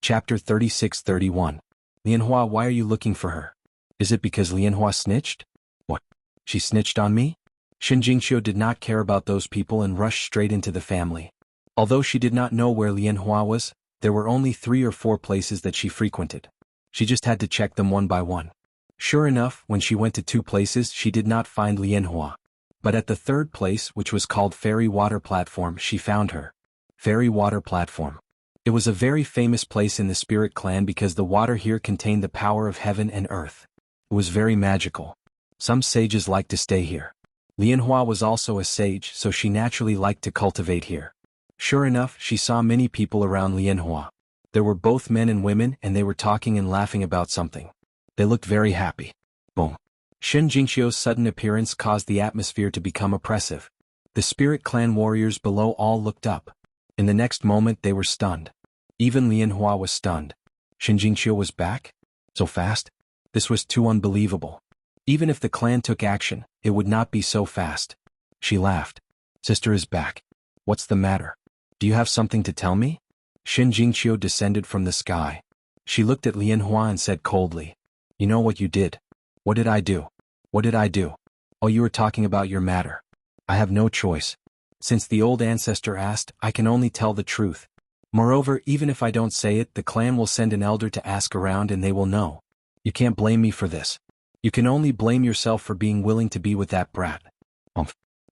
Chapter 36-31. Lianhua, why are you looking for her? Is it because Lianhua snitched? What? She snitched on me? Jingqiu did not care about those people and rushed straight into the family. Although she did not know where Lianhua was, there were only 3 or 4 places that she frequented. She just had to check them one by one. Sure enough, when she went to 2 places she did not find Lianhua. But at the 3rd place, which was called Fairy Water Platform, she found her. Fairy Water Platform. It was a very famous place in the Spirit Clan because the water here contained the power of heaven and earth. It was very magical. Some sages liked to stay here. Lianhua was also a sage, so she naturally liked to cultivate here. Sure enough, she saw many people around Lianhua. There were both men and women, and they were talking and laughing about something. They looked very happy. Boom. Jingqiu's sudden appearance caused the atmosphere to become oppressive. The Spirit Clan warriors below all looked up. In the next moment they were stunned. Even Lianhua was stunned. Jingqiu was back? So fast? This was too unbelievable. Even if the clan took action, it would not be so fast. She laughed. Sister is back. What's the matter? Do you have something to tell me? Jingqiu descended from the sky. She looked at Lianhua and said coldly, You know what you did? What did I do? What did I do? Oh, you were talking about your matter. I have no choice. Since the old ancestor asked, I can only tell the truth. Moreover, even if I don't say it, the clan will send an elder to ask around and they will know. You can't blame me for this. You can only blame yourself for being willing to be with that brat.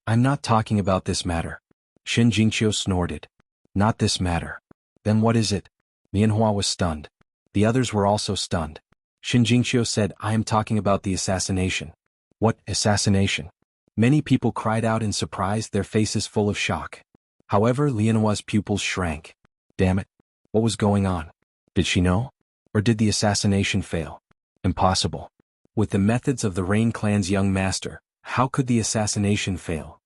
I'm not talking about this matter. Jingqiu snorted. Not this matter. Then what is it? Lianhua was stunned. The others were also stunned. Jingqiu said, I am talking about the assassination. What assassination? Many people cried out in surprise, their faces full of shock. However, Lianhua's pupils shrank. Damn it. What was going on? Did she know? Or did the assassination fail? Impossible. With the methods of the Rain Clan's young master, how could the assassination fail?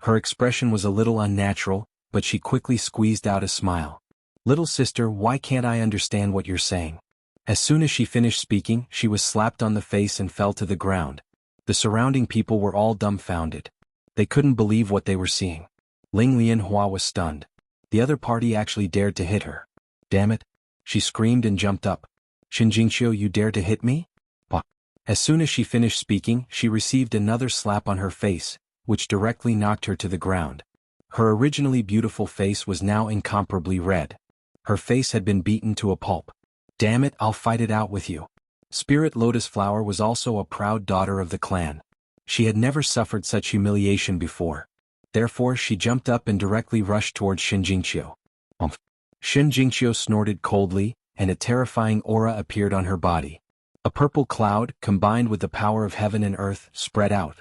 Her expression was a little unnatural, but she quickly squeezed out a smile. Little sister, why can't I understand what you're saying? As soon as she finished speaking, she was slapped on the face and fell to the ground. The surrounding people were all dumbfounded. They couldn't believe what they were seeing. Lianhua was stunned. The other party actually dared to hit her. Damn it. She screamed and jumped up. Jingqiu, you dare to hit me? Bah. As soon as she finished speaking, she received another slap on her face, which directly knocked her to the ground. Her originally beautiful face was now incomparably red. Her face had been beaten to a pulp. Damn it, I'll fight it out with you. Spirit Lotus Flower was also a proud daughter of the clan. She had never suffered such humiliation before. Therefore she jumped up and directly rushed towards Jingqiu. Jingqiu snorted coldly, and a terrifying aura appeared on her body. A purple cloud, combined with the power of heaven and earth, spread out.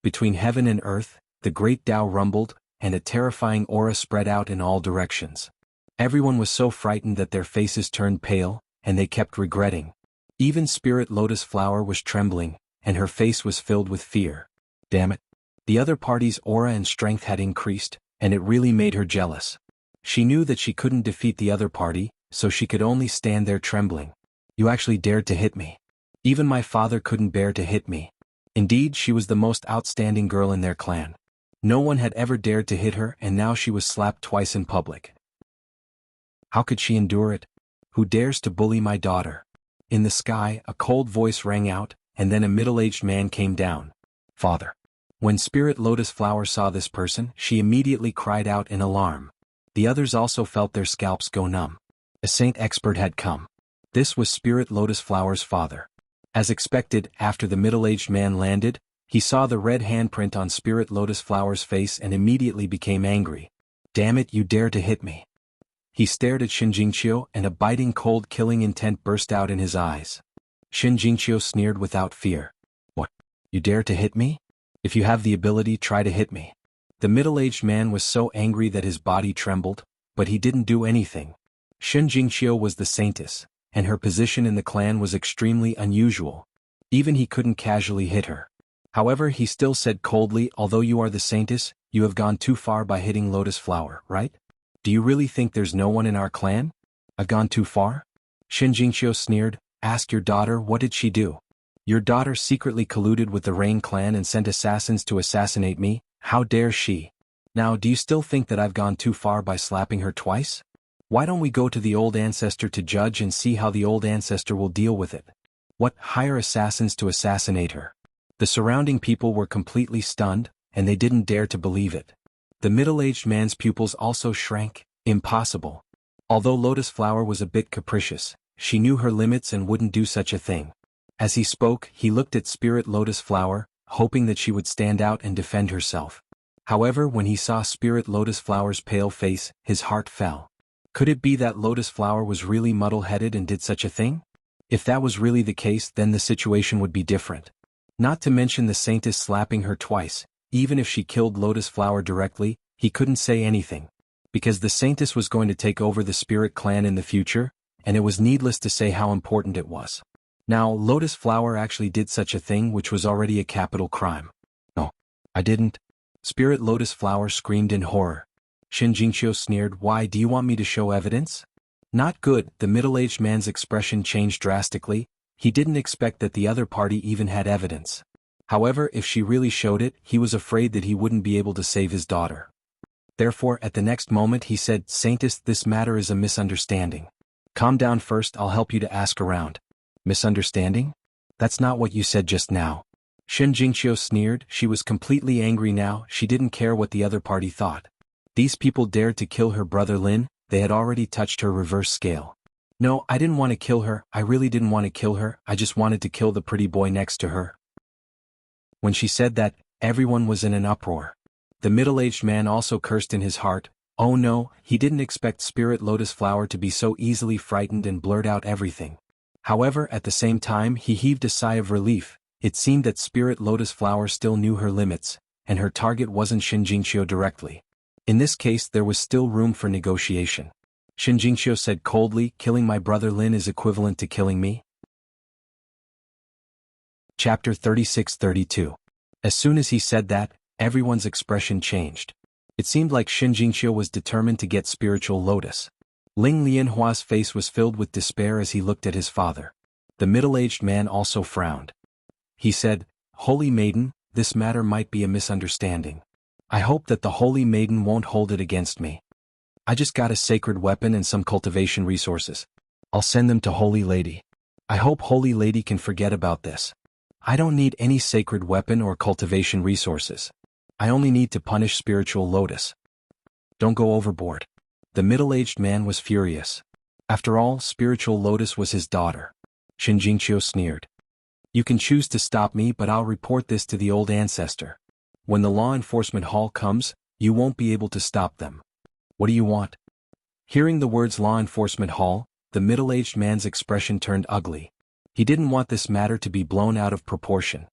Between heaven and earth, the great Tao rumbled, and a terrifying aura spread out in all directions. Everyone was so frightened that their faces turned pale, and they kept regretting. Even Spirit Lotus Flower was trembling, and her face was filled with fear. Damn it. The other party's aura and strength had increased, and it really made her jealous. She knew that she couldn't defeat the other party, so she could only stand there trembling. You actually dared to hit me. Even my father couldn't bear to hit me. Indeed, she was the most outstanding girl in their clan. No one had ever dared to hit her, and now she was slapped twice in public. How could she endure it? Who dares to bully my daughter? In the sky, a cold voice rang out, and then a middle-aged man came down. Father. When Spirit Lotus Flower saw this person, she immediately cried out in alarm. The others also felt their scalps go numb. A saint expert had come. This was Spirit Lotus Flower's father. As expected, after the middle-aged man landed, he saw the red handprint on Spirit Lotus Flower's face and immediately became angry. Damn it, you dare to hit me. He stared at Jingqiu, and a biting cold killing intent burst out in his eyes. Jingqiu sneered without fear. What? You dare to hit me? If you have the ability, try to hit me. The middle-aged man was so angry that his body trembled, but he didn't do anything. Jingqiu was the saintess, and her position in the clan was extremely unusual. Even he couldn't casually hit her. However, he still said coldly, although you are the saintess, you have gone too far by hitting Lotus Flower, right? Do you really think there's no one in our clan? I've gone too far? Jingqiu sneered. Ask your daughter, what did she do? Your daughter secretly colluded with the Rain Clan and sent assassins to assassinate me. How dare she? Now, do you still think that I've gone too far by slapping her twice? Why don't we go to the old ancestor to judge and see how the old ancestor will deal with it? What, hire assassins to assassinate her? The surrounding people were completely stunned, and they didn't dare to believe it. The middle-aged man's pupils also shrank. Impossible. Although Lotus Flower was a bit capricious, she knew her limits and wouldn't do such a thing. As he spoke, he looked at Spirit Lotus Flower, hoping that she would stand out and defend herself. However, when he saw Spirit Lotus Flower's pale face, his heart fell. Could it be that Lotus Flower was really muddle-headed and did such a thing? If that was really the case, then the situation would be different. Not to mention the Saintess slapping her twice. Even if she killed Lotus Flower directly, he couldn't say anything. Because the Saintess was going to take over the Spirit Clan in the future, and it was needless to say how important it was. Now, Lotus Flower actually did such a thing, which was already a capital crime. No, I didn't. Spirit Lotus Flower screamed in horror. Shin Jingqiu sneered, "Why do you want me to show evidence?" Not good. The middle-aged man's expression changed drastically. He didn't expect that the other party even had evidence. However, if she really showed it, he was afraid that he wouldn't be able to save his daughter. Therefore, at the next moment he said, "Saintess, this matter is a misunderstanding. Calm down first, I'll help you to ask around." Misunderstanding? That's not what you said just now. Shin Jingqiu sneered. She was completely angry now. She didn't care what the other party thought. These people dared to kill her brother Lin. They had already touched her reverse scale. No, I didn't want to kill her. I really didn't want to kill her. I just wanted to kill the pretty boy next to her. When she said that, everyone was in an uproar. The middle-aged man also cursed in his heart. Oh no, he didn't expect Spirit Lotus Flower to be so easily frightened and blurt out everything. However, at the same time he heaved a sigh of relief. It seemed that Spirit Lotus Flower still knew her limits, and her target wasn't Shin Jingqiu directly. In this case there was still room for negotiation. Shin Jingqiu said coldly, "Killing my brother Lin is equivalent to killing me?" Chapter 36-32. As soon as he said that, everyone's expression changed. It seemed like Shin Jingqiu was determined to get Spiritual Lotus. Ling Lianhua's face was filled with despair as he looked at his father. The middle-aged man also frowned. He said, "Holy Maiden, this matter might be a misunderstanding. I hope that the Holy Maiden won't hold it against me. I just got a sacred weapon and some cultivation resources. I'll send them to Holy Lady. I hope Holy Lady can forget about this. I don't need any sacred weapon or cultivation resources. I only need to punish Spiritual Lotus. Don't go overboard." The middle-aged man was furious. After all, Spiritual Lotus was his daughter. Shin Jingqiu sneered. "You can choose to stop me, but I'll report this to the old ancestor. When the law enforcement hall comes, you won't be able to stop them. What do you want?" Hearing the words law enforcement hall, the middle-aged man's expression turned ugly. He didn't want this matter to be blown out of proportion.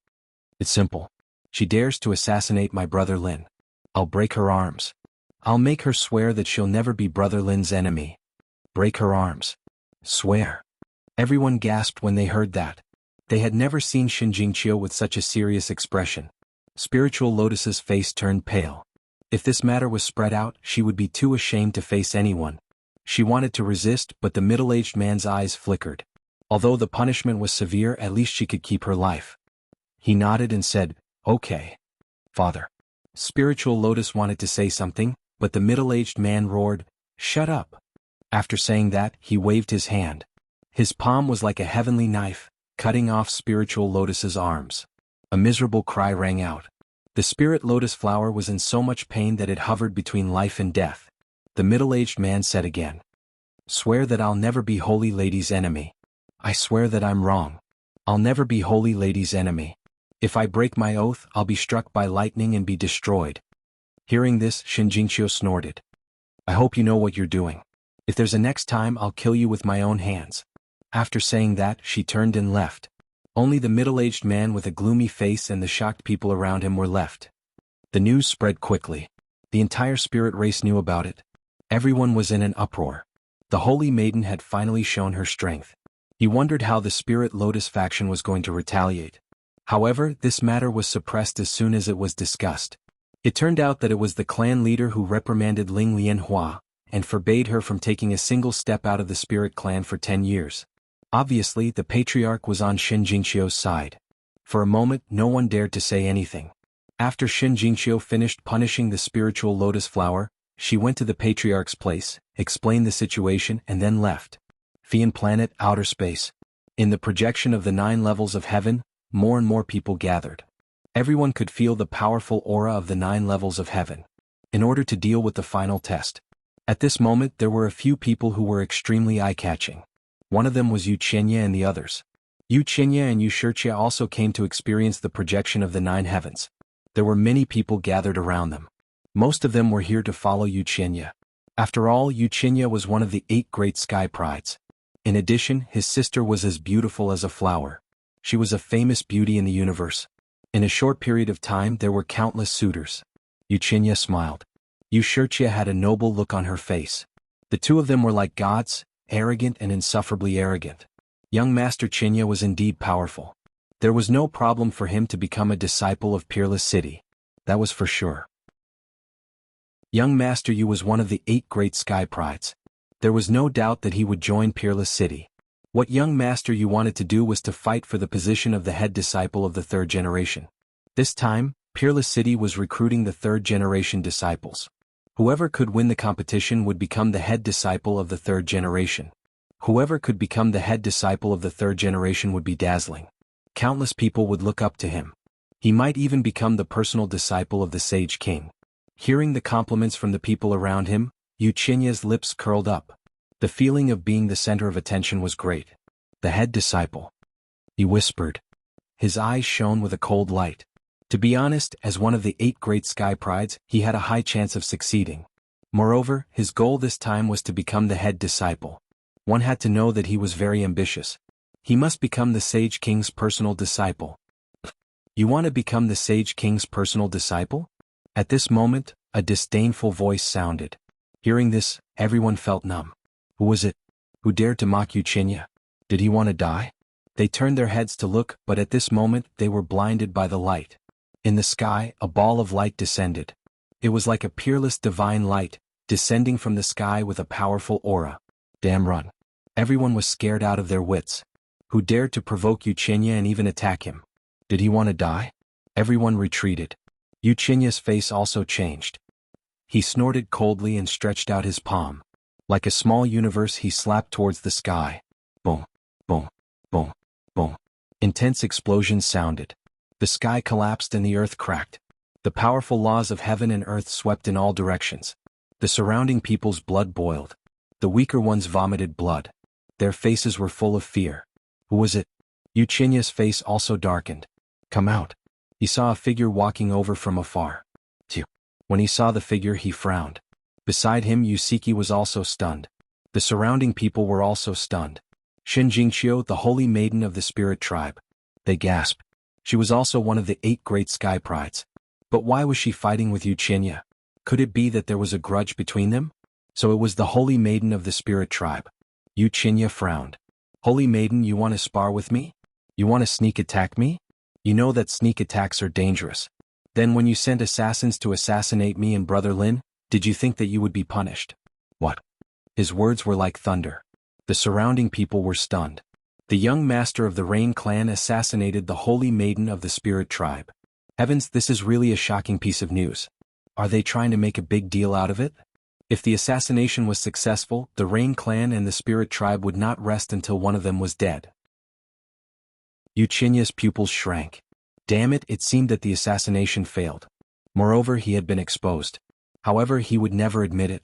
"It's simple. She dares to assassinate my brother Lin. I'll break her arms. I'll make her swear that she'll never be brother Lin's enemy." Break her arms. Swear. Everyone gasped when they heard that. They had never seen Shin Jingqiu with such a serious expression. Spiritual Lotus's face turned pale. If this matter was spread out, she would be too ashamed to face anyone. She wanted to resist, but the middle-aged man's eyes flickered. Although the punishment was severe, at least she could keep her life. He nodded and said, "Okay, father." Spiritual Lotus wanted to say something, but the middle-aged man roared, "Shut up." After saying that, he waved his hand. His palm was like a heavenly knife, cutting off Spiritual Lotus's arms. A miserable cry rang out. The Spirit Lotus Flower was in so much pain that it hovered between life and death. The middle-aged man said again, "Swear that I'll never be Holy Lady's enemy." "I swear that I'm wrong. I'll never be Holy Lady's enemy. If I break my oath, I'll be struck by lightning and be destroyed." Hearing this, Shin Jingqiu snorted. "I hope you know what you're doing. If there's a next time, I'll kill you with my own hands." After saying that, she turned and left. Only the middle-aged man with a gloomy face and the shocked people around him were left. The news spread quickly. The entire spirit race knew about it. Everyone was in an uproar. The Holy Maiden had finally shown her strength. He wondered how the Spirit Lotus faction was going to retaliate. However, this matter was suppressed as soon as it was discussed. It turned out that it was the clan leader who reprimanded Ling Lianhua and forbade her from taking a single step out of the Spirit Clan for 10 years. Obviously, the patriarch was on Shin Jingqiu's side. For a moment, no one dared to say anything. After Shin Jingqiu finished punishing the Spiritual Lotus Flower, She went to the patriarch's place, explained the situation, and then left. Fian planet, outer space. In the projection of the 9 levels of heaven, more and more people gathered. Everyone could feel the powerful aura of the 9 levels of heaven. In order to deal with the final test. At this moment there were a few people who were extremely eye-catching. One of them was Wuxia and the others. Wuxia and Wuxia also came to experience the projection of the 9 heavens. There were many people gathered around them. Most of them were here to follow Wuxia. After all, Wuxia was one of the 8 great sky prides. In addition, his sister was as beautiful as a flower. She was a famous beauty in the universe. In a short period of time there were countless suitors. Wuxia smiled. Wuxia had a noble look on her face. The two of them were like gods, arrogant and insufferably arrogant. Young Master Qinya was indeed powerful. There was no problem for him to become a disciple of Peerless City. That was for sure. Young Master Yu was one of the 8 great sky prides. There was no doubt that he would join Peerless City. What young Master Yu wanted to do was to fight for the position of the head disciple of the 3rd generation. This time, Peerless City was recruiting the 3rd generation disciples. Whoever could win the competition would become the head disciple of the 3rd generation. Whoever could become the head disciple of the 3rd generation would be dazzling. Countless people would look up to him. He might even become the personal disciple of the Sage King. Hearing the compliments from the people around him, Wuxia's lips curled up. The feeling of being the center of attention was great. The head disciple. He whispered. His eyes shone with a cold light. To be honest, as one of the 8 great sky prides, he had a high chance of succeeding. Moreover, his goal this time was to become the head disciple. One had to know that he was very ambitious. He must become the Sage King's personal disciple. You want to become the Sage King's personal disciple? At this moment, a disdainful voice sounded. Hearing this, everyone felt numb. Who was it? Who dared to mock Wuxia? Did he want to die? They turned their heads to look, but at this moment they were blinded by the light. In the sky, a ball of light descended. It was like a peerless divine light, descending from the sky with a powerful aura. Damn, run. Everyone was scared out of their wits. Who dared to provoke Wuxia and even attack him? Did he want to die? Everyone retreated. Wuxia's face also changed. He snorted coldly and stretched out his palm. Like a small universe he slapped towards the sky. Boom, boom, boom, boom. Intense explosions sounded. The sky collapsed and the earth cracked. The powerful laws of heaven and earth swept in all directions. The surrounding people's blood boiled. The weaker ones vomited blood. Their faces were full of fear. Who was it? Wuxia's face also darkened. Come out. He saw a figure walking over from afar. Phew. When he saw the figure he frowned. Beside him Yusiki was also stunned. The surrounding people were also stunned. Jianghu, the holy maiden of the spirit tribe. They gasped. She was also one of the 8 great sky prides. But why was she fighting with Wuxia? Could it be that there was a grudge between them? So it was the holy maiden of the spirit tribe. Wuxia frowned. Holy maiden, you want to spar with me? You want to sneak attack me? You know that sneak attacks are dangerous. Then when you sent assassins to assassinate me and Brother Lin, did you think that you would be punished? What? His words were like thunder. The surrounding people were stunned. The young master of the Rain clan assassinated the holy maiden of the spirit tribe. Heavens, this is really a shocking piece of news. Are they trying to make a big deal out of it? If the assassination was successful, the Rain clan and the spirit tribe would not rest until one of them was dead. Wuxia's pupils shrank. Damn it, it seemed that the assassination failed. Moreover, he had been exposed. However, he would never admit it.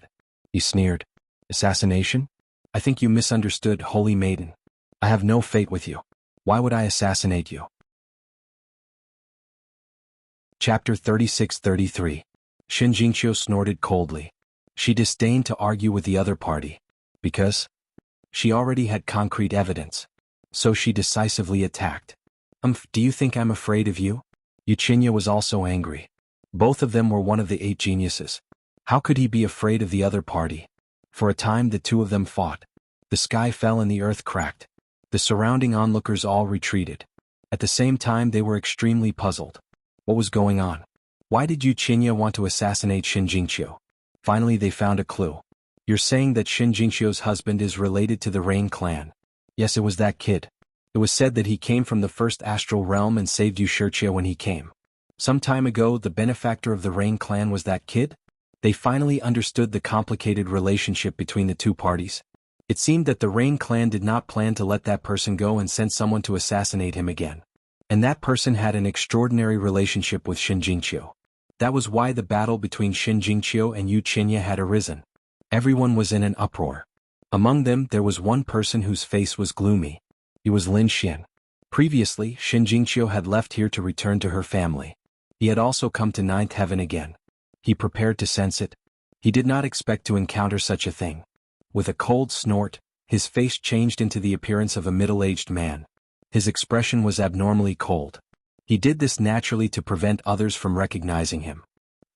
He sneered. Assassination? I think you misunderstood, holy maiden. I have no fate with you. Why would I assassinate you? Chapter 36-33. Jianghu snorted coldly. She disdained to argue with the other party. Because she already had concrete evidence. So she decisively attacked. Do you think I'm afraid of you? Wuxia was also angry. Both of them were one of the 8 geniuses. How could he be afraid of the other party? For a time the two of them fought. The sky fell and the earth cracked. The surrounding onlookers all retreated. At the same time they were extremely puzzled. What was going on? Why did Wuxia want to assassinate Jianghu? Finally they found a clue. You're saying that Jianghu's husband is related to the Rain clan. Yes, it was that kid. It was said that he came from the first astral realm and saved Wuxia when he came. Some time ago the benefactor of the Rain clan was that kid? They finally understood the complicated relationship between the two parties. It seemed that the Rain clan did not plan to let that person go and send someone to assassinate him again. And that person had an extraordinary relationship with Shin Jingqiu. That was why the battle between Shin Jingqiu and Yu Qinya had arisen. Everyone was in an uproar. Among them there was one person whose face was gloomy. It was Lin Xian. Previously, Shin Jingqiu had left here to return to her family. He had also come to ninth heaven again. He prepared to sense it. He did not expect to encounter such a thing. With a cold snort, his face changed into the appearance of a middle-aged man. His expression was abnormally cold. He did this naturally to prevent others from recognizing him.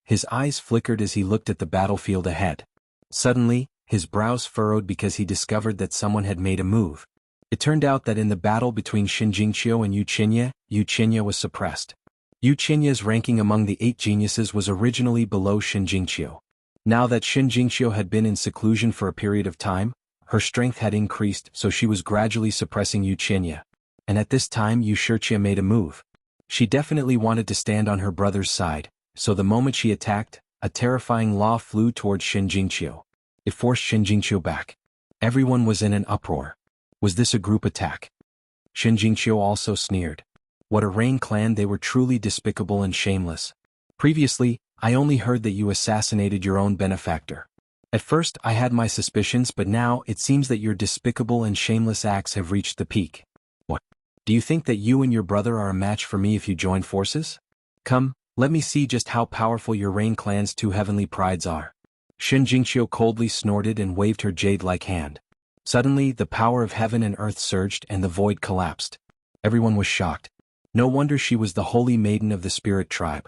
His eyes flickered as he looked at the battlefield ahead. Suddenly, his brows furrowed because he discovered that someone had made a move. It turned out that in the battle between Shin Jingqiu and Yu Qinya was suppressed. Yu Qinya's ranking among the 8 geniuses was originally below Shin Jingqiu. Now that Shin Jingqiu had been in seclusion for a period of time, her strength had increased, so she was gradually suppressing Yu Qinya. And at this time Yu Shiqia made a move. She definitely wanted to stand on her brother's side, so the moment she attacked, a terrifying law flew towards Shin Jingqiu. It forced Shin Jingqiu back. Everyone was in an uproar. Was this a group attack? Shin Jingqiu also sneered. What a Rain clan, they were truly despicable and shameless. Previously, I only heard that you assassinated your own benefactor. At first I had my suspicions, but now it seems that your despicable and shameless acts have reached the peak. What? Do you think that you and your brother are a match for me if you join forces? Come, let me see just how powerful your Rain clan's 2 heavenly prides are. Shin Jingqiu coldly snorted and waved her jade-like hand. Suddenly, the power of heaven and earth surged and the void collapsed. Everyone was shocked. No wonder she was the holy maiden of the spirit tribe.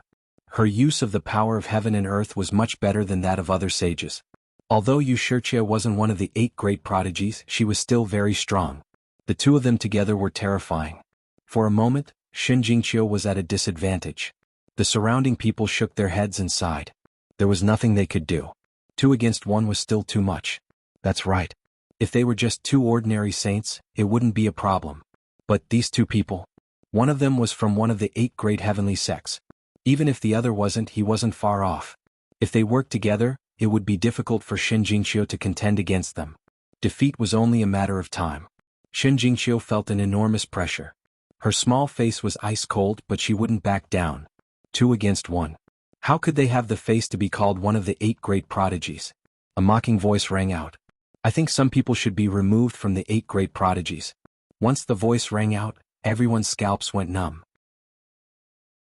Her use of the power of heaven and earth was much better than that of other sages. Although Yu Shiqia wasn't one of the 8 great prodigies, she was still very strong. The 2 of them together were terrifying. For a moment, Shin Jingqiu was at a disadvantage. The surrounding people shook their heads and sighed. There was nothing they could do. 2 against 1 was still too much. That's right. If they were just 2 ordinary saints, it wouldn't be a problem. But these 2 people? One of them was from one of the 8 great heavenly sects. Even if the other wasn't, he wasn't far off. If they worked together, it would be difficult for Shin Jingqiu to contend against them. Defeat was only a matter of time. Shin Jingqiu felt an enormous pressure. Her small face was ice cold, but she wouldn't back down. 2 against 1. How could they have the face to be called one of the 8 great prodigies? A mocking voice rang out. I think some people should be removed from the 8 great prodigies. Once the voice rang out, everyone's scalps went numb.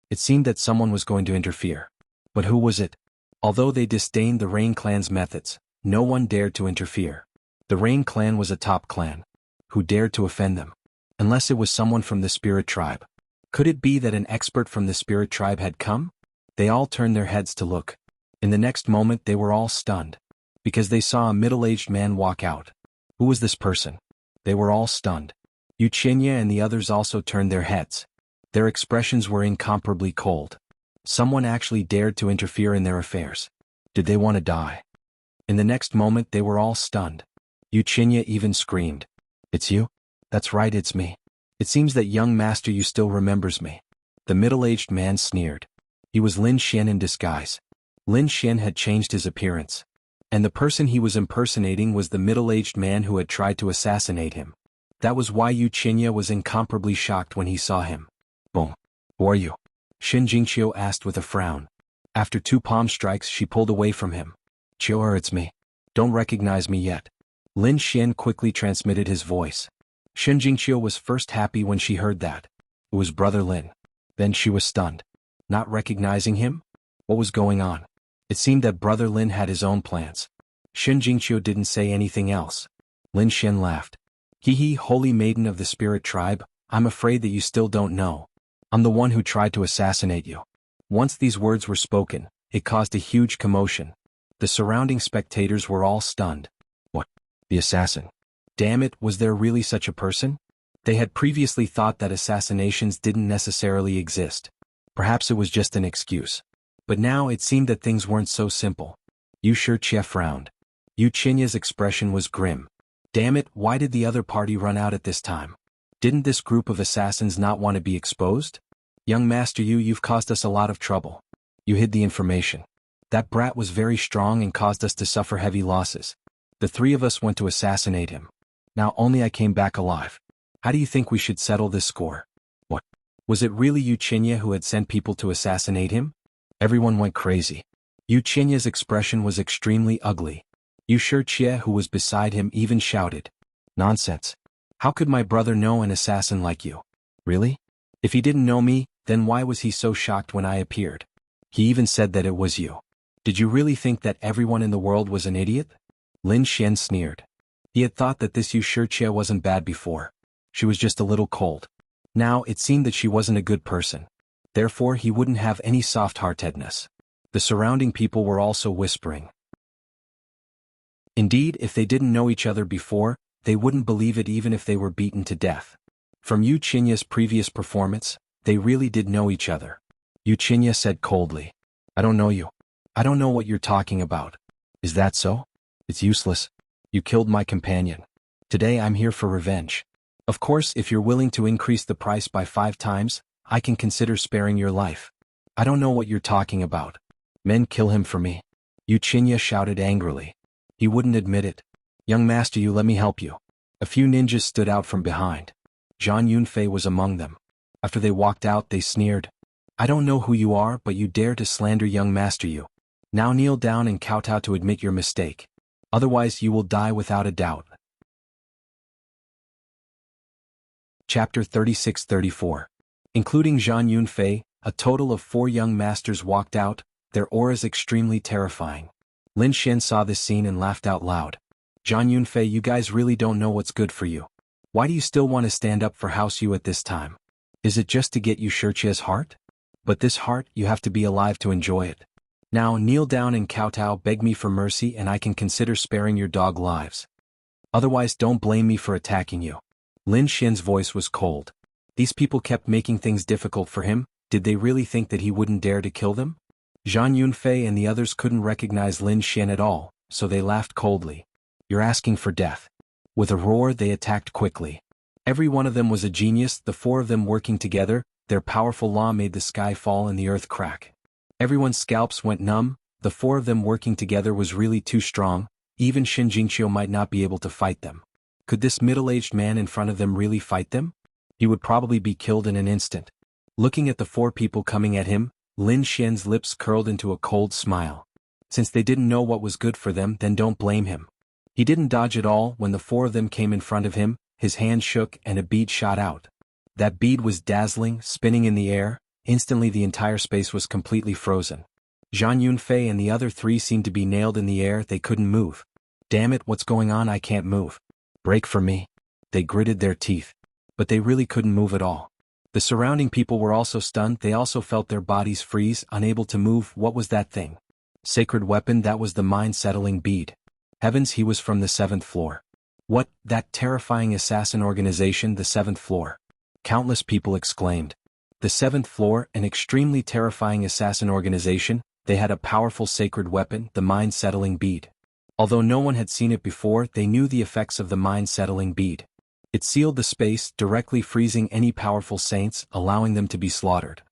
It seemed that someone was going to interfere. But who was it? Although they disdained the Rain clan's methods, no one dared to interfere. The Rain clan was a top clan. Who dared to offend them? Unless it was someone from the spirit tribe. Could it be that an expert from the spirit tribe had come? They all turned their heads to look. In the next moment they were all stunned. Because they saw a middle-aged man walk out. Who was this person? They were all stunned. Yu Qinya and the others also turned their heads. Their expressions were incomparably cold. Someone actually dared to interfere in their affairs. Did they want to die? In the next moment they were all stunned. Yu Qinya even screamed. It's you? That's right, it's me. It seems that young master you still remembers me. The middle-aged man sneered. He was Lin Xian in disguise. Lin Xian had changed his appearance. And the person he was impersonating was the middle-aged man who had tried to assassinate him. That was why Yu Qinya was incomparably shocked when he saw him. Boom. Who are you? Shin Jingqiu asked with a frown. After 2 palm strikes she pulled away from him. Chior, it's me. Don't recognize me yet. Lin Xian quickly transmitted his voice. Shin Jingqiu was first happy when she heard that. It was Brother Lin. Then she was stunned. Not recognizing him? What was going on? It seemed that Brother Lin had his own plans. Shin Jingqiu didn't say anything else. Lin Xian laughed. Hee, holy maiden of the spirit tribe, I'm afraid that you still don't know. I'm the one who tried to assassinate you. Once these words were spoken, it caused a huge commotion. The surrounding spectators were all stunned. What? The assassin? Damn it, was there really such a person? They had previously thought that assassinations didn't necessarily exist. Perhaps it was just an excuse. But now it seemed that things weren't so simple. Yu Shiqia frowned. Yu Qinya's expression was grim. Damn it, why did the other party run out at this time? Didn't this group of assassins not want to be exposed? Young Master Yu, you've caused us a lot of trouble. You hid the information. That brat was very strong and caused us to suffer heavy losses. The three of us went to assassinate him. Now only I came back alive. How do you think we should settle this score? What? Was it really Wuxia who had sent people to assassinate him? Everyone went crazy. Wuxia's expression was extremely ugly. Wuxia, who was beside him, even shouted, "Nonsense. How could my brother know an assassin like you? Really? If he didn't know me, then why was he so shocked when I appeared? He even said that it was you. Did you really think that everyone in the world was an idiot?" Lin Xian sneered. He had thought that this Wuxia wasn't bad before. She was just a little cold. Now it seemed that she wasn't a good person. Therefore he wouldn't have any soft-heartedness. The surrounding people were also whispering. Indeed, if they didn't know each other before, they wouldn't believe it even if they were beaten to death. From Wuxia's previous performance, they really did know each other. Wuxia said coldly, "I don't know you. I don't know what you're talking about." "Is that so? It's useless. You killed my companion. Today I'm here for revenge. Of course, if you're willing to increase the price by 5 times, I can consider sparing your life." "I don't know what you're talking about. Men kill him for me." Wuxia shouted angrily. He wouldn't admit it. "Young master, you let me help you." A few ninjas stood out from behind. Zhang Yunfei was among them. After they walked out, they sneered. "I don't know who you are, but you dare to slander young master you. Now kneel down and kowtow to admit your mistake. Otherwise you will die without a doubt." Chapter 36-34. Including Zhang Yunfei, a total of 4 young masters walked out, their auras extremely terrifying. Lin Xian saw this scene and laughed out loud. "Zhang Yunfei, you guys really don't know what's good for you. Why do you still want to stand up for House Yu at this time? Is it just to get Wuxia's heart? But this heart, you have to be alive to enjoy it. Now kneel down and kowtow, beg me for mercy, and I can consider sparing your dog lives. Otherwise don't blame me for attacking you." Lin Xian's voice was cold. These people kept making things difficult for him. Did they really think that he wouldn't dare to kill them? Zhang Yunfei and the others couldn't recognize Lin Xian at all, so they laughed coldly. "You're asking for death." With a roar they attacked quickly. Every one of them was a genius, the 4 of them working together, their powerful law made the sky fall and the earth crack. Everyone's scalps went numb, the 4 of them working together was really too strong, even Jinqiu might not be able to fight them. Could this middle-aged man in front of them really fight them? He would probably be killed in an instant. Looking at the 4 people coming at him, Lin Xian's lips curled into a cold smile. Since they didn't know what was good for them, then don't blame him. He didn't dodge at all. When the 4 of them came in front of him, his hand shook and a bead shot out. That bead was dazzling, spinning in the air. Instantly the entire space was completely frozen. Zhang Yunfei and the other 3 seemed to be nailed in the air, they couldn't move. "Damn it, what's going on? I can't move. Break for me." They gritted their teeth. But they really couldn't move at all. The surrounding people were also stunned, they also felt their bodies freeze, unable to move. What was that thing? Sacred weapon, that was the mind-settling bead. Heavens, he was from the 7th floor. What, that terrifying assassin organization, the 7th floor? Countless people exclaimed. The 7th floor, an extremely terrifying assassin organization, they had a powerful sacred weapon, the mind-settling bead. Although no one had seen it before, they knew the effects of the mind-settling bead. It sealed the space, directly freezing any powerful saints, allowing them to be slaughtered.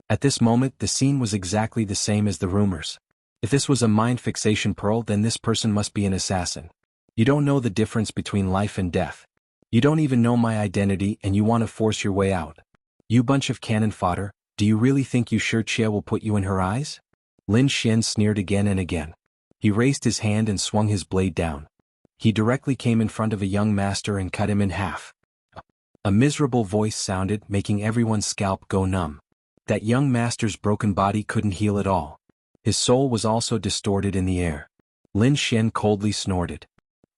At this moment, the scene was exactly the same as the rumors. If this was a mind fixation pearl, then this person must be an assassin. You don't know the difference between life and death. You don't even know my identity and you want to force your way out. You bunch of cannon fodder, do you really think Wuxia will put you in her eyes? Lin Xian sneered again and again. He raised his hand and swung his blade down. He directly came in front of a young master and cut him in half. A miserable voice sounded, making everyone's scalp go numb. That young master's broken body couldn't heal at all. His soul was also distorted in the air. Lin Xian coldly snorted.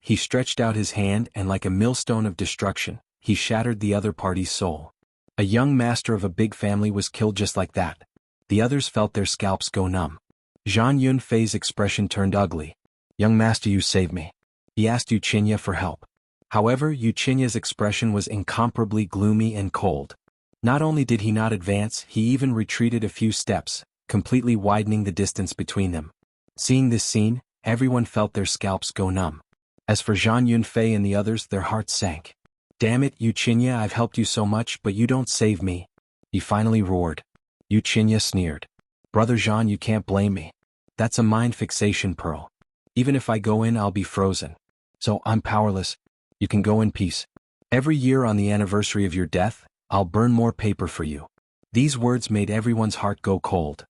He stretched out his hand and like a millstone of destruction, he shattered the other party's soul. A young master of a big family was killed just like that. The others felt their scalps go numb. Zhang Yunfei's expression turned ugly. "Young master, you saved me." He asked Wuxia for help. However, Wuxia's expression was incomparably gloomy and cold. Not only did he not advance, he even retreated a few steps, completely widening the distance between them. Seeing this scene, everyone felt their scalps go numb. As for Zhang Yunfei and the others, their hearts sank. "Damn it, Wuxia, I've helped you so much, but you don't save me," he finally roared. Wuxia sneered. "Brother Zhang, you can't blame me. That's a mind fixation pearl. Even if I go in, I'll be frozen. So I'm powerless. You can go in peace. Every year on the anniversary of your death, I'll burn more paper for you. These words made everyone's heart go cold.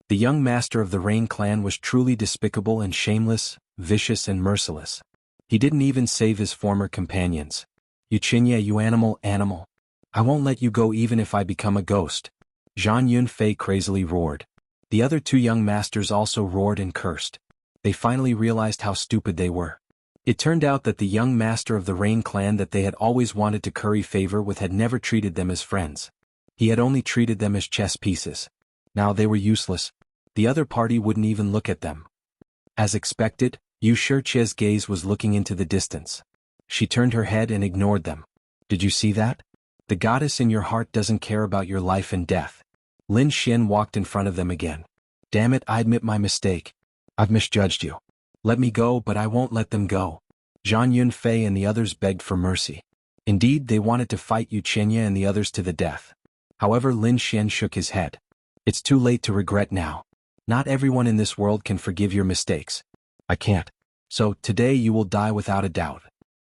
The young master of the Rain clan was truly despicable and shameless, vicious and merciless. He didn't even save his former companions. Wuxia, you animal. I won't let you go even if I become a ghost. Zhang Yunfei crazily roared. The other two young masters also roared and cursed. They finally realized how stupid they were. It turned out that the young master of the Rain clan that they had always wanted to curry favor with had never treated them as friends. He had only treated them as chess pieces. Now they were useless. The other party wouldn't even look at them. As expected, Yu Shiqia's gaze was looking into the distance. She turned her head and ignored them. Did you see that? The goddess in your heart doesn't care about your life and death. Lin Xian walked in front of them again. Damn it, I admit my mistake. I've misjudged you. Let me go, but I won't let them go. Zhang Yunfei and the others begged for mercy. Indeed, they wanted to fight Wuxia and the others to the death. However, Lin Xian shook his head. It's too late to regret now. Not everyone in this world can forgive your mistakes. I can't. So, today you will die without a doubt.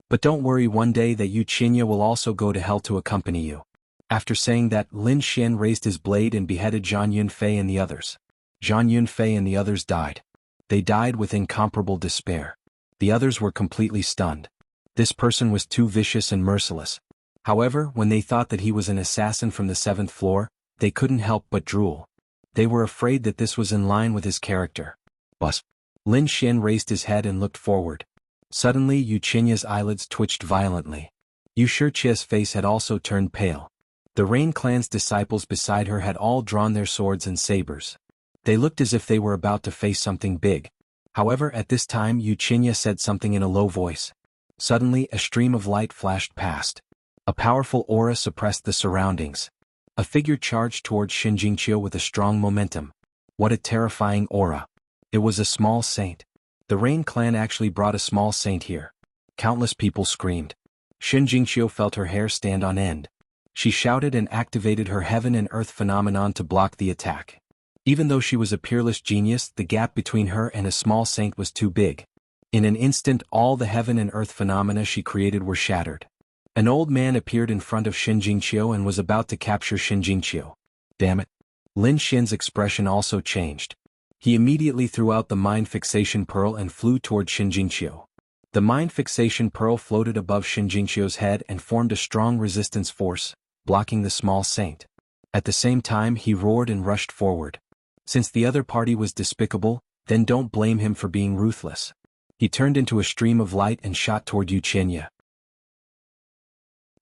But don't worry, one day that Wuxia will also go to hell to accompany you. After saying that, Lin Xian raised his blade and beheaded Zhang Yunfei and the others. Zhang Yunfei and the others died. They died with incomparable despair. The others were completely stunned. This person was too vicious and merciless. However, when they thought that he was an assassin from the 7th floor, they couldn't help but drool. They were afraid that this was in line with his character. Bus. Lin Xian raised his head and looked forward. Suddenly, Wuxia's eyelids twitched violently. Yu Shiqia's face had also turned pale. The Rain clan's disciples beside her had all drawn their swords and sabers. They looked as if they were about to face something big. However, at this time Wuxia said something in a low voice. Suddenly, a stream of light flashed past. A powerful aura suppressed the surroundings. A figure charged towards Jinqiu with a strong momentum. What a terrifying aura. It was a small saint. The Rain clan actually brought a small saint here. Countless people screamed. Jinqiu felt her hair stand on end. She shouted and activated her heaven and earth phenomenon to block the attack. Even though she was a peerless genius, the gap between her and a small saint was too big. In an instant, all the heaven and earth phenomena she created were shattered. An old man appeared in front of Jinqiu and was about to capture Jinqiu. Damn it. Lin Xian's expression also changed. He immediately threw out the mind fixation pearl and flew toward Jinqiu. The mind fixation pearl floated above Jinqiu's head and formed a strong resistance force, blocking the small saint. At the same time, he roared and rushed forward. Since the other party was despicable, then don't blame him for being ruthless. He turned into a stream of light and shot toward Wuxia.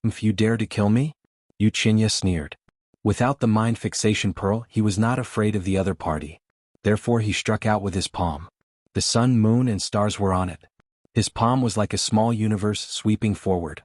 If you dare to kill me? Wuxia sneered. Without the mind fixation pearl, he was not afraid of the other party. Therefore he struck out with his palm. The sun, moon and stars were on it. His palm was like a small universe sweeping forward.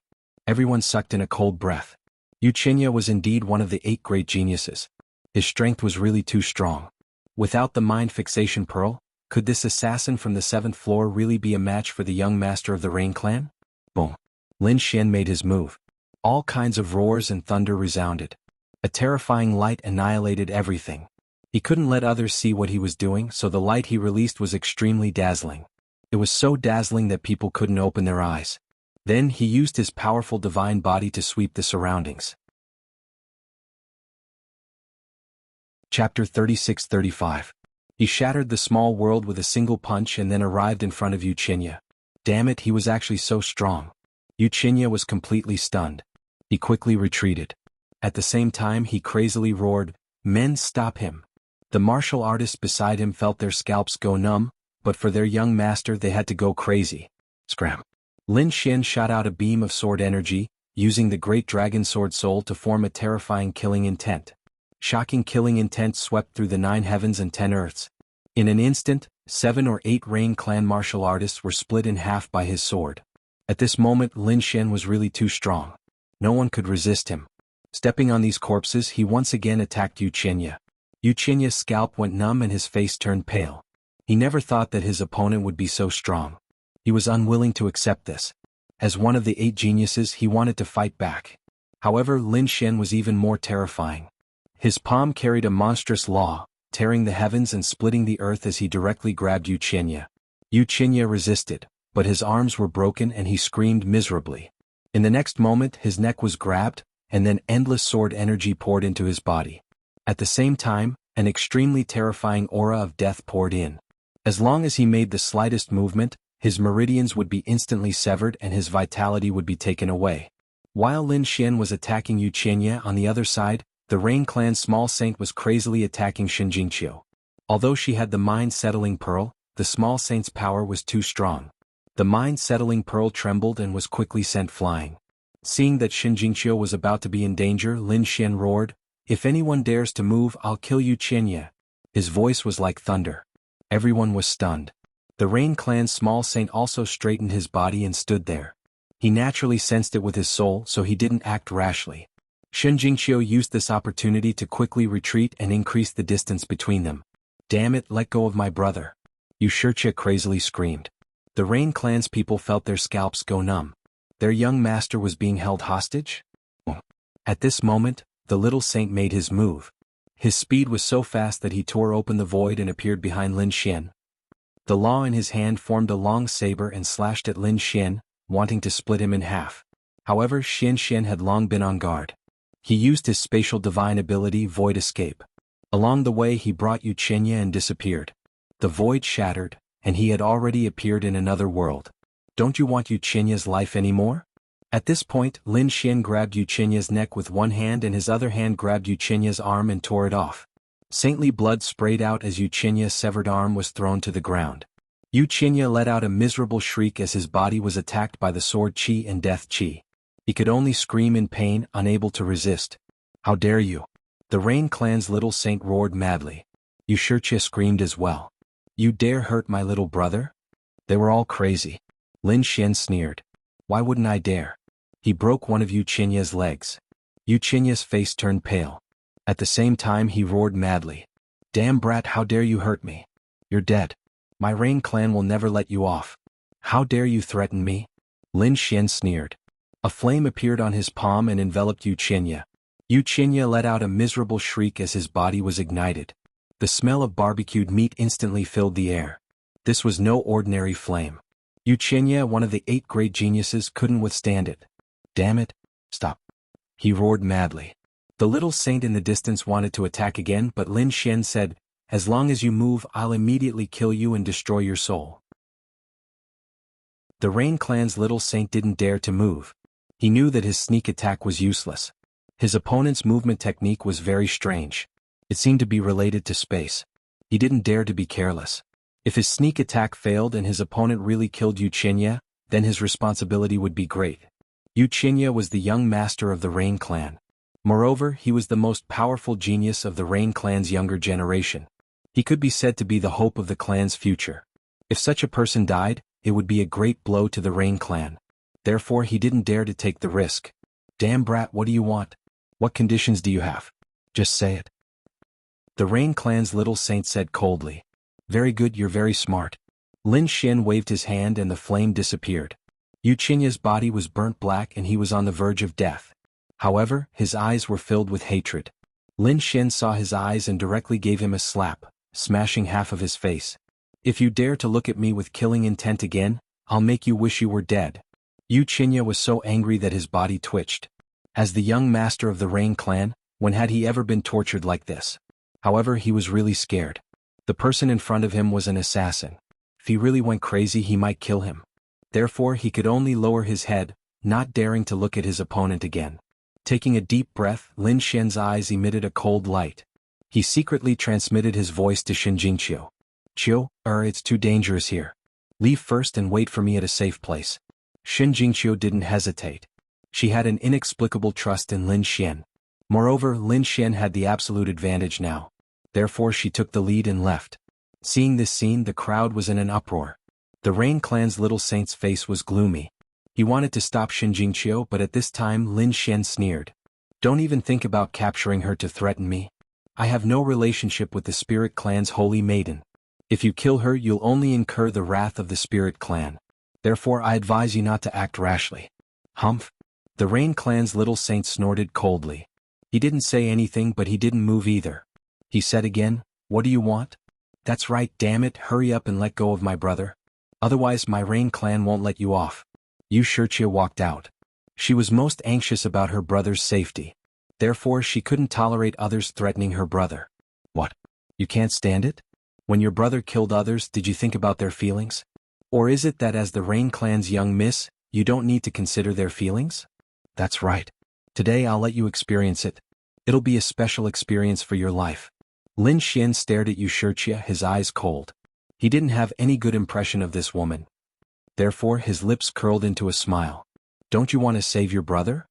Everyone sucked in a cold breath. Wuxia was indeed one of the 8 great geniuses. His strength was really too strong. Without the mind fixation pearl, could this assassin from the 7th floor really be a match for the young master of the Rain clan? Boom. Lin Xian made his move. All kinds of roars and thunder resounded. A terrifying light annihilated everything. He couldn't let others see what he was doing, so the light he released was extremely dazzling. It was so dazzling that people couldn't open their eyes. Then he used his powerful divine body to sweep the surroundings. Chapter 36-35. He shattered the small world with a single punch and then arrived in front of Wuxia. Damn it, he was actually so strong. Wuxia was completely stunned. He quickly retreated. At the same time he crazily roared, "Men, stop him!" The martial artists beside him felt their scalps go numb, but for their young master they had to go crazy. Scram. Lin Xian shot out a beam of sword energy, using the great dragon sword soul to form a terrifying killing intent. Shocking killing intent swept through the 9 heavens and 10 earths. In an instant, 7 or 8 Rain clan martial artists were split in half by his sword. At this moment Lin Xian was really too strong. No one could resist him. Stepping on these corpses, he once again attacked Wuxia. Wuxia's scalp went numb and his face turned pale. He never thought that his opponent would be so strong. He was unwilling to accept this. As one of the 8 geniuses, he wanted to fight back. However, Lin Xian was even more terrifying. His palm carried a monstrous law, tearing the heavens and splitting the earth as he directly grabbed Yuchinya. Yuchinya resisted, but his arms were broken and he screamed miserably. In the next moment his neck was grabbed, and then endless sword energy poured into his body. At the same time, an extremely terrifying aura of death poured in. As long as he made the slightest movement, his meridians would be instantly severed and his vitality would be taken away. While Lin Xian was attacking Yuchinya on the other side, the Rain Clan's small saint was crazily attacking Shen Jingqiu. Although she had the mind-settling pearl, the small saint's power was too strong. The mind-settling pearl trembled and was quickly sent flying. Seeing that Shen Jingqiu was about to be in danger, Lin Xian roared, "If anyone dares to move, I'll kill Yuchinya." His voice was like thunder. Everyone was stunned. The Rain Clan's small saint also straightened his body and stood there. He naturally sensed it with his soul, so he didn't act rashly. Shen Jingqiu used this opportunity to quickly retreat and increase the distance between them. "Damn it, let go of my brother!" Yushircha crazily screamed. The Rain Clan's people felt their scalps go numb. Their young master was being held hostage? At this moment, the little saint made his move. His speed was so fast that he tore open the void and appeared behind Lin Xian. The law in his hand formed a long saber and slashed at Lin Xian, wanting to split him in half. However, Xian Xian had long been on guard. He used his spatial divine ability Void Escape. Along the way he brought Yuchinya and disappeared. The void shattered, and he had already appeared in another world. "Don't you want Yuchinya's life anymore?" At this point, Lin Xian grabbed Yuchinya's neck with one hand and his other hand grabbed Yuchinya's arm and tore it off. Saintly blood sprayed out as Yuchinya's severed arm was thrown to the ground. Yuchinya let out a miserable shriek as his body was attacked by the sword chi and death chi. He could only scream in pain, unable to resist. "How dare you!" The Rain Clan's little saint roared madly. Yushircha screamed as well. "You dare hurt my little brother?" They were all crazy. Lin Xian sneered. "Why wouldn't I dare?" He broke one of Yuchinya's legs. Yuchinya's face turned pale. At the same time he roared madly. "Damn brat, how dare you hurt me? You're dead. My Rain Clan will never let you off. How dare you threaten me?" Lin Xian sneered. A flame appeared on his palm and enveloped Yuchinya. Yuchinya let out a miserable shriek as his body was ignited. The smell of barbecued meat instantly filled the air. This was no ordinary flame. Yuchinya, one of the 8 great geniuses, couldn't withstand it. "Damn it, stop!" he roared madly. The little saint in the distance wanted to attack again, but Lin Xian said, "As long as you move, I'll immediately kill you and destroy your soul." The Rain Clan's little saint didn't dare to move. He knew that his sneak attack was useless. His opponent's movement technique was very strange. It seemed to be related to space. He didn't dare to be careless. If his sneak attack failed and his opponent really killed Yuchinya, then his responsibility would be great. Yuchinya was the young master of the Rain Clan. Moreover, he was the most powerful genius of the Rain Clan's younger generation. He could be said to be the hope of the clan's future. If such a person died, it would be a great blow to the Rain Clan. Therefore he didn't dare to take the risk. "Damn brat, what do you want? What conditions do you have? Just say it." The Rain Clan's little saint said coldly. "Very good, you're very smart." Lin Xian waved his hand and the flame disappeared. Yuchinya's body was burnt black and he was on the verge of death. However, his eyes were filled with hatred. Lin Xian saw his eyes and directly gave him a slap, smashing half of his face. "If you dare to look at me with killing intent again, I'll make you wish you were dead." Yuchinya was so angry that his body twitched. As the young master of the Rain Clan, when had he ever been tortured like this? However, he was really scared. The person in front of him was an assassin. If he really went crazy, he might kill him. Therefore, he could only lower his head, not daring to look at his opponent again. Taking a deep breath, Lin Xian's eyes emitted a cold light. He secretly transmitted his voice to Shen Jingqiu. "Qiu, it's too dangerous here. Leave first and wait for me at a safe place." Shen Jingqiu didn't hesitate. She had an inexplicable trust in Lin Xian. Moreover, Lin Xian had the absolute advantage now. Therefore she took the lead and left. Seeing this scene, the crowd was in an uproar. The Rain Clan's little saint's face was gloomy. He wanted to stop Shen Jingqiu, but at this time Lin Xian sneered. "Don't even think about capturing her to threaten me. I have no relationship with the Spirit Clan's holy maiden. If you kill her, you'll only incur the wrath of the Spirit Clan. Therefore I advise you not to act rashly." "Humph." The Rain Clan's little saint snorted coldly. He didn't say anything, but he didn't move either. He said again, What do you want? That's right, damn it, hurry up and let go of my brother. Otherwise my Rain clan won't let you off. Yu Shirchia walked out. She was most anxious about her brother's safety. Therefore she couldn't tolerate others threatening her brother. What? You can't stand it? When your brother killed others, did you think about their feelings? Or is it that as the Rain clan's young miss, you don't need to consider their feelings? That's right. Today I'll let you experience it. It'll be a special experience for your life. Lin Xian stared at Yu Shirchia, his eyes cold. He didn't have any good impression of this woman. Therefore his lips curled into a smile. Don't you want to save your brother?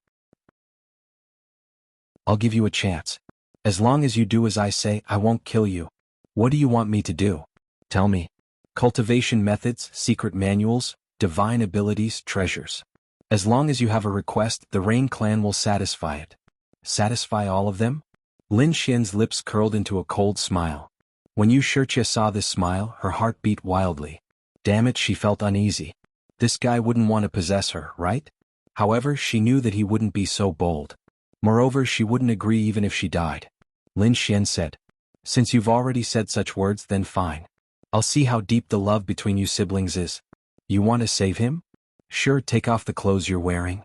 I'll give you a chance. As long as you do as I say, I won't kill you. What do you want me to do? Tell me. Cultivation methods, secret manuals, divine abilities, treasures. As long as you have a request, the Rain clan will satisfy it. Satisfy all of them? Lin Xian's lips curled into a cold smile. When Yu Shirchia saw this smile, her heart beat wildly. Damn it, she felt uneasy. This guy wouldn't want to possess her, right? However, she knew that he wouldn't be so bold. Moreover, she wouldn't agree even if she died. Lin Xian said, Since you've already said such words, then fine. I'll see how deep the love between you siblings is. You want to save him? Sure, take off the clothes you're wearing.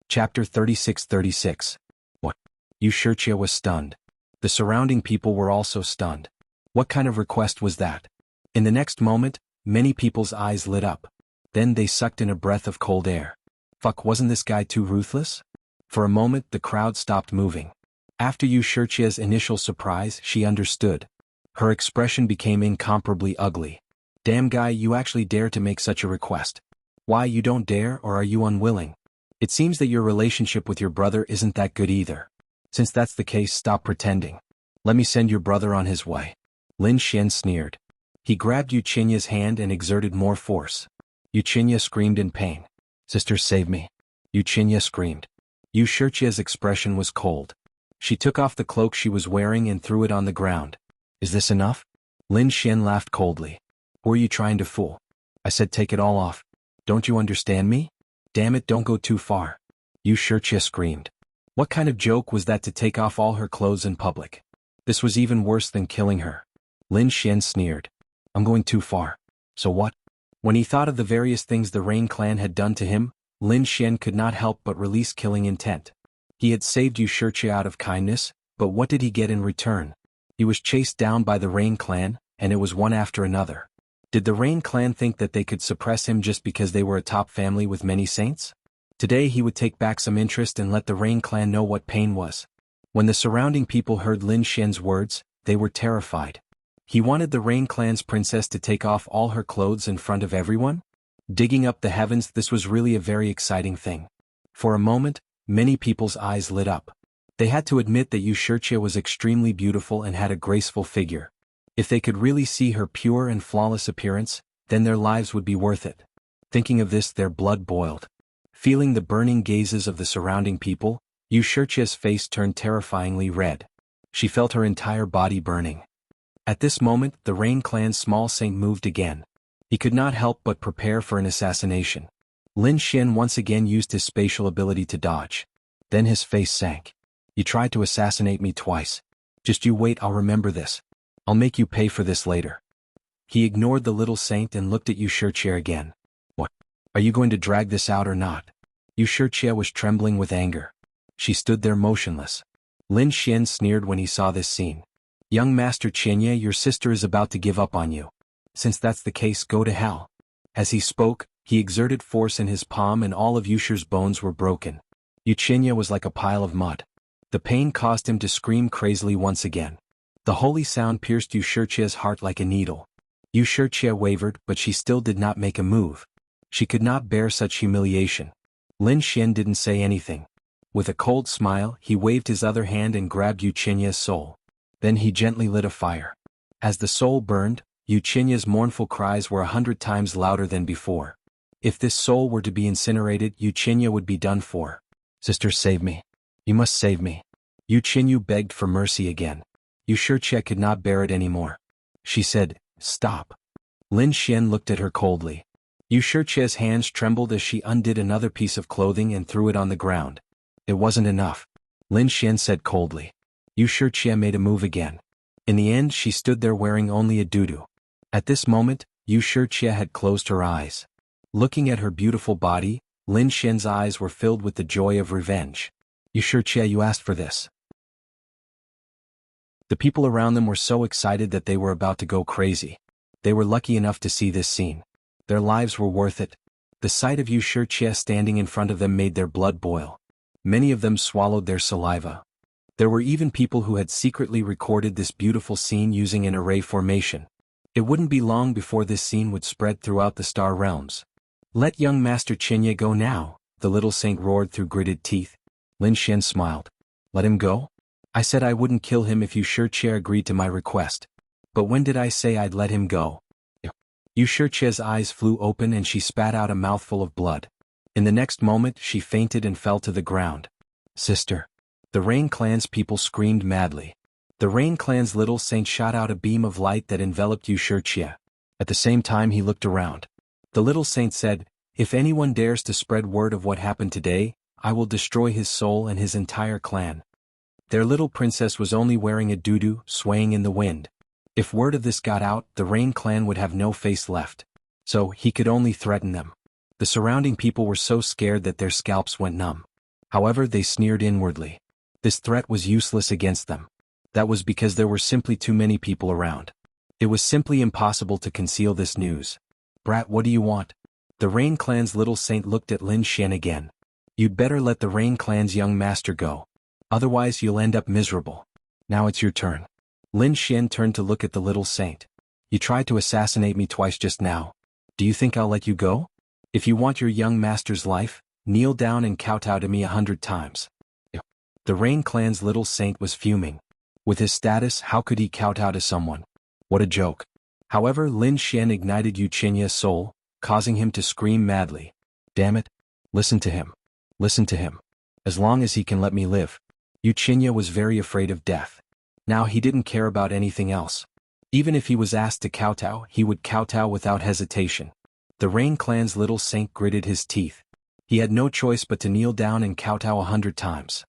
Chapter 36-36. What? Yu Shirchia was stunned. The surrounding people were also stunned. What kind of request was that? In the next moment, many people's eyes lit up. Then they sucked in a breath of cold air. Fuck, wasn't this guy too ruthless? For a moment the crowd stopped moving. After Yu Shirchia's initial surprise, she understood. Her expression became incomparably ugly. Damn guy, you actually dare to make such a request. Why, you don't dare, or are you unwilling? It seems that your relationship with your brother isn't that good either. Since that's the case, stop pretending. Let me send your brother on his way. Lin Xian sneered. He grabbed Yu Qinya's hand and exerted more force. Yu Qinya screamed in pain. Sister, save me. Yu Qinya screamed. Yu Shirchia's expression was cold. She took off the cloak she was wearing and threw it on the ground. Is this enough? Lin Xian laughed coldly. Who are you trying to fool? I said take it all off. Don't you understand me? Damn it, don't go too far. Yu Shirchia screamed. What kind of joke was that to take off all her clothes in public? This was even worse than killing her. Lin Xian sneered. I'm going too far. So what? When he thought of the various things the Rain clan had done to him, Lin Xian could not help but release killing intent. He had saved Yu Shirchia out of kindness, but what did he get in return? He was chased down by the Rain clan, and it was one after another. Did the Rain clan think that they could suppress him just because they were a top family with many saints? Today he would take back some interest and let the Rain clan know what pain was. When the surrounding people heard Lin Xian's words, they were terrified. He wanted the Rain clan's princess to take off all her clothes in front of everyone? Digging up the heavens, this was really a very exciting thing. For a moment, many people's eyes lit up. They had to admit that Yu Shirchia was extremely beautiful and had a graceful figure. If they could really see her pure and flawless appearance, then their lives would be worth it. Thinking of this, their blood boiled. Feeling the burning gazes of the surrounding people, Yu Shirchia's face turned terrifyingly red. She felt her entire body burning. At this moment, the Rain clan's small saint moved again. He could not help but prepare for an assassination. Lin Xian once again used his spatial ability to dodge. Then his face sank. You tried to assassinate me twice. Just you wait, I'll remember this. I'll make you pay for this later. He ignored the little saint and looked at Yu Shirchia again. What? Are you going to drag this out or not? Yu Shirchia was trembling with anger. She stood there motionless. Lin Xian sneered when he saw this scene. Young Master Qianye, your sister is about to give up on you. Since that's the case, go to hell. As he spoke, he exerted force in his palm and all of Yu Shir's bones were broken. Yu Qianye was like a pile of mud. The pain caused him to scream crazily once again. The holy sound pierced Yu Shirchia's heart like a needle. Yu Shirchia wavered, but she still did not make a move. She could not bear such humiliation. Lin Xian didn't say anything. With a cold smile, he waved his other hand and grabbed Yu Qinya's soul. Then he gently lit a fire. As the soul burned, Yu Qinya's mournful cries were 100 times louder than before. If this soul were to be incinerated, Yu Qinya would be done for. Sister, save me. You must save me. Yu Qinyu begged for mercy again. Yu Shirchia could not bear it anymore. She said, stop. Lin Xian looked at her coldly. Yu Shirchia's hands trembled as she undid another piece of clothing and threw it on the ground. It wasn't enough. Lin Xian said coldly. Yu Shijie made a move again. In the end she stood there wearing only a dudu. At this moment, Yu Shijie had closed her eyes. Looking at her beautiful body, Lin Xian's eyes were filled with the joy of revenge. Yu Shijie, you asked for this. The people around them were so excited that they were about to go crazy. They were lucky enough to see this scene. Their lives were worth it. The sight of Yu Shijie standing in front of them made their blood boil. Many of them swallowed their saliva. There were even people who had secretly recorded this beautiful scene using an array formation. It wouldn't be long before this scene would spread throughout the star realms. Let young Master Qianye go now, the little saint roared through gritted teeth. Lin Xian smiled. Let him go? I said I wouldn't kill him if Yu Shijie agreed to my request. But when did I say I'd let him go? Yu Shijie's eyes flew open and she spat out a mouthful of blood. In the next moment she fainted and fell to the ground. Sister. The Rain Clan's people screamed madly. The Rain Clan's little saint shot out a beam of light that enveloped Yu Shijie. At the same time he looked around. The little saint said, if anyone dares to spread word of what happened today, I will destroy his soul and his entire clan. Their little princess was only wearing a dudu, swaying in the wind. If word of this got out, the Rain Clan would have no face left. So he could only threaten them. The surrounding people were so scared that their scalps went numb. However, they sneered inwardly. This threat was useless against them. That was because there were simply too many people around. It was simply impossible to conceal this news. Brat, what do you want? The Rain Clan's little saint looked at Lin Xian again. You'd better let the Rain Clan's young master go. Otherwise you'll end up miserable. Now it's your turn. Lin Xian turned to look at the little saint. You tried to assassinate me twice just now. Do you think I'll let you go? If you want your young master's life, kneel down and kowtow to me 100 times. The Rain Clan's little saint was fuming. With his status, how could he kowtow to someone? What a joke. However, Lin Xian ignited Yu Qianye's soul, causing him to scream madly. Damn it. Listen to him. Listen to him. As long as he can let me live. Yu Qianye was very afraid of death. Now he didn't care about anything else. Even if he was asked to kowtow, he would kowtow without hesitation. The Rain Clan's little saint gritted his teeth. He had no choice but to kneel down and kowtow 100 times.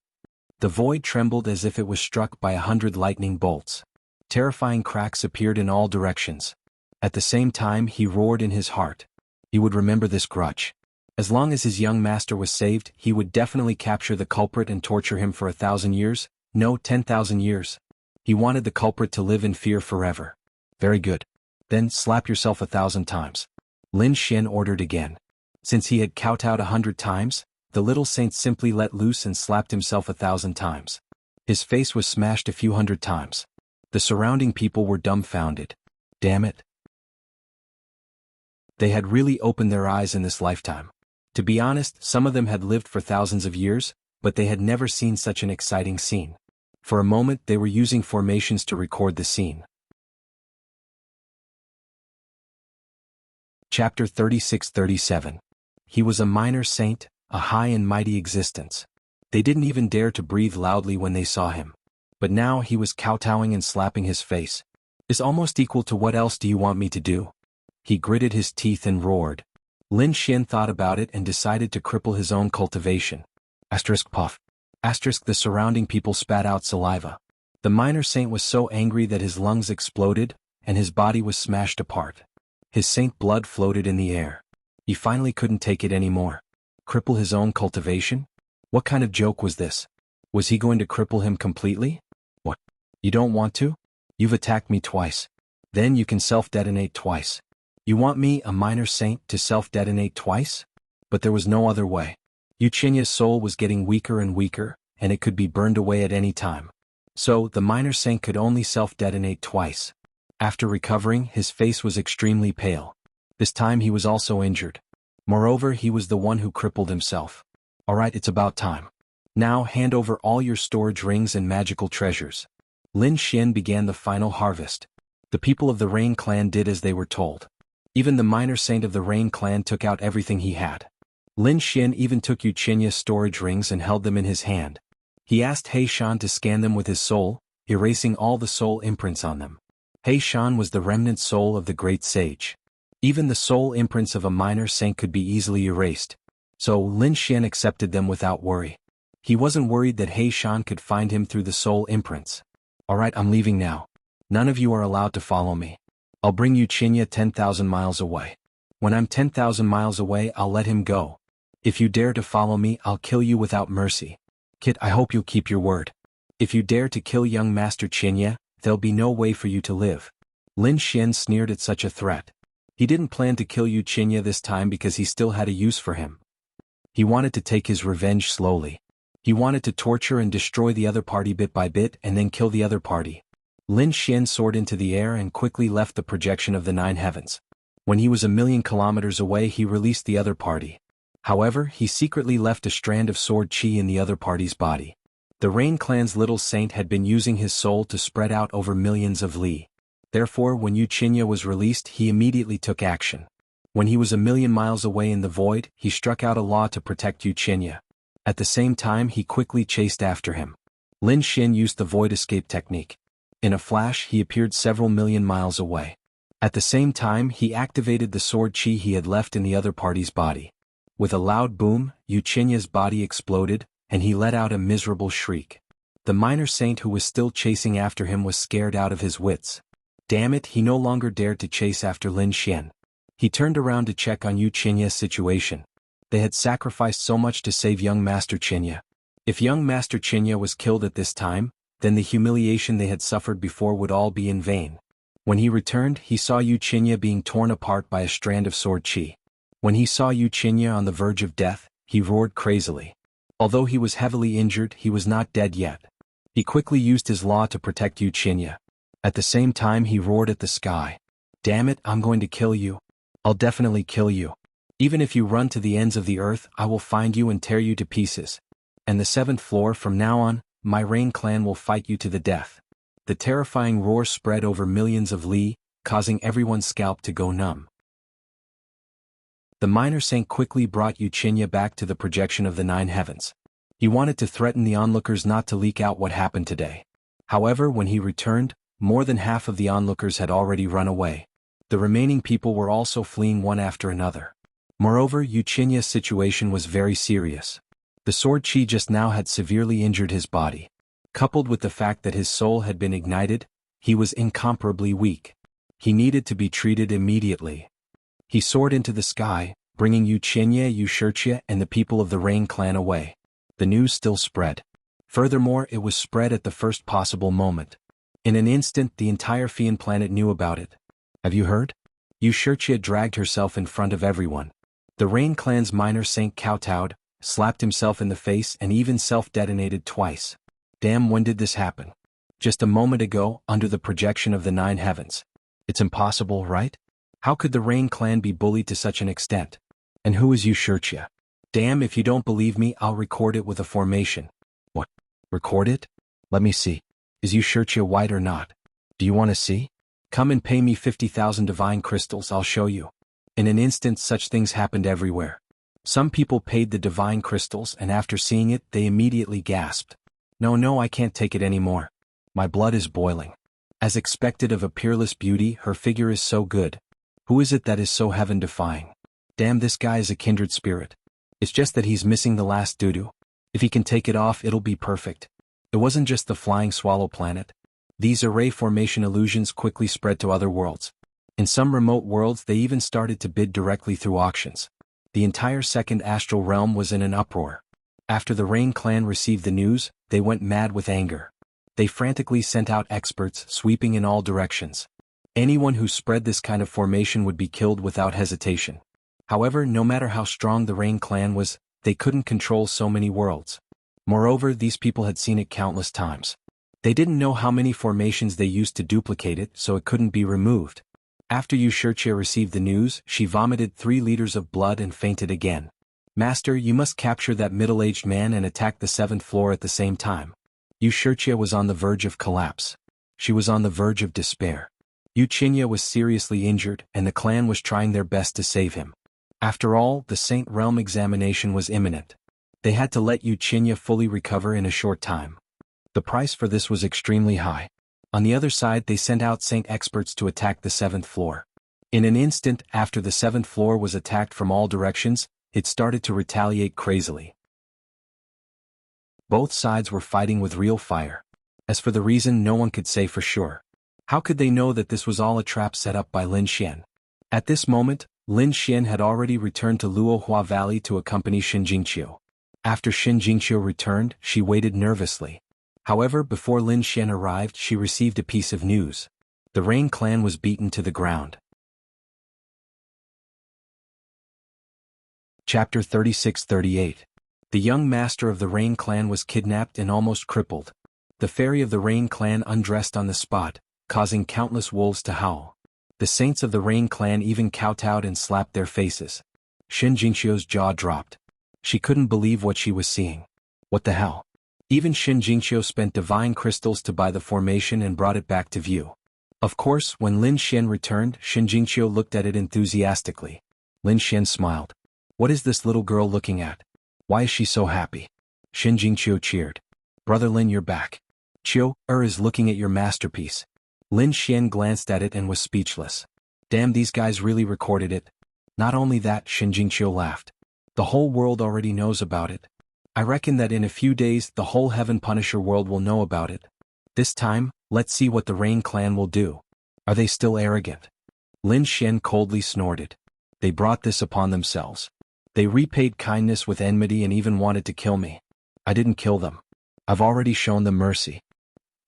The void trembled as if it was struck by 100 lightning bolts. Terrifying cracks appeared in all directions. At the same time he roared in his heart. He would remember this grudge. As long as his young master was saved, he would definitely capture the culprit and torture him for 1,000 years, no 10,000 years. He wanted the culprit to live in fear forever. Very good. Then slap yourself 1,000 times. Lin Xian ordered again. Since he had kowtowed 100 times, the little saint simply let loose and slapped himself 1,000 times. His face was smashed a few hundred times. The surrounding people were dumbfounded. Damn it. They had really opened their eyes in this lifetime. To be honest, some of them had lived for thousands of years, but they had never seen such an exciting scene. For a moment they were using formations to record the scene. Chapter 36-37. He was a minor saint, a high and mighty existence. They didn't even dare to breathe loudly when they saw him. But now he was kowtowing and slapping his face. Is almost equal to what else do you want me to do? He gritted his teeth and roared. Lin Xian thought about it and decided to cripple his own cultivation. Puff. The surrounding people spat out saliva. The minor saint was so angry that his lungs exploded, and his body was smashed apart. His saint blood floated in the air. He finally couldn't take it anymore. Cripple his own cultivation? What kind of joke was this? Was he going to cripple him completely? What? You don't want to? You've attacked me twice. Then you can self-detonate twice. You want me, a minor saint, to self-detonate twice? But there was no other way. Yu Qianye's soul was getting weaker and weaker, and it could be burned away at any time. So, the minor saint could only self-detonate twice. After recovering, his face was extremely pale. This time he was also injured. Moreover, he was the one who crippled himself. Alright, it's about time. Now hand over all your storage rings and magical treasures. Lin Xian began the final harvest. The people of the Rain Clan did as they were told. Even the minor saint of the Rain Clan took out everything he had. Lin Xian even took Yu Qianye's storage rings and held them in his hand. He asked He Shan to scan them with his soul, erasing all the soul imprints on them. He Shan was the remnant soul of the great sage. Even the soul imprints of a minor saint could be easily erased. So Lin Xian accepted them without worry. He wasn't worried that He Shan could find him through the soul imprints. Alright, I'm leaving now. None of you are allowed to follow me. I'll bring you Chinya 10,000 miles away. When I'm 10,000 miles away, I'll let him go. If you dare to follow me, I'll kill you without mercy. Kid, I hope you'll keep your word. If you dare to kill young Master Chinya, there'll be no way for you to live. Lin Xian sneered at such a threat. He didn't plan to kill Yu Chinya this time because he still had a use for him. He wanted to take his revenge slowly. He wanted to torture and destroy the other party bit by bit and then kill the other party. Lin Xian soared into the air and quickly left the projection of the 9 heavens. When he was 1,000,000 kilometers away, he released the other party. However, he secretly left a strand of sword chi in the other party's body. The Rain Clan's little saint had been using his soul to spread out over millions of li. Therefore, when Yu Chinya was released, he immediately took action. When he was 1,000,000 miles away in the void, he struck out a law to protect Yu Chinya. At the same time, he quickly chased after him. Lin Xian used the void escape technique. In a flash, he appeared several million miles away. At the same time, he activated the sword chi he had left in the other party's body. With a loud boom, Yu Chinya's body exploded, and he let out a miserable shriek. The minor saint who was still chasing after him was scared out of his wits. Damn it, he no longer dared to chase after Lin Xian. He turned around to check on Yu Chinya's situation. They had sacrificed so much to save young Master Chinya. If young Master Chinya was killed at this time, then the humiliation they had suffered before would all be in vain. When he returned, he saw Yu Chinya being torn apart by a strand of sword chi. When he saw Yu Chinya on the verge of death, he roared crazily. Although he was heavily injured, he was not dead yet. He quickly used his law to protect Yu Chinya. At the same time, he roared at the sky. Damn it, I'm going to kill you. I'll definitely kill you. Even if you run to the ends of the earth, I will find you and tear you to pieces. And the 7th floor, from now on, my Rain Clan will fight you to the death. The terrifying roar spread over millions of li, causing everyone's scalp to go numb. The minor saint quickly brought Yu Chinya back to the projection of the 9 heavens. He wanted to threaten the onlookers not to leak out what happened today. However, when he returned, more than half of the onlookers had already run away. The remaining people were also fleeing one after another. Moreover, Yu Chinya's situation was very serious. The sword chi just now had severely injured his body. Coupled with the fact that his soul had been ignited, he was incomparably weak. He needed to be treated immediately. He soared into the sky, bringing Yu Chinya, Yu Shurchia, and the people of the Rain Clan away. The news still spread. Furthermore, it was spread at the first possible moment. In an instant, the entire Fian planet knew about it. Have you heard? Yu Shurchia dragged herself in front of everyone. The Rain Clan's minor saint kowtowed, slapped himself in the face, and even self-detonated twice. Damn, when did this happen? Just a moment ago, under the projection of the 9 heavens. It's impossible, right? How could the Rain Clan be bullied to such an extent? And who is Yu Shurchia? Damn, if you don't believe me, I'll record it with a formation. What? Record it? Let me see. Is Yu Shurchia white or not? Do you want to see? Come and pay me 50,000 divine crystals, I'll show you. In an instant, such things happened everywhere. Some people paid the divine crystals, and after seeing it, they immediately gasped. No, I can't take it anymore. My blood is boiling. As expected of a peerless beauty, her figure is so good. Who is it that is so heaven-defying? Damn, this guy is a kindred spirit. It's just that he's missing the last doo-doo. If he can take it off, it'll be perfect. It wasn't just the flying swallow planet. These array formation illusions quickly spread to other worlds. In some remote worlds, they even started to bid directly through auctions. The entire second astral realm was in an uproar. After the Rain Clan received the news, they went mad with anger. They frantically sent out experts, sweeping in all directions. Anyone who spread this kind of formation would be killed without hesitation. However, no matter how strong the Rain Clan was, they couldn't control so many worlds. Moreover, these people had seen it countless times. They didn't know how many formations they used to duplicate it, so it couldn't be removed. After Yu Shurchia received the news, she vomited 3 liters of blood and fainted again. Master, you must capture that middle-aged man and attack the 7th floor at the same time. Yu Shurchia was on the verge of collapse. She was on the verge of despair. Yu Chinya was seriously injured, and the clan was trying their best to save him. After all, the Saint Realm examination was imminent. They had to let Yu Chinya fully recover in a short time. The price for this was extremely high. On the other side, they sent out Saint experts to attack the 7th floor. In an instant, after the 7th floor was attacked from all directions, it started to retaliate crazily. Both sides were fighting with real fire. As for the reason, no one could say for sure. How could they know that this was all a trap set up by Lin Xian? At this moment, Lin Xian had already returned to Luohua Valley to accompany Xin Jingqiu. After Xin Jingqiu returned, she waited nervously. However, before Lin Xian arrived, she received a piece of news. The Rain clan was beaten to the ground. Chapter 36-38. The young master of the Rain clan was kidnapped and almost crippled. The fairy of the Rain clan undressed on the spot, causing countless wolves to howl. The saints of the Rain clan even kowtowed and slapped their faces. Xin Jingqiu's jaw dropped. She couldn't believe what she was seeing. What the hell? Even Xin Jingqiu spent divine crystals to buy the formation and brought it back to view. Of course, when Lin Xian returned, Xin Jingqiu looked at it enthusiastically. Lin Xian smiled. What is this little girl looking at? Why is she so happy? Xin Jingqiu cheered. Brother Lin, you're back. Qiu is looking at your masterpiece. Lin Xian glanced at it and was speechless. Damn, these guys really recorded it. Not only that, Xin Jingqiu laughed. The whole world already knows about it. I reckon that in a few days the whole Heaven Punisher world will know about it. This time, let's see what the Rain clan will do. Are they still arrogant? Lin Xian coldly snorted. They brought this upon themselves. They repaid kindness with enmity and even wanted to kill me. I didn't kill them. I've already shown them mercy.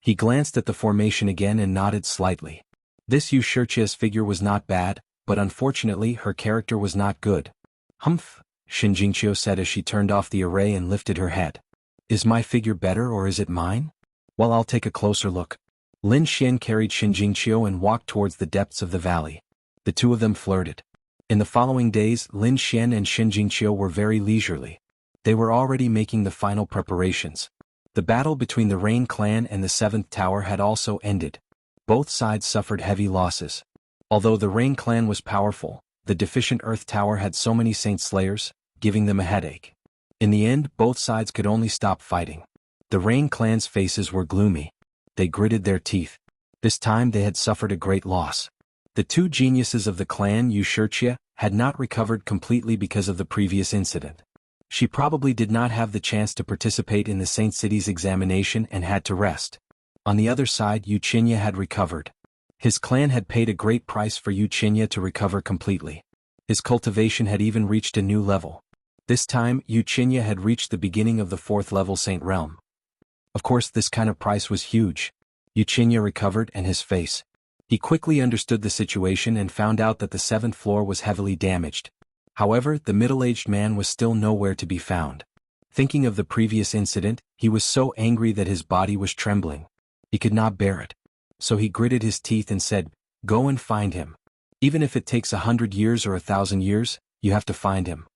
He glanced at the formation again and nodded slightly. This Wuxia's figure was not bad, but unfortunately her character was not good. Humph, Xin Jingqiu said as she turned off the array and lifted her head. Is my figure better or is it mine? Well, I'll take a closer look. Lin Xian carried Xin Jingqiu and walked towards the depths of the valley. The two of them flirted. In the following days, Lin Xian and Xin Jingqiu were very leisurely. They were already making the final preparations. The battle between the Rain clan and the Seventh Tower had also ended. Both sides suffered heavy losses. Although the Rain clan was powerful, the deficient Earth Tower had so many Saint Slayers, giving them a headache. In the end, both sides could only stop fighting. The Rain clan's faces were gloomy. They gritted their teeth. This time they had suffered a great loss. The two geniuses of the clan, Wuxia, had not recovered completely because of the previous incident. She probably did not have the chance to participate in the Saint City's examination and had to rest. On the other side, Wuxia had recovered. His clan had paid a great price for Wuxia to recover completely. His cultivation had even reached a new level. This time, Wuxia had reached the beginning of the 4th level Saint Realm. Of course, this kind of price was huge. Wuxia recovered and his face. He quickly understood the situation and found out that the 7th floor was heavily damaged. However, the middle-aged man was still nowhere to be found. Thinking of the previous incident, he was so angry that his body was trembling. He could not bear it. So he gritted his teeth and said, "Go and find him. Even if it takes 100 years or 1,000 years, you have to find him."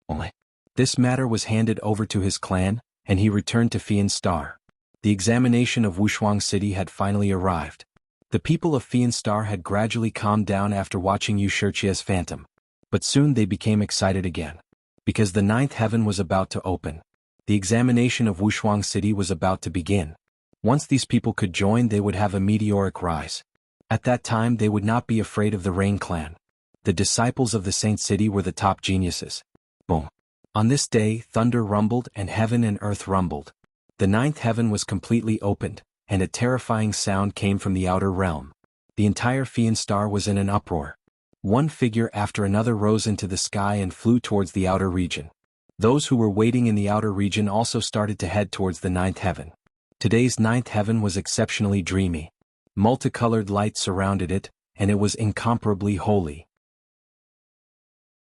Only. This matter was handed over to his clan, and he returned to Fian Star. The examination of Wuxia City had finally arrived. The people of Fian Star had gradually calmed down after watching Wuxia's phantom. But soon they became excited again. Because the 9th heaven was about to open. The examination of Wuxia City was about to begin. Once these people could join, they would have a meteoric rise. At that time they would not be afraid of the Rain clan. The disciples of the Saint City were the top geniuses. Boom. On this day, thunder rumbled and heaven and earth rumbled. The 9th heaven was completely opened, and a terrifying sound came from the outer realm. The entire Fian Star was in an uproar. One figure after another rose into the sky and flew towards the outer region. Those who were waiting in the outer region also started to head towards the 9th heaven. Today's 9th heaven was exceptionally dreamy. Multicolored light surrounded it, and it was incomparably holy.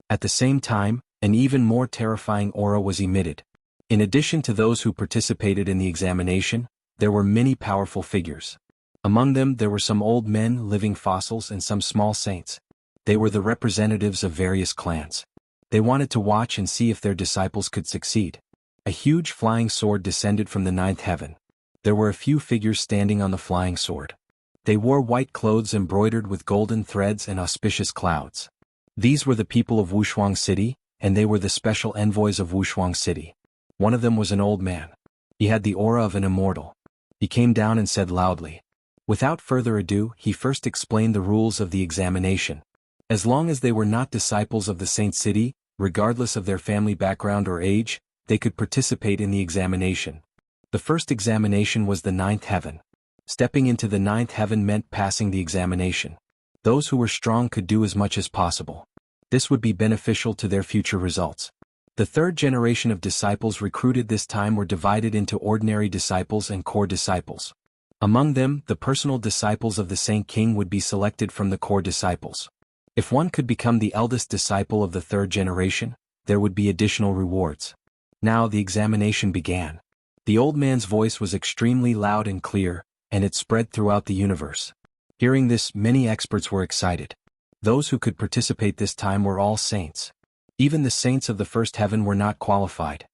At the same time, an even more terrifying aura was emitted. In addition to those who participated in the examination, there were many powerful figures. Among them there were some old men, living fossils, and some small saints. They were the representatives of various clans. They wanted to watch and see if their disciples could succeed. A huge flying sword descended from the 9th heaven. There were a few figures standing on the flying sword. They wore white clothes embroidered with golden threads and auspicious clouds. These were the people of Wuxia City, and they were the special envoys of Wuxia City. One of them was an old man. He had the aura of an immortal. He came down and said loudly. Without further ado, he first explained the rules of the examination. As long as they were not disciples of the Saint City, regardless of their family background or age, they could participate in the examination. The first examination was the ninth heaven. Stepping into the ninth heaven meant passing the examination. Those who were strong could do as much as possible. This would be beneficial to their future results. The third generation of disciples recruited this time were divided into ordinary disciples and core disciples. Among them, the personal disciples of the Saint King would be selected from the core disciples. If one could become the eldest disciple of the third generation, there would be additional rewards. Now the examination began. The old man's voice was extremely loud and clear, and it spread throughout the universe. Hearing this, many experts were excited. Those who could participate this time were all saints. Even the saints of the first heaven were not qualified.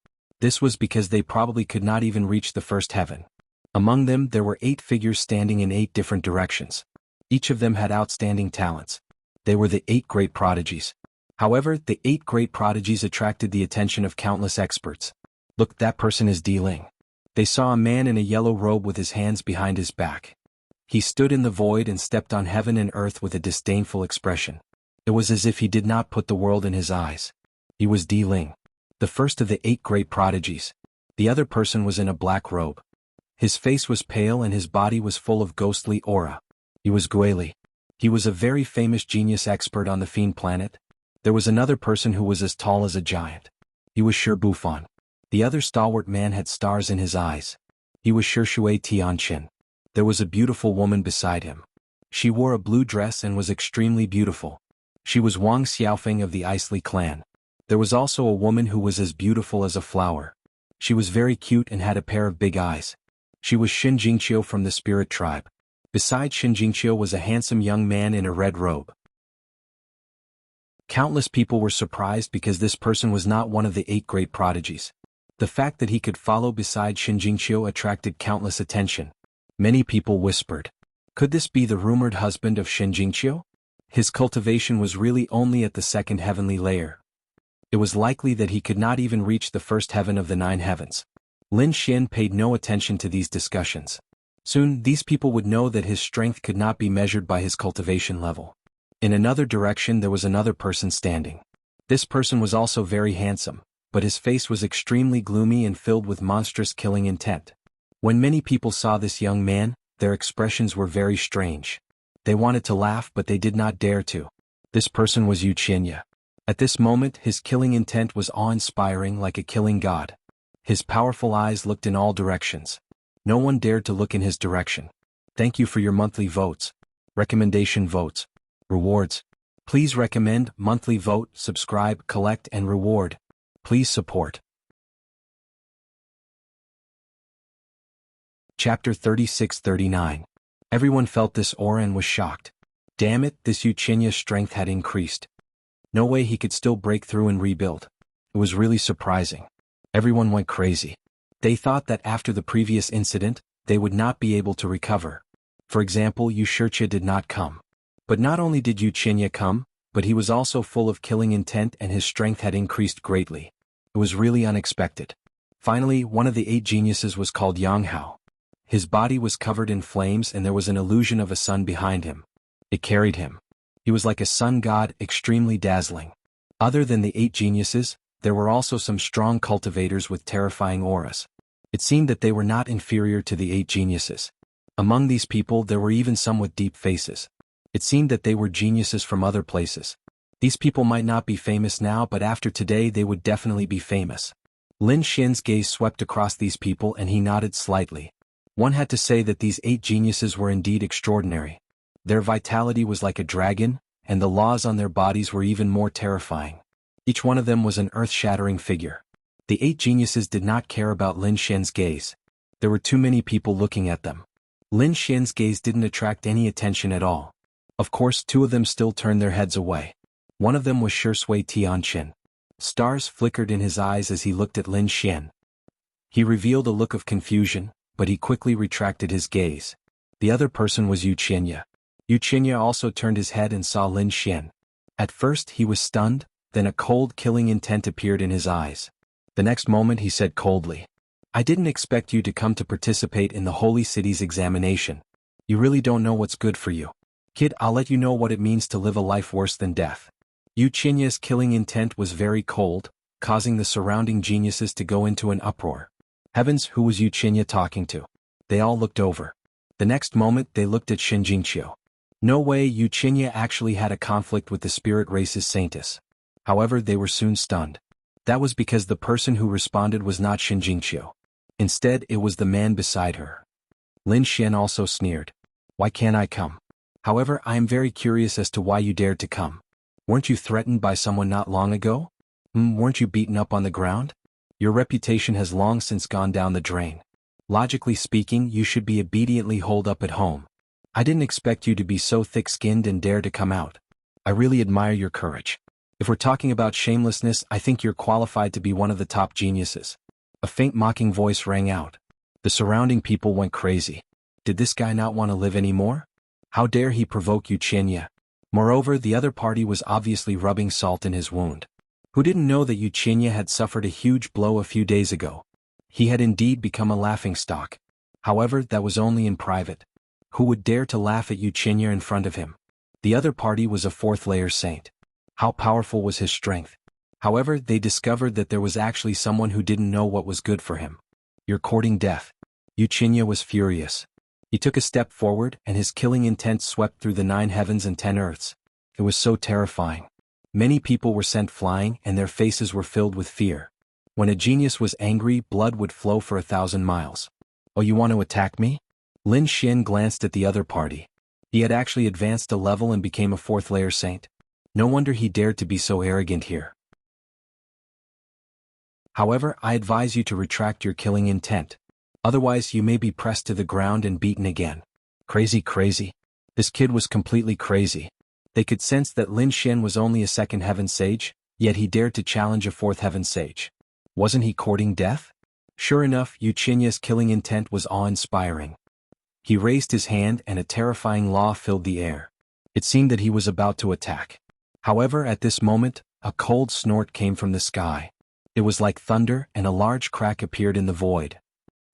This was because they probably could not even reach the first heaven. Among them there were 8 figures standing in 8 different directions. Each of them had outstanding talents. They were the 8 great prodigies. However, the 8 great prodigies attracted the attention of countless experts. Look, that person is Di Ling. They saw a man in a yellow robe with his hands behind his back. He stood in the void and stepped on heaven and earth with a disdainful expression. It was as if he did not put the world in his eyes. He was Di Ling, the first of the 8 great prodigies. The other person was in a black robe. His face was pale and his body was full of ghostly aura. He was Guili. He was a very famous genius expert on the Fiend planet. There was another person who was as tall as a giant. He was Shi Bufan. The other stalwart man had stars in his eyes. He was Shi Shui Tianqin. There was a beautiful woman beside him. She wore a blue dress and was extremely beautiful. She was Wang Xiaofeng of the Isley clan. There was also a woman who was as beautiful as a flower. She was very cute and had a pair of big eyes. She was Xin Jingqiu from the Spirit tribe. Beside Xin Jingqiu was a handsome young man in a red robe. Countless people were surprised because this person was not one of the 8 great prodigies. The fact that he could follow beside Xin Jingqiu attracted countless attention. Many people whispered, could this be the rumored husband of Xin Jingqiu? His cultivation was really only at the 2nd heavenly layer. It was likely that he could not even reach the 1st heaven of the 9 heavens. Lin Xian paid no attention to these discussions. Soon, these people would know that his strength could not be measured by his cultivation level. In another direction there was another person standing. This person was also very handsome, but his face was extremely gloomy and filled with monstrous killing intent. When many people saw this young man, their expressions were very strange. They wanted to laugh but they did not dare to. This person was Yu Qinya. At this moment his killing intent was awe-inspiring like a killing god. His powerful eyes looked in all directions. No one dared to look in his direction. Thank you for your monthly votes. Recommendation votes. Rewards. Please recommend, monthly vote, subscribe, collect and reward. Please support. Chapter 36-39. Everyone felt this aura and was shocked. Damn it, this Yu Qinya's strength had increased. No way he could still break through and rebuild. It was really surprising. Everyone went crazy. They thought that after the previous incident, they would not be able to recover. For example, Yu Shiqia did not come. But not only did Yu Qinya come, but he was also full of killing intent and his strength had increased greatly. It was really unexpected. Finally, one of the 8 geniuses was called Jianghu. His body was covered in flames and there was an illusion of a sun behind him. It carried him. He was like a sun god, extremely dazzling. Other than the 8 geniuses, there were also some strong cultivators with terrifying auras. It seemed that they were not inferior to the 8 geniuses. Among these people there were even some with deep faces. It seemed that they were geniuses from other places. These people might not be famous now but after today they would definitely be famous. Lin Xian's gaze swept across these people and he nodded slightly. One had to say that these 8 geniuses were indeed extraordinary. Their vitality was like a dragon, and the laws on their bodies were even more terrifying. Each one of them was an earth-shattering figure. The 8 geniuses did not care about Lin Xian's gaze. There were too many people looking at them. Lin Xian's gaze didn't attract any attention at all. Of course, 2 of them still turned their heads away. One of them was Shi Shui Tianqin. Stars flickered in his eyes as he looked at Lin Xian. He revealed a look of confusion, but he quickly retracted his gaze. The other person was Yu Qinya. Yu Qinya also turned his head and saw Lin Xian. At first he was stunned, then a cold killing intent appeared in his eyes. The next moment he said coldly, I didn't expect you to come to participate in the Holy City's examination. You really don't know what's good for you. Kid, I'll let you know what it means to live a life worse than death. Yu Qinya's killing intent was very cold, causing the surrounding geniuses to go into an uproar. Heavens, who was Wuxia talking to? They all looked over. The next moment they looked at Jingqiu. No way, Wuxia actually had a conflict with the spirit race's saintess. However, they were soon stunned. That was because the person who responded was not Jingqiu. Instead, it was the man beside her. Lin Xian also sneered. Why can't I come? However, I am very curious as to why you dared to come. Weren't you threatened by someone not long ago? Weren't you beaten up on the ground? Your reputation has long since gone down the drain. Logically speaking, you should be obediently holed up at home. I didn't expect you to be so thick-skinned and dare to come out. I really admire your courage. If we're talking about shamelessness, I think you're qualified to be one of the top geniuses. A faint mocking voice rang out. The surrounding people went crazy. Did this guy not want to live anymore? How dare he provoke Wuxia? Moreover, the other party was obviously rubbing salt in his wound. Who didn't know that Wuxia had suffered a huge blow a few days ago? He had indeed become a laughingstock. However, that was only in private. Who would dare to laugh at Wuxia in front of him? The other party was a fourth-layer saint. How powerful was his strength? However, they discovered that there was actually someone who didn't know what was good for him. You're courting death. Wuxia was furious. He took a step forward, and his killing intent swept through the 9 heavens and 10 earths. It was so terrifying. Many people were sent flying, and their faces were filled with fear. When a genius was angry, blood would flow for 1,000 miles. Oh, you want to attack me? Lin Xian glanced at the other party. He had actually advanced a level and became a fourth-layer saint. No wonder he dared to be so arrogant here. However, I advise you to retract your killing intent. Otherwise, you may be pressed to the ground and beaten again. Crazy. This kid was completely crazy. They could sense that Lin Xian was only a second heaven sage, yet he dared to challenge a fourth heaven sage. Wasn't he courting death? Sure enough, Wuxia's killing intent was awe-inspiring. He raised his hand and a terrifying law filled the air. It seemed that he was about to attack. However, at this moment, a cold snort came from the sky. It was like thunder, and a large crack appeared in the void.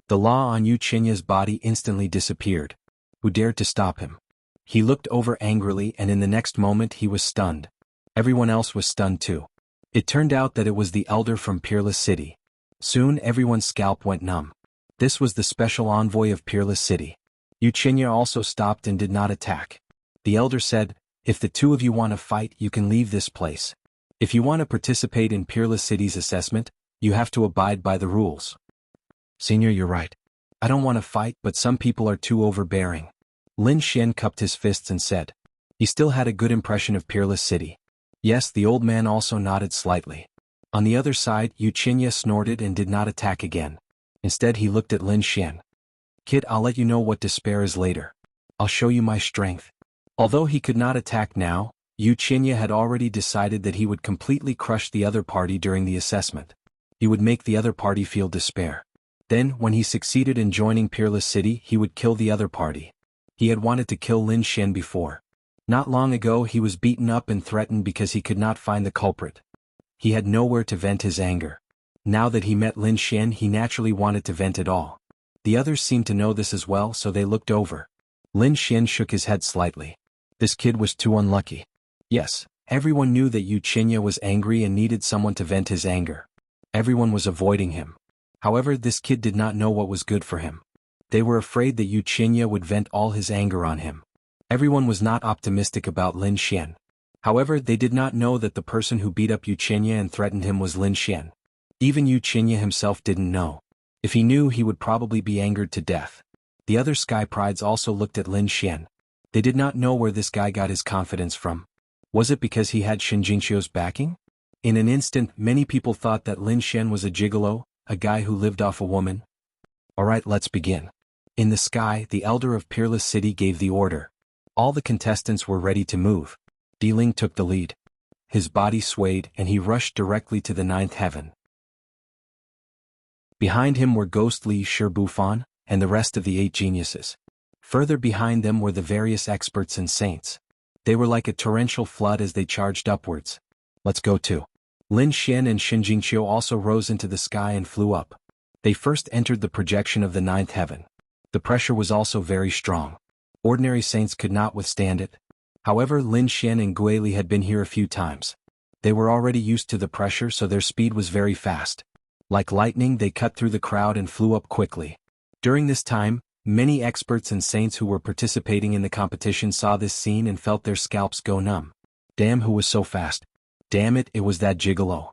The law on Wuxia's body instantly disappeared. Who dared to stop him? He looked over angrily, and in the next moment he was stunned. Everyone else was stunned too. It turned out that it was the elder from Peerless City. Soon everyone's scalp went numb. This was the special envoy of Peerless City. Wuxia also stopped and did not attack. The elder said, "If the two of you want to fight, you can leave this place. If you want to participate in Peerless City's assessment, you have to abide by the rules." Senior, you're right. I don't want to fight, but some people are too overbearing. Lin Xian cupped his fists and said. He still had a good impression of Peerless City. Yes, the old man also nodded slightly. On the other side, Wuxia snorted and did not attack again. Instead, he looked at Lin Xian. Kid, I'll let you know what despair is later. I'll show you my strength. Although he could not attack now, Wuxia had already decided that he would completely crush the other party during the assessment. He would make the other party feel despair. Then, when he succeeded in joining Peerless City, he would kill the other party. He had wanted to kill Lin Xian before. Not long ago he was beaten up and threatened because he could not find the culprit. He had nowhere to vent his anger. Now that he met Lin Xian, he naturally wanted to vent it all. The others seemed to know this as well, so they looked over. Lin Xian shook his head slightly. This kid was too unlucky. Yes, everyone knew that Wuxia was angry and needed someone to vent his anger. Everyone was avoiding him. However, this kid did not know what was good for him. They were afraid that Wuxia would vent all his anger on him. Everyone was not optimistic about Lin Xian. However, they did not know that the person who beat up Wuxia and threatened him was Lin Xian. Even Wuxia himself didn't know. If he knew, he would probably be angered to death. The other Sky Prides also looked at Lin Xian. They did not know where this guy got his confidence from. Was it because he had Jingqiu's backing? In an instant, many people thought that Lin Xian was a gigolo, a guy who lived off a woman. Alright, let's begin. In the sky, the elder of Peerless City gave the order. All the contestants were ready to move. Ling took the lead. His body swayed and he rushed directly to the 9th heaven. Behind him were ghostly Bufan and the rest of the 8 geniuses. Further behind them were the various experts and saints. They were like a torrential flood as they charged upwards. Let's go too. Lin Xian and Jingqiu also rose into the sky and flew up. They first entered the projection of the 9th heaven. The pressure was also very strong. Ordinary saints could not withstand it. However, Lin Xian and Guili had been here a few times. They were already used to the pressure, so their speed was very fast. Like lightning, they cut through the crowd and flew up quickly. During this time, many experts and saints who were participating in the competition saw this scene and felt their scalps go numb. Damn, who was so fast? Damn it, it was that gigolo.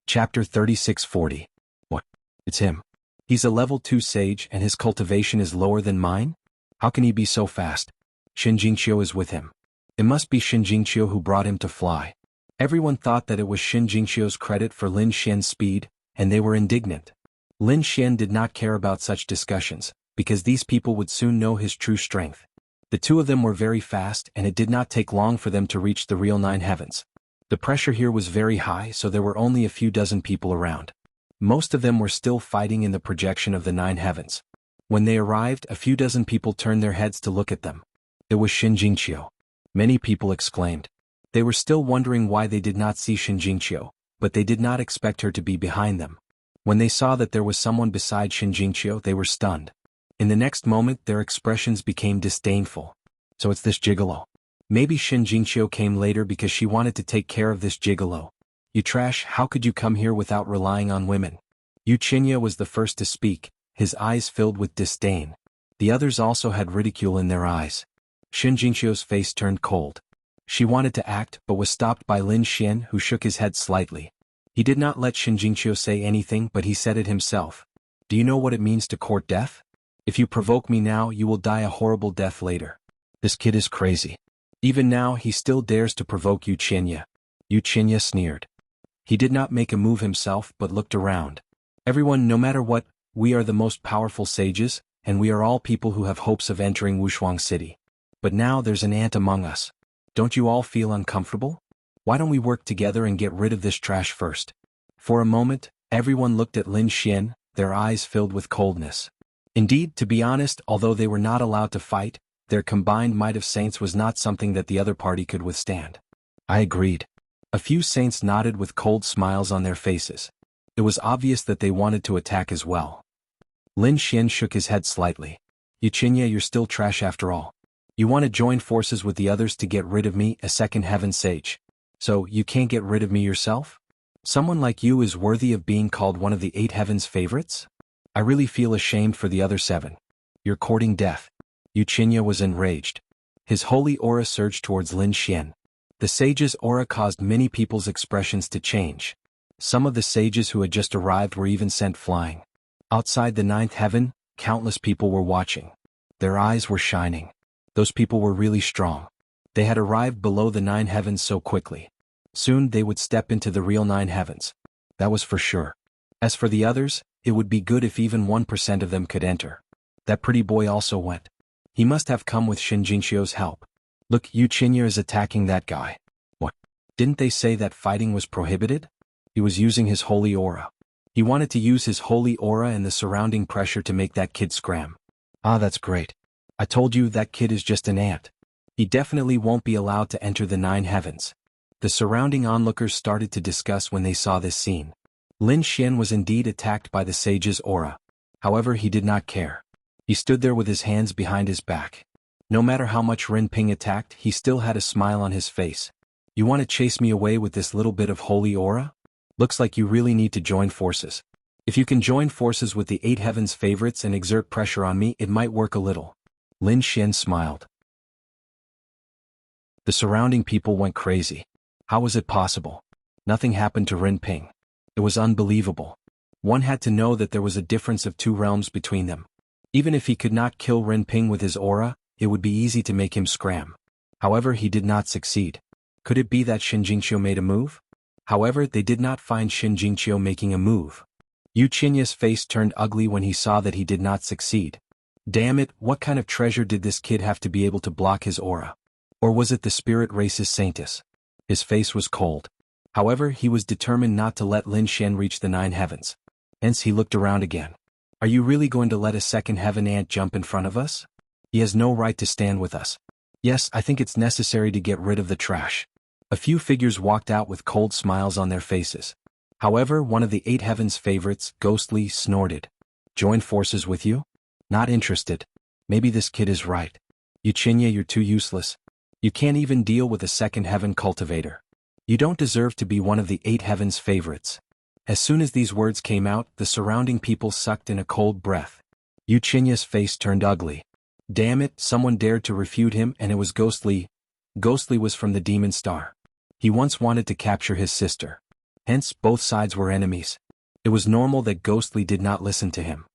Chapter 3640. What? It's him. He's a level 2 sage and his cultivation is lower than mine? How can he be so fast? Shin Jingqiu is with him. It must be Shin Jingqiu who brought him to fly. Everyone thought that it was Shin Jingqiu's credit for Lin Xian's speed, and they were indignant. Lin Xian did not care about such discussions, because these people would soon know his true strength. The two of them were very fast and it did not take long for them to reach the real 9 heavens. The pressure here was very high, so there were only a few dozen people around. Most of them were still fighting in the projection of the 9 heavens. When they arrived, a few dozen people turned their heads to look at them. It was Shin Jingqiu. Many people exclaimed. They were still wondering why they did not see Shin Jingqiu, but they did not expect her to be behind them. When they saw that there was someone beside Shin Jingqiu, they were stunned. In the next moment, their expressions became disdainful. So it's this gigolo. Maybe Shin Jingqiu came later because she wanted to take care of this gigolo. You trash, how could you come here without relying on women? Yu Qinya was the first to speak, his eyes filled with disdain. The others also had ridicule in their eyes. Shin Jingqiu's face turned cold. She wanted to act but was stopped by Lin Xian, who shook his head slightly. He did not let Shin Jingqiu say anything, but he said it himself. Do you know what it means to court death? If you provoke me now, you will die a horrible death later. This kid is crazy. Even now, he still dares to provoke Yu Qinya. Yu Qinya sneered. He did not make a move himself but looked around. Everyone, no matter what, we are the most powerful sages, and we are all people who have hopes of entering Wushuang City. But now there's an ant among us. Don't you all feel uncomfortable? Why don't we work together and get rid of this trash first? For a moment, everyone looked at Lin Xian, their eyes filled with coldness. Indeed, to be honest, although they were not allowed to fight, their combined might of saints was not something that the other party could withstand. I agreed. A few saints nodded with cold smiles on their faces. It was obvious that they wanted to attack as well. Lin Xian shook his head slightly. Yu Qinya, you're still trash after all. You want to join forces with the others to get rid of me, a second heaven sage. So, you can't get rid of me yourself? Someone like you is worthy of being called one of the 8 heavens' favorites? I really feel ashamed for the other 7. You're courting death. Yu Qinya was enraged. His holy aura surged towards Lin Xian. The sage's aura caused many people's expressions to change. Some of the sages who had just arrived were even sent flying. Outside the 9th heaven, countless people were watching. Their eyes were shining. Those people were really strong. They had arrived below the 9 heavens so quickly. Soon they would step into the real 9 heavens. That was for sure. As for the others, it would be good if even 1% of them could enter. That pretty boy also went. He must have come with Shin Jingqiu's help. Look, Yu Qinya is attacking that guy. What? Didn't they say that fighting was prohibited? He was using his holy aura. He wanted to use his holy aura and the surrounding pressure to make that kid scram. Ah, that's great. I told you that kid is just an ant. He definitely won't be allowed to enter the 9 heavens. The surrounding onlookers started to discuss when they saw this scene. Lin Xian was indeed attacked by the sage's aura. However, he did not care. He stood there with his hands behind his back. No matter how much Ren Ping attacked, he still had a smile on his face. You want to chase me away with this little bit of holy aura? Looks like you really need to join forces. If you can join forces with the 8 heavens' favorites and exert pressure on me, it might work a little. Lin Xian smiled. The surrounding people went crazy. How was it possible? Nothing happened to Ren Ping. It was unbelievable. One had to know that there was a difference of 2 realms between them. Even if he could not kill Ren Ping with his aura, it would be easy to make him scram. However, he did not succeed. Could it be that Shin Jingqiu made a move? However, they did not find Shin Jingqiu making a move. Yu Qinya's face turned ugly when he saw that he did not succeed. Damn it, what kind of treasure did this kid have to be able to block his aura? Or was it the spirit race's saintess? His face was cold. However, he was determined not to let Lin Xian reach the 9 heavens. Hence he looked around again. Are you really going to let a second heaven ant jump in front of us? He has no right to stand with us. Yes, I think it's necessary to get rid of the trash. A few figures walked out with cold smiles on their faces. However, one of the 8 heavens' favorites, Ghostly, snorted. Join forces with you? Not interested. Maybe this kid is right. Yu Qinya, you're too useless. You can't even deal with a second heaven cultivator. You don't deserve to be one of the 8 heavens' favorites. As soon as these words came out, the surrounding people sucked in a cold breath. Yuchinya's face turned ugly. Damn it, someone dared to refute him, and it was Ghostly. Ghostly was from the Demon Star. He once wanted to capture his sister. Hence, both sides were enemies. It was normal that Ghostly did not listen to him.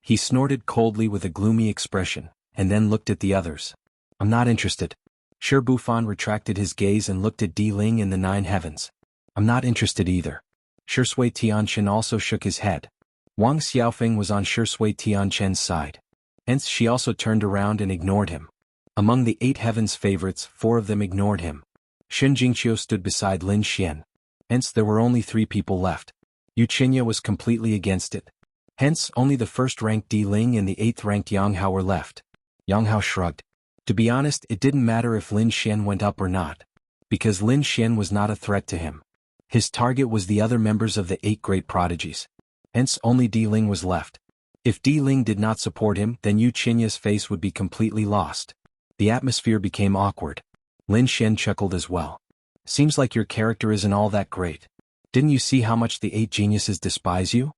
He snorted coldly with a gloomy expression, and then looked at the others. I'm not interested. Shi Bufan retracted his gaze and looked at Di Ling in the 9 heavens. I'm not interested either. Shi Sui Tianchen also shook his head. Wang Xiaofeng was on Shi Sui Tianchen's side. Hence she also turned around and ignored him. Among the 8 heavens' favorites, 4 of them ignored him. Shen Jingqiu stood beside Lin Xian. Hence there were only 3 people left. Yuchinya was completely against it. Hence only the first-ranked Di Ling and the 8th-ranked Jianghu were left. Jianghu shrugged. To be honest, it didn't matter if Lin Xian went up or not. Because Lin Xian was not a threat to him. His target was the other members of the 8 great prodigies. Hence only Di Ling was left. If Di Ling did not support him, then Yuchinya's face would be completely lost. The atmosphere became awkward. Lin Xian chuckled as well. Seems like your character isn't all that great. Didn't you see how much the 8 geniuses despise you?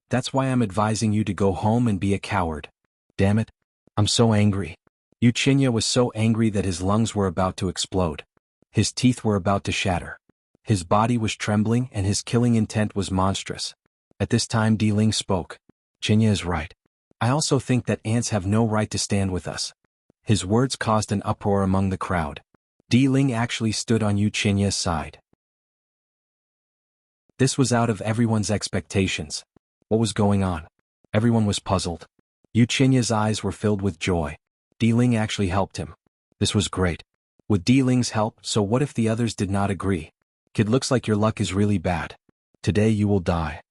That's why I'm advising you to go home and be a coward. Damn it. I'm so angry. Yuchinya was so angry that his lungs were about to explode. His teeth were about to shatter. His body was trembling and his killing intent was monstrous. At this time Di Ling spoke. Chinya is right. I also think that ants have no right to stand with us. His words caused an uproar among the crowd. Di Ling actually stood on Yuchinya's side. This was out of everyone's expectations. What was going on? Everyone was puzzled. Yuchinya's eyes were filled with joy. Di Ling actually helped him. This was great. With Di Ling's help, so what if the others did not agree? Kid, looks like your luck is really bad. Today you will die.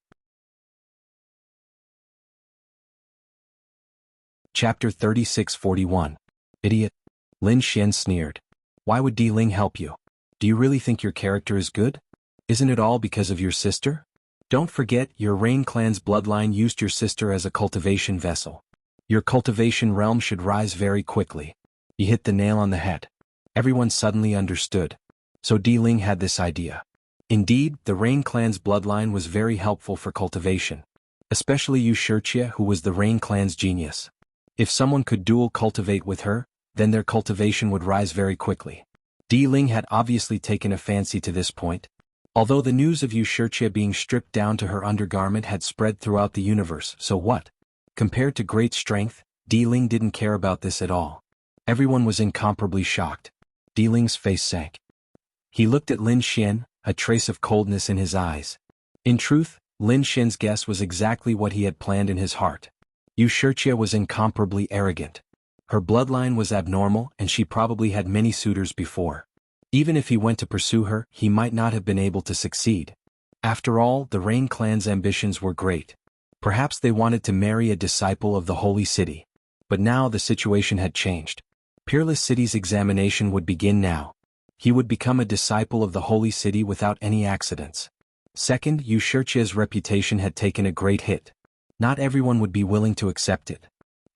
Chapter 3641. Idiot. Lin Xian sneered. Why would Di Ling help you? Do you really think your character is good? Isn't it all because of your sister? Don't forget, your Rain clan's bloodline used your sister as a cultivation vessel. Your cultivation realm should rise very quickly. He hit the nail on the head. Everyone suddenly understood. So Di Ling had this idea. Indeed, the Rain clan's bloodline was very helpful for cultivation. Especially Yu Shirchia, who was the Rain clan's genius. If someone could dual cultivate with her, then their cultivation would rise very quickly. Di Ling had obviously taken a fancy to this point. Although the news of Yu Shirchia being stripped down to her undergarment had spread throughout the universe, so what? Compared to great strength, Di Ling didn't care about this at all. Everyone was incomparably shocked. Di Ling's face sank. He looked at Lin Xian, a trace of coldness in his eyes. In truth, Lin Xian's guess was exactly what he had planned in his heart. Yu Shirchia was incomparably arrogant. Her bloodline was abnormal and she probably had many suitors before. Even if he went to pursue her, he might not have been able to succeed. After all, the Rain clan's ambitions were great. Perhaps they wanted to marry a disciple of the Holy City. But now the situation had changed. Peerless City's examination would begin now. He would become a disciple of the Holy City without any accidents. Second, Yu Shirchia's reputation had taken a great hit. Not everyone would be willing to accept it.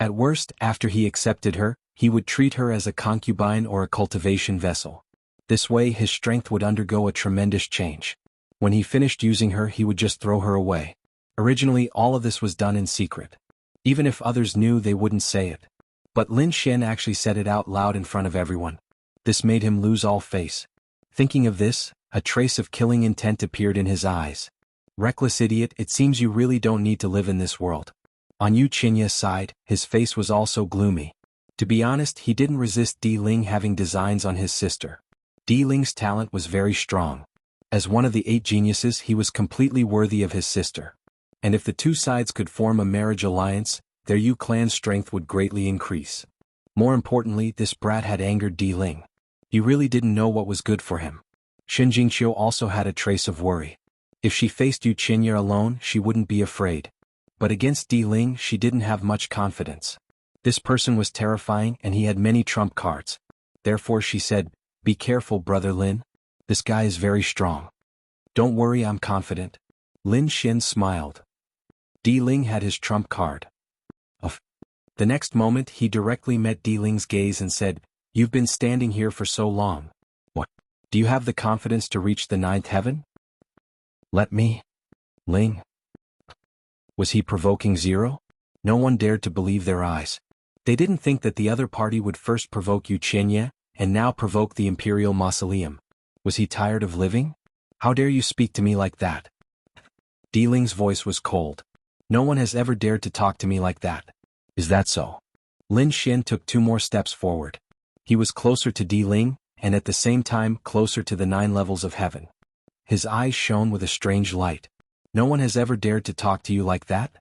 At worst, after he accepted her, he would treat her as a concubine or a cultivation vessel. This way his strength would undergo a tremendous change. When he finished using her, he would just throw her away. Originally, all of this was done in secret. Even if others knew, they wouldn't say it. But Lin Xian actually said it out loud in front of everyone. This made him lose all face. Thinking of this, a trace of killing intent appeared in his eyes. Reckless idiot, it seems you really don't need to live in this world. On Yuchinya's side, his face was also gloomy. To be honest, he didn't resist Di Ling having designs on his sister. Di Ling's talent was very strong. As one of the 8 geniuses, he was completely worthy of his sister. And if the 2 sides could form a marriage alliance, their Yu clan's strength would greatly increase. More importantly, this brat had angered Di Ling. He really didn't know what was good for him. Shen Jingqiu also had a trace of worry. If she faced Yuchinya alone, she wouldn't be afraid. But against Di Ling, she didn't have much confidence. This person was terrifying and he had many trump cards. Therefore she said, "Be careful, brother Lin. This guy is very strong." "Don't worry, I'm confident." Lin Xian smiled. Di Ling had his trump card. The next moment he directly met Di Ling's gaze and said, You've been standing here for so long. What? Do you have the confidence to reach the ninth heaven? Let me? Ling? Was he provoking Zero? No one dared to believe their eyes. They didn't think that the other party would first provoke Wuxia, and now provoke the Imperial Mausoleum. Was he tired of living? How dare you speak to me like that? Di Ling's voice was cold. No one has ever dared to talk to me like that. Is that so? Lin Xin took 2 more steps forward. He was closer to Di Ling, and at the same time closer to the 9 levels of heaven. His eyes shone with a strange light. No one has ever dared to talk to you like that?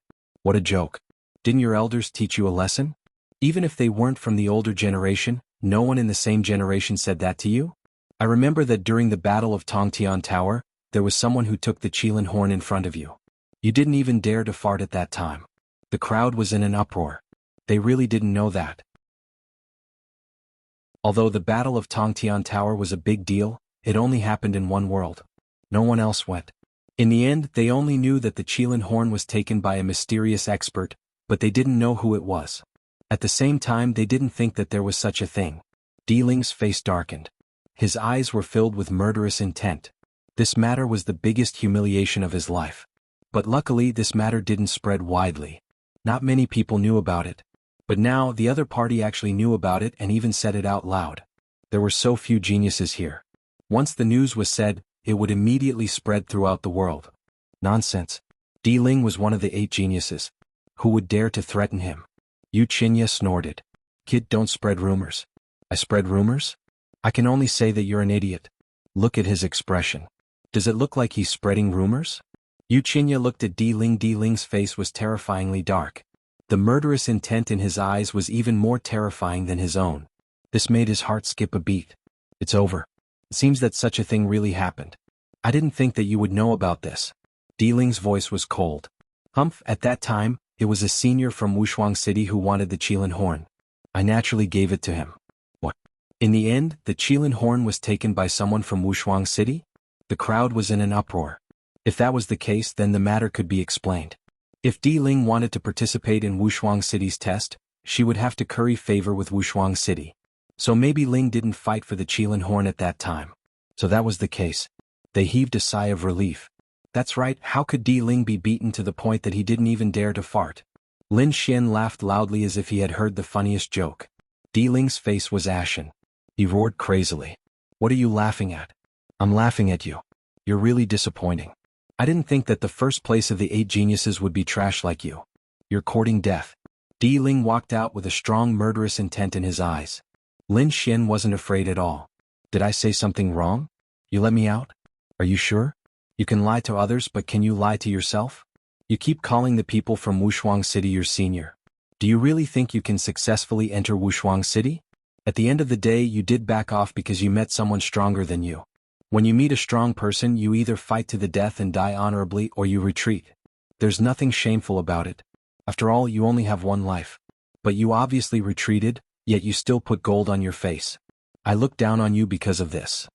What a joke. Didn't your elders teach you a lesson? Even if they weren't from the older generation, no one in the same generation said that to you? I remember that during the Battle of Tongtian Tower, there was someone who took the Qilin horn in front of you. You didn't even dare to fart at that time. The crowd was in an uproar. They really didn't know that. Although the Battle of Tongtian Tower was a big deal, it only happened in one world. No one else went. In the end, they only knew that the Qilin horn was taken by a mysterious expert, but they didn't know who it was. At the same time, they didn't think that there was such a thing. Di Ling's face darkened. His eyes were filled with murderous intent. This matter was the biggest humiliation of his life. But luckily, this matter didn't spread widely. Not many people knew about it. But now, the other party actually knew about it and even said it out loud. There were so few geniuses here. Once the news was said, it would immediately spread throughout the world. Nonsense. Di Ling was one of the 8 geniuses. Who would dare to threaten him? Wuxia snorted. Kid, don't spread rumors. I spread rumors? I can only say that you're an idiot. Look at his expression. Does it look like he's spreading rumors? Wuxia looked at Di Ling. Di Ling's face was terrifyingly dark. The murderous intent in his eyes was even more terrifying than his own. This made his heart skip a beat. It's over. It seems that such a thing really happened. I didn't think that you would know about this. Di Ling's voice was cold. Humph, at that time, it was a senior from Wuxia City who wanted the Qilin horn. I naturally gave it to him. What? In the end, the Qilin horn was taken by someone from Wuxia City? The crowd was in an uproar. If that was the case, then the matter could be explained. If Di Ling wanted to participate in Wuxia City's test, she would have to curry favor with Wuxia City. So maybe Ling didn't fight for the Qilin horn at that time. So that was the case. They heaved a sigh of relief. That's right, how could Di Ling be beaten to the point that he didn't even dare to fart? Lin Xin laughed loudly as if he had heard the funniest joke. Di Ling's face was ashen. He roared crazily. What are you laughing at? I'm laughing at you. You're really disappointing. I didn't think that the first place of the 8 geniuses would be trash like you. You're courting death. Di Ling walked out with a strong murderous intent in his eyes. Lin Xin wasn't afraid at all. Did I say something wrong? You let me out? Are you sure? You can lie to others, but can you lie to yourself? You keep calling the people from Wuxia City your senior. Do you really think you can successfully enter Wuxia City? At the end of the day, you did back off because you met someone stronger than you. When you meet a strong person, you either fight to the death and die honorably or you retreat. There's nothing shameful about it. After all, you only have one life. But you obviously retreated, yet you still put gold on your face. I look down on you because of this.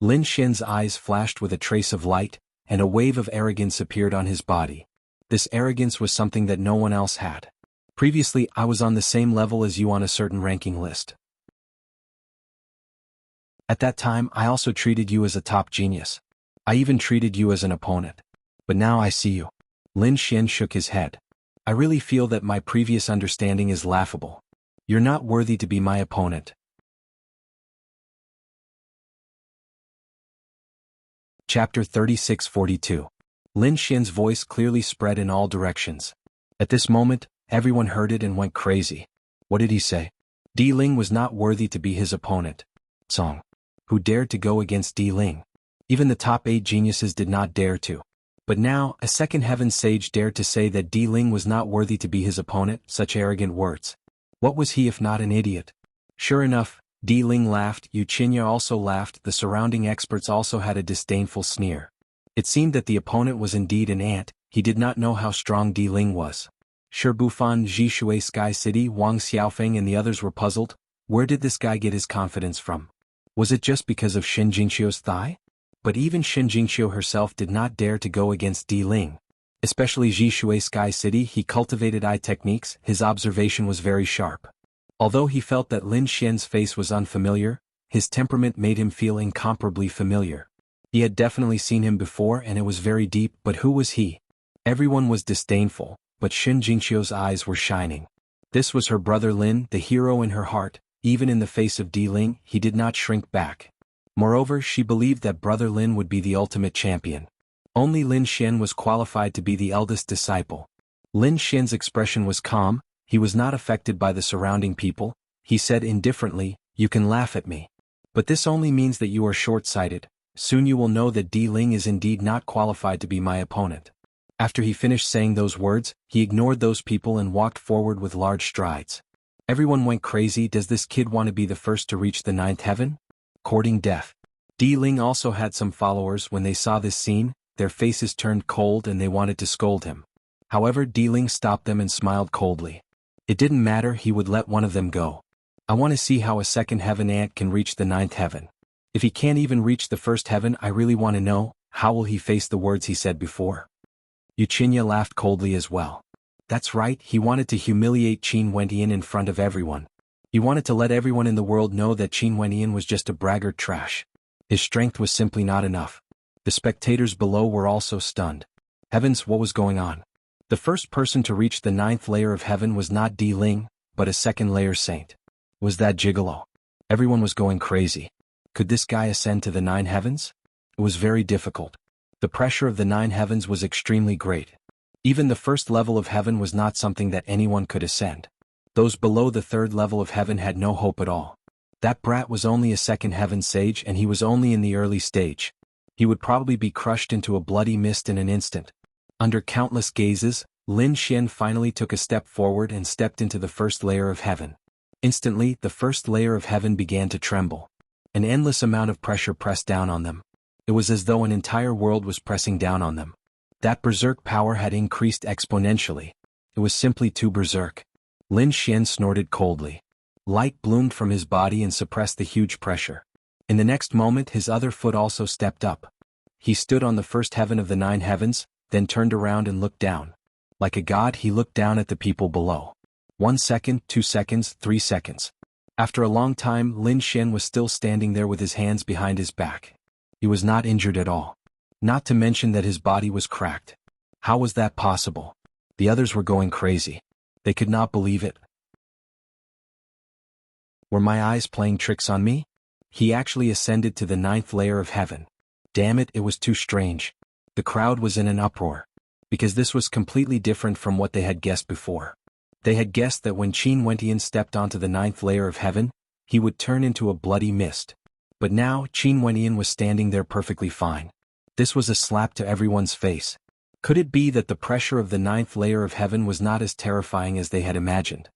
Lin Xin's eyes flashed with a trace of light, and a wave of arrogance appeared on his body. This arrogance was something that no one else had. Previously, I was on the same level as you on a certain ranking list. At that time, I also treated you as a top genius. I even treated you as an opponent. But now I see you. Lin Xin shook his head. I really feel that my previous understanding is laughable. You're not worthy to be my opponent. Chapter 3642. Lin Xin's voice clearly spread in all directions. At this moment, everyone heard it and went crazy. What did he say? Di Ling was not worthy to be his opponent. Song. Who dared to go against Di Ling? Even the top 8 geniuses did not dare to. But now, a second heaven sage dared to say that Di Ling was not worthy to be his opponent. Such arrogant words. What was he if not an idiot? Sure enough, Di Ling laughed, Wuxia also laughed, the surrounding experts also had a disdainful sneer. It seemed that the opponent was indeed an ant. He did not know how strong Di Ling was. Shibufan, Zhishui Sky City, Wang Xiaofeng and the others were puzzled. Where did this guy get his confidence from? Was it just because of Shin Jingqiu's thigh? But even Shin Jingqiu herself did not dare to go against Di Ling. Especially Zhishui Sky City, he cultivated eye techniques, his observation was very sharp. Although he felt that Lin Xian's face was unfamiliar, his temperament made him feel incomparably familiar. He had definitely seen him before and it was very deep, but who was he? Everyone was disdainful, but Shen Jingqiu's eyes were shining. This was her brother Lin, the hero in her heart. Even in the face of Di Ling, he did not shrink back. Moreover, she believed that brother Lin would be the ultimate champion. Only Lin Xian was qualified to be the eldest disciple. Lin Xian's expression was calm, he was not affected by the surrounding people. He said indifferently, "You can laugh at me. But this only means that you are short-sighted. Soon you will know that Di Ling is indeed not qualified to be my opponent." After he finished saying those words, he ignored those people and walked forward with large strides. Everyone went crazy. Does this kid want to be the first to reach the 9th heaven? Courting death. Di Ling also had some followers. When they saw this scene, their faces turned cold and they wanted to scold him. However, Di Ling stopped them and smiled coldly. It didn't matter, he would let one of them go. I want to see how a second heaven ant can reach the 9th heaven. If he can't even reach the 1st heaven, I really want to know, how will he face the words he said before? Yuchinya laughed coldly as well. That's right, he wanted to humiliate Qin Wentian in front of everyone. He wanted to let everyone in the world know that Qin Wentian was just a braggart trash. His strength was simply not enough. The spectators below were also stunned. Heavens, what was going on? The first person to reach the 9th layer of heaven was not Di Ling, but a 2nd layer saint. Was that Gigolo? Everyone was going crazy. Could this guy ascend to the 9 heavens? It was very difficult. The pressure of the 9 heavens was extremely great. Even the 1st level of heaven was not something that anyone could ascend. Those below the 3rd level of heaven had no hope at all. That brat was only a 2nd heaven sage and he was only in the early stage. He would probably be crushed into a bloody mist in an instant. Under countless gazes, Lin Xian finally took a step forward and stepped into the 1st layer of heaven. Instantly, the 1st layer of heaven began to tremble. An endless amount of pressure pressed down on them. It was as though an entire world was pressing down on them. That berserk power had increased exponentially. It was simply too berserk. Lin Xian snorted coldly. Light bloomed from his body and suppressed the huge pressure. In the next moment his other foot also stepped up. He stood on the 1st heaven of the 9 heavens, then turned around and looked down. Like a god he looked down at the people below. 1 second, 2 seconds, 3 seconds. After a long time Lin Xian was still standing there with his hands behind his back. He was not injured at all. Not to mention that his body was cracked. How was that possible? The others were going crazy. They could not believe it. Were my eyes playing tricks on me? He actually ascended to the 9th layer of heaven. Damn it, it was too strange. The crowd was in an uproar. Because this was completely different from what they had guessed before. They had guessed that when Qin Wentian stepped onto the 9th layer of heaven, he would turn into a bloody mist. But now, Qin Wentian was standing there perfectly fine. This was a slap to everyone's face. Could it be that the pressure of the 9th layer of heaven was not as terrifying as they had imagined?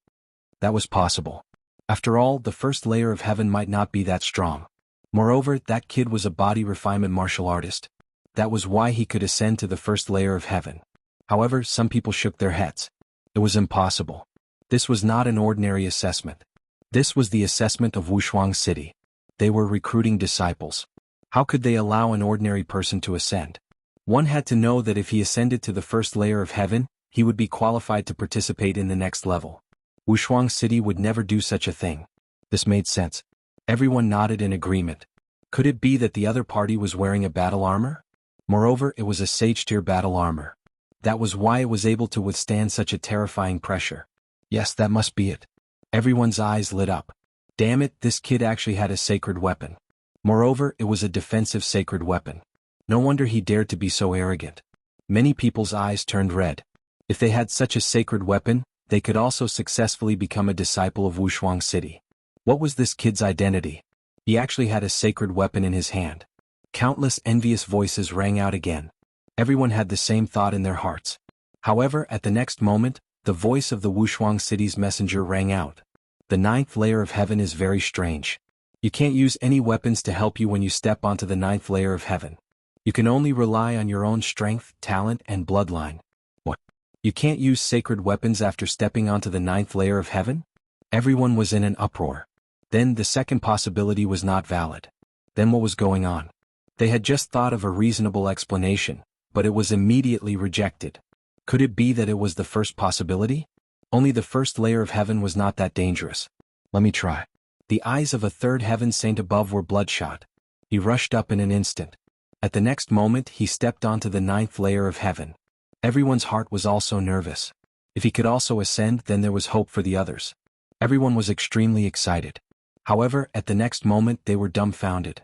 That was possible. After all, the 1st layer of heaven might not be that strong. Moreover, that kid was a body refinement martial artist. That was why he could ascend to the 1st layer of heaven. However, some people shook their heads. It was impossible. This was not an ordinary assessment. This was the assessment of Wuxia City. They were recruiting disciples. How could they allow an ordinary person to ascend? One had to know that if he ascended to the 1st layer of heaven, he would be qualified to participate in the next level. Wuxia City would never do such a thing. This made sense. Everyone nodded in agreement. Could it be that the other party was wearing a battle armor? Moreover, it was a sage-tier battle armor. That was why it was able to withstand such a terrifying pressure. Yes, that must be it. Everyone's eyes lit up. Damn it, this kid actually had a sacred weapon. Moreover, it was a defensive sacred weapon. No wonder he dared to be so arrogant. Many people's eyes turned red. If they had such a sacred weapon, they could also successfully become a disciple of Wuxia City. What was this kid's identity? He actually had a sacred weapon in his hand. Countless envious voices rang out again. Everyone had the same thought in their hearts. However, at the next moment, the voice of the Wuxia City's messenger rang out. The 9th layer of heaven is very strange. You can't use any weapons to help you when you step onto the 9th layer of heaven. You can only rely on your own strength, talent, and bloodline. What? You can't use sacred weapons after stepping onto the 9th layer of heaven? Everyone was in an uproar. Then the second possibility was not valid. Then what was going on? They had just thought of a reasonable explanation, but it was immediately rejected. Could it be that it was the first possibility? Only the 1st layer of heaven was not that dangerous. Let me try. The eyes of a third heaven saint above were bloodshot. He rushed up in an instant. At the next moment he stepped onto the 9th layer of heaven. Everyone's heart was also nervous. If he could also ascend, then there was hope for the others. Everyone was extremely excited. However, at the next moment they were dumbfounded.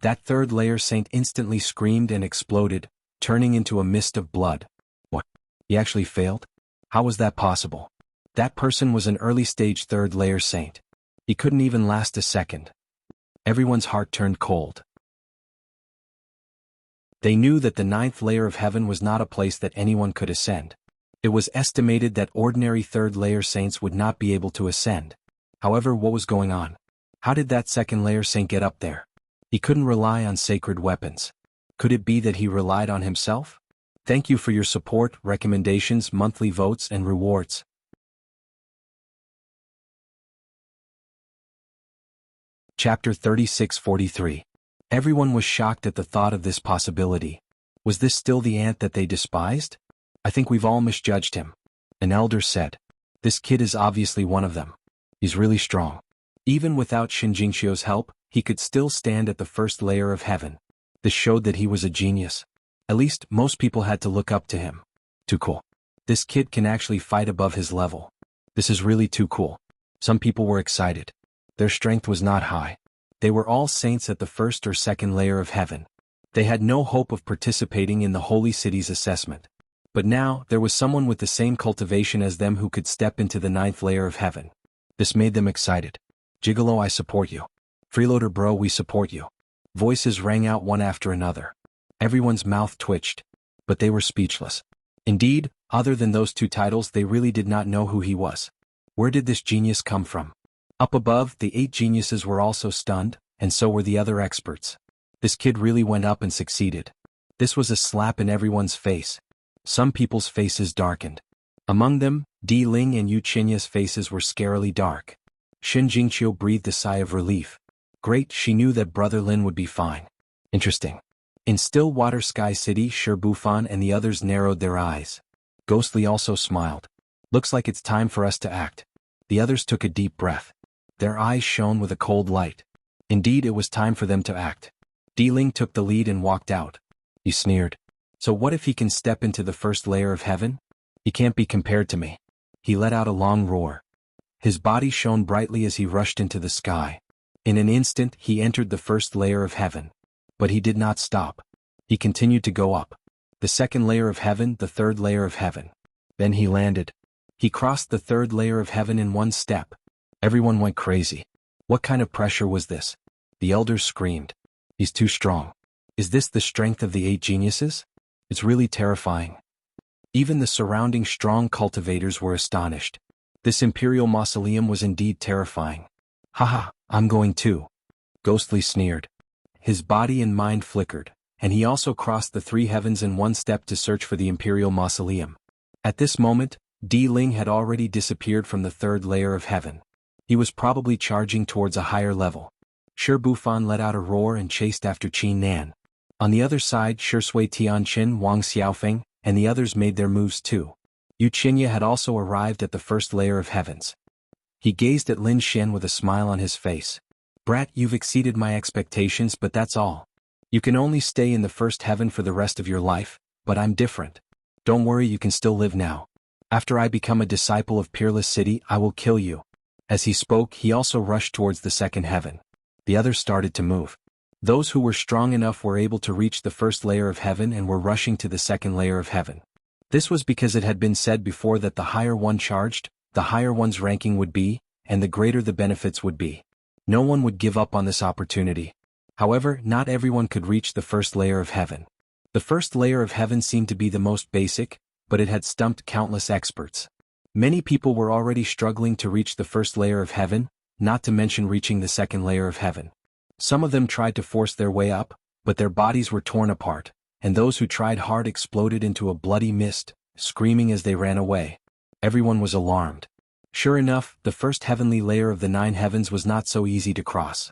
That 3rd layer saint instantly screamed and exploded, turning into a mist of blood. What? He actually failed? How was that possible? That person was an early-stage 3rd layer saint. He couldn't even last a second. Everyone's heart turned cold. They knew that the 9th layer of heaven was not a place that anyone could ascend. It was estimated that ordinary 3rd layer saints would not be able to ascend. However, what was going on? How did that 2nd layer saint get up there? He couldn't rely on sacred weapons. Could it be that he relied on himself? Thank you for your support, recommendations, monthly votes, and rewards. Chapter 36-43. Everyone was shocked at the thought of this possibility. Was this still the ant that they despised? I think we've all misjudged him. An elder said. This kid is obviously one of them. He's really strong. Even without Shinjingshio's help, he could still stand at the 1st layer of heaven. This showed that he was a genius. At least, most people had to look up to him. Too cool. This kid can actually fight above his level. This is really too cool. Some people were excited. Their strength was not high. They were all saints at the 1st or 2nd layer of heaven. They had no hope of participating in the holy city's assessment. But now, there was someone with the same cultivation as them who could step into the 9th layer of heaven. This made them excited. Gigolo, I support you. Freeloader bro, we support you. Voices rang out one after another. Everyone's mouth twitched. But they were speechless. Indeed, other than those 2 titles, they really did not know who he was. Where did this genius come from? Up above, the 8 geniuses were also stunned, and so were the other experts. This kid really went up and succeeded. This was a slap in everyone's face. Some people's faces darkened. Among them, Di Ling and Yu Qinya's faces were scarily dark. Shin Jingqiu breathed a sigh of relief. Great, she knew that Brother Lin would be fine. Interesting. In Stillwater Sky City, Shi Bufan and the others narrowed their eyes. Ghostly also smiled. Looks like it's time for us to act. The others took a deep breath. Their eyes shone with a cold light. Indeed, it was time for them to act. Di Ling took the lead and walked out. He sneered. So what if he can step into the 1st layer of heaven? He can't be compared to me. He let out a long roar. His body shone brightly as he rushed into the sky. In an instant, he entered the 1st layer of heaven. But he did not stop. He continued to go up. The 2nd layer of heaven, the 3rd layer of heaven. Then he landed. He crossed the 3rd layer of heaven in one step. Everyone went crazy. What kind of pressure was this? The elders screamed. He's too strong. Is this the strength of the 8 geniuses? It's really terrifying. Even the surrounding strong cultivators were astonished. This imperial mausoleum was indeed terrifying. Haha, I'm going too. Ghostly sneered. His body and mind flickered, and he also crossed the 3 heavens in one step to search for the imperial mausoleum. At this moment, Di Ling had already disappeared from the 3rd layer of heaven. He was probably charging towards a higher level. Shi Bufan let out a roar and chased after Qin Nan. On the other side, Shi Sui Tianqin, Wang Xiaofeng, and the others made their moves too. Yu Qinya had also arrived at the 1st layer of heavens. He gazed at Lin Xian with a smile on his face. Brat, you've exceeded my expectations, but that's all. You can only stay in the 1st heaven for the rest of your life, but I'm different. Don't worry, you can still live now. After I become a disciple of Peerless City, I will kill you. As he spoke, he also rushed towards the 2nd heaven. The others started to move. Those who were strong enough were able to reach the 1st layer of heaven and were rushing to the 2nd layer of heaven. This was because it had been said before that the higher one charged, the higher one's ranking would be, and the greater the benefits would be. No one would give up on this opportunity. However, not everyone could reach the 1st layer of heaven. The 1st layer of heaven seemed to be the most basic, but it had stumped countless experts. Many people were already struggling to reach the 1st layer of heaven, not to mention reaching the 2nd layer of heaven. Some of them tried to force their way up, but their bodies were torn apart, and those who tried hard exploded into a bloody mist, screaming as they ran away. Everyone was alarmed. Sure enough, the 1st heavenly layer of the 9 heavens was not so easy to cross.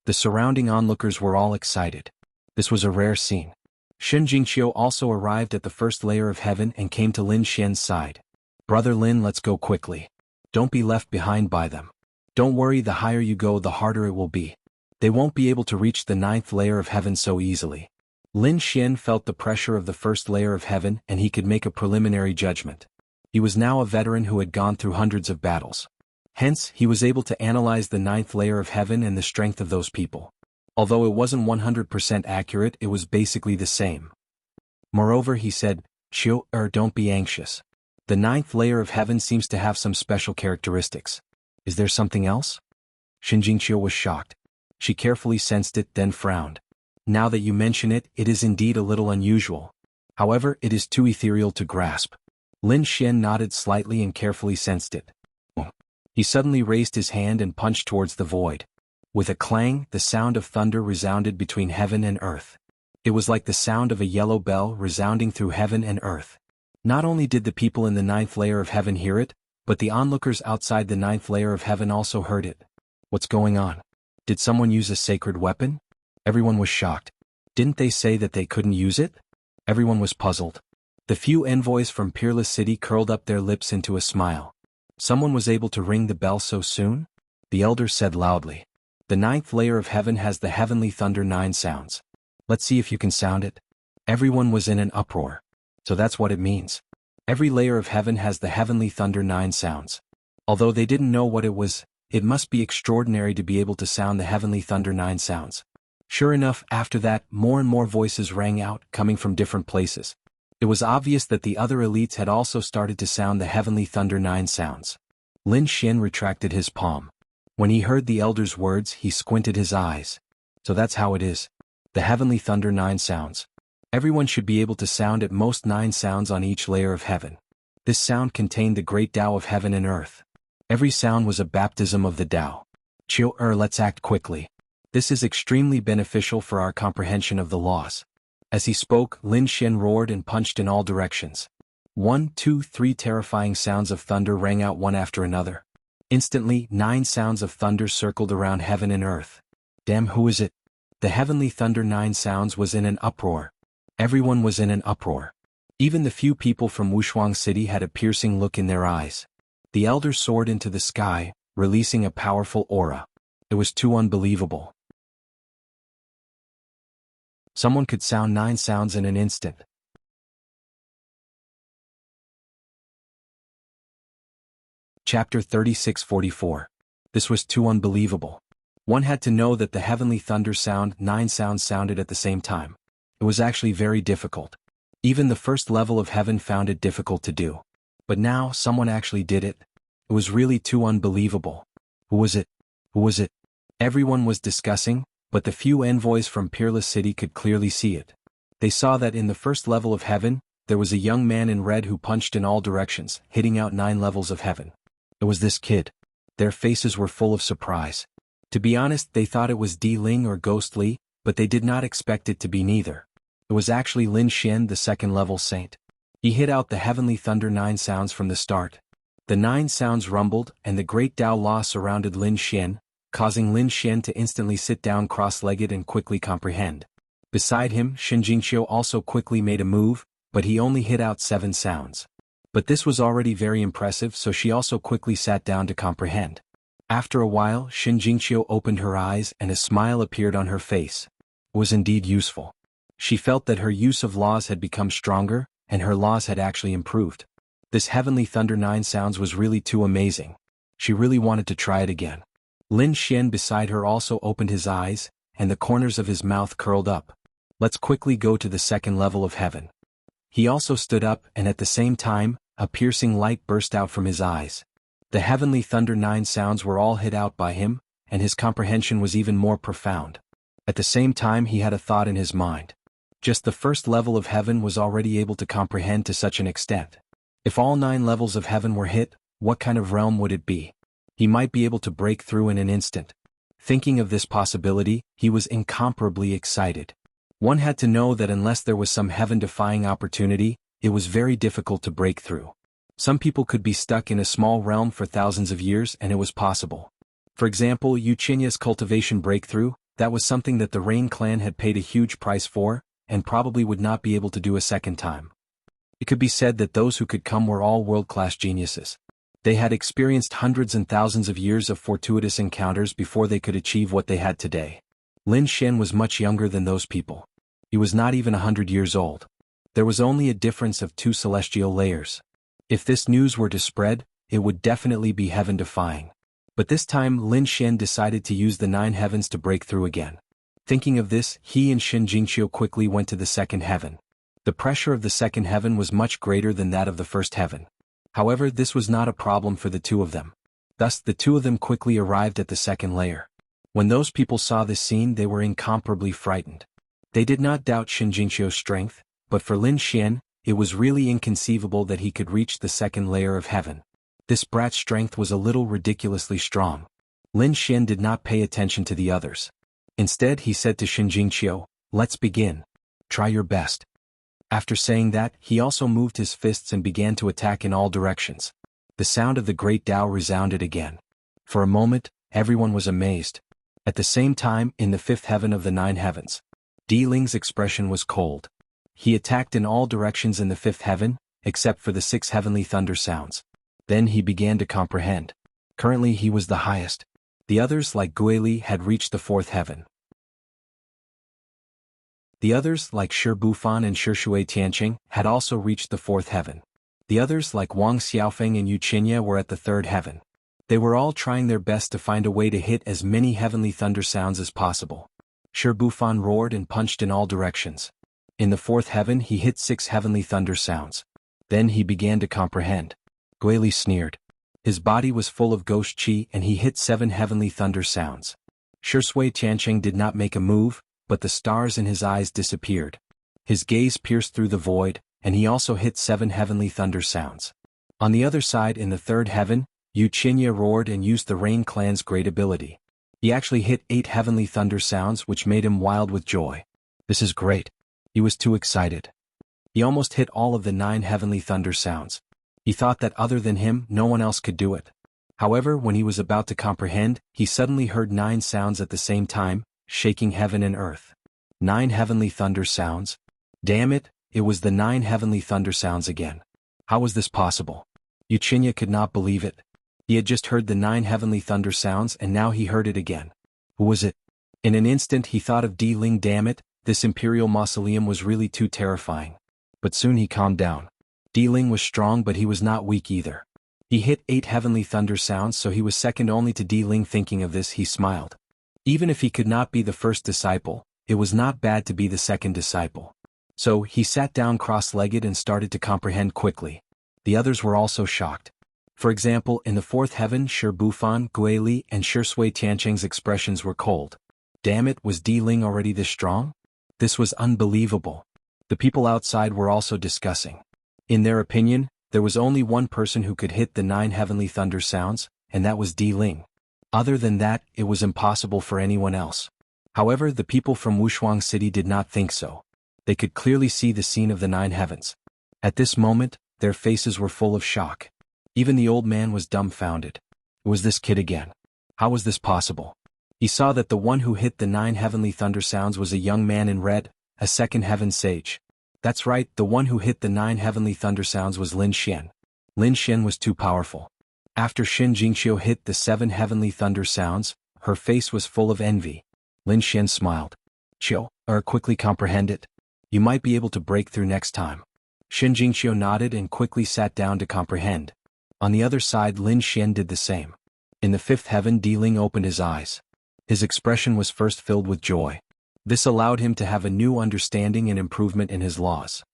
The surrounding onlookers were all excited. This was a rare scene. Shin Jingqiu also arrived at the 1st layer of heaven and came to Lin Xian's side. Brother Lin, let's go quickly. Don't be left behind by them. Don't worry, the higher you go the harder it will be. They won't be able to reach the 9th layer of heaven so easily. Lin Xian felt the pressure of the first layer of heaven and he could make a preliminary judgment. He was now a veteran who had gone through hundreds of battles. Hence, he was able to analyze the 9th layer of heaven and the strength of those people. Although it wasn't 100% accurate, it was basically the same. Moreover, he said, don't be anxious. The 9th layer of heaven seems to have some special characteristics. Is there something else? Jingqiu was shocked. She carefully sensed it, then frowned. Now that you mention it, it is indeed a little unusual. However, it is too ethereal to grasp. Lin Xian nodded slightly and carefully sensed it. He suddenly raised his hand and punched towards the void. With a clang, the sound of thunder resounded between heaven and earth. It was like the sound of a yellow bell resounding through heaven and earth. Not only did the people in the 9th layer of heaven hear it, but the onlookers outside the 9th layer of heaven also heard it. What's going on? Did someone use a sacred weapon? Everyone was shocked. Didn't they say that they couldn't use it? Everyone was puzzled. The few envoys from Peerless City curled up their lips into a smile. Someone was able to ring the bell so soon? The elders said loudly. The 9th layer of heaven has the heavenly thunder 9 sounds. Let's see if you can sound it. Everyone was in an uproar. So that's what it means. Every layer of heaven has the heavenly thunder 9 sounds. Although they didn't know what it was, it must be extraordinary to be able to sound the heavenly thunder 9 sounds. Sure enough, after that, more and more voices rang out, coming from different places. It was obvious that the other elites had also started to sound the heavenly thunder 9 sounds. Lin Xian retracted his palm. When he heard the elder's words, he squinted his eyes. So that's how it is. The heavenly thunder 9 sounds. Everyone should be able to sound at most 9 sounds on each layer of heaven. This sound contained the great Tao of heaven and earth. Every sound was a baptism of the Tao. Let's act quickly. This is extremely beneficial for our comprehension of the laws. As he spoke, Lin Xian roared and punched in all directions. 1, 2, 3 terrifying sounds of thunder rang out one after another. Instantly, 9 sounds of thunder circled around heaven and earth. Damn, who is it? The heavenly thunder 9 sounds was in an uproar. Everyone was in an uproar. Even the few people from Wuxia City had a piercing look in their eyes. The elder soared into the sky, releasing a powerful aura. It was too unbelievable. Someone could sound 9 sounds in an instant. Chapter 36:44. This was too unbelievable. One had to know that the heavenly thunder sound 9 sounds sounded at the same time. It was actually very difficult. Even the first level of heaven found it difficult to do. But now, someone actually did it. It was really too unbelievable. Who was it? Who was it? Everyone was discussing, but the few envoys from Peerless City could clearly see it. They saw that in the first level of heaven, there was a young man in red who punched in all directions, hitting out 9 levels of heaven. It was this kid. Their faces were full of surprise. To be honest, they thought it was Di Ling or Ghost Li, but they did not expect it to be neither. It was actually Lin Xian, the 2nd level saint. He hit out the heavenly thunder 9 sounds from the start. The 9 sounds rumbled, and the great Tao Law surrounded Lin Xian, causing Lin Xian to instantly sit down cross-legged and quickly comprehend. Beside him, Jingqiu also quickly made a move, but he only hit out 7 sounds. But this was already very impressive, so she also quickly sat down to comprehend. After a while, Jingqiu opened her eyes and a smile appeared on her face. It was indeed useful. She felt that her use of laws had become stronger, and her laws had actually improved. This heavenly thunder 9 sounds was really too amazing. She really wanted to try it again. Lin Xian beside her also opened his eyes, and the corners of his mouth curled up. Let's quickly go to the 2nd level of heaven. He also stood up, and at the same time, a piercing light burst out from his eyes. The heavenly thunder 9 sounds were all hit out by him, and his comprehension was even more profound. At the same time, he had a thought in his mind. Just the first level of heaven was already able to comprehend to such an extent. If all 9 levels of heaven were hit, what kind of realm would it be? He might be able to break through in an instant. Thinking of this possibility, he was incomparably excited. One had to know that unless there was some heaven-defying opportunity, it was very difficult to break through. Some people could be stuck in a small realm for thousands of years and it was possible. For example, Wuxia's cultivation breakthrough, that was something that the Rain clan had paid a huge price for, and probably would not be able to do a second time. It could be said that those who could come were all world-class geniuses. They had experienced hundreds and thousands of years of fortuitous encounters before they could achieve what they had today. Lin Xian was much younger than those people. He was not even 100 years old. There was only a difference of 2 celestial layers. If this news were to spread, it would definitely be heaven-defying. But this time Lin Xian decided to use the 9 heavens to break through again. Thinking of this, he and Shen Jingqiu quickly went to the second heaven. The pressure of the second heaven was much greater than that of the first heaven. However, this was not a problem for the two of them. Thus, the two of them quickly arrived at the second layer. When those people saw this scene, they were incomparably frightened. They did not doubt Shen Jingqiu's strength, but for Lin Xian, it was really inconceivable that he could reach the second layer of heaven. This brat's strength was a little ridiculously strong. Lin Xian did not pay attention to the others. Instead, he said to Shen Jingqiu, "Let's begin. Try your best." After saying that, he also moved his fists and began to attack in all directions. The sound of the great Tao resounded again. For a moment, everyone was amazed. At the same time, in the fifth heaven of the 9 heavens, Di Ling's expression was cold. He attacked in all directions in the fifth heaven, except for the 6 heavenly thunder sounds. Then he began to comprehend. Currently he was the highest. The others, like Guili, had reached the 4th heaven. The others, like Shi Bufan and Shi Shui Tianqing, had also reached the 4th heaven. The others, like Wang Xiaofeng and Yu Qinya, were at the 3rd heaven. They were all trying their best to find a way to hit as many heavenly thunder sounds as possible. Shi Bufan roared and punched in all directions. In the 4th heaven he hit 6 heavenly thunder sounds. Then he began to comprehend. Guili sneered. His body was full of ghost qi and he hit 7 heavenly thunder sounds. Shi Shui Tianqing did not make a move, but the stars in his eyes disappeared. His gaze pierced through the void, and he also hit 7 heavenly thunder sounds. On the other side, in the 3rd heaven, Yu Qinya roared and used the Rain clan's great ability. He actually hit 8 heavenly thunder sounds, which made him wild with joy. This is great. He was too excited. He almost hit all of the 9 heavenly thunder sounds. He thought that other than him, no one else could do it. However, when he was about to comprehend, he suddenly heard 9 sounds at the same time, shaking heaven and earth. 9 heavenly thunder sounds? Damn it, it was the 9 heavenly thunder sounds again. How was this possible? Yu Qinya could not believe it. He had just heard the 9 heavenly thunder sounds and now he heard it again. Who was it? In an instant he thought of Di Ling. Damn it, this imperial mausoleum was really too terrifying. But soon he calmed down. Di Ling was strong, but he was not weak either. He hit 8 heavenly thunder sounds, so he was second only to Di Ling. Thinking of this, he smiled. Even if he could not be the first disciple, it was not bad to be the second disciple. So, he sat down cross-legged and started to comprehend quickly. The others were also shocked. For example, in the 4th heaven, Shi Bufan, Guili, and Shi Shui Tianqing's expressions were cold. Damn it, was Di Ling already this strong? This was unbelievable. The people outside were also discussing. In their opinion, there was only one person who could hit the 9 heavenly thunder sounds, and that was Di Ling. Other than that, it was impossible for anyone else. However, the people from Wushuang City did not think so. They could clearly see the scene of the 9 heavens. At this moment, their faces were full of shock. Even the old man was dumbfounded. It was this kid again. How was this possible? He saw that the one who hit the 9 heavenly thunder sounds was a young man in red, a 2nd heaven sage. That's right, the one who hit the 9 heavenly thunder sounds was Lin Xian. Lin Xian was too powerful. After Shen Jingqiu hit the 7 heavenly thunder sounds, her face was full of envy. Lin Xian smiled. Qiu, quickly comprehend it. You might be able to break through next time. Shen Jingqiu nodded and quickly sat down to comprehend. On the other side, Lin Xian did the same. In the 5th heaven, Di Ling opened his eyes. His expression was first filled with joy. This allowed him to have a new understanding and improvement in his laws.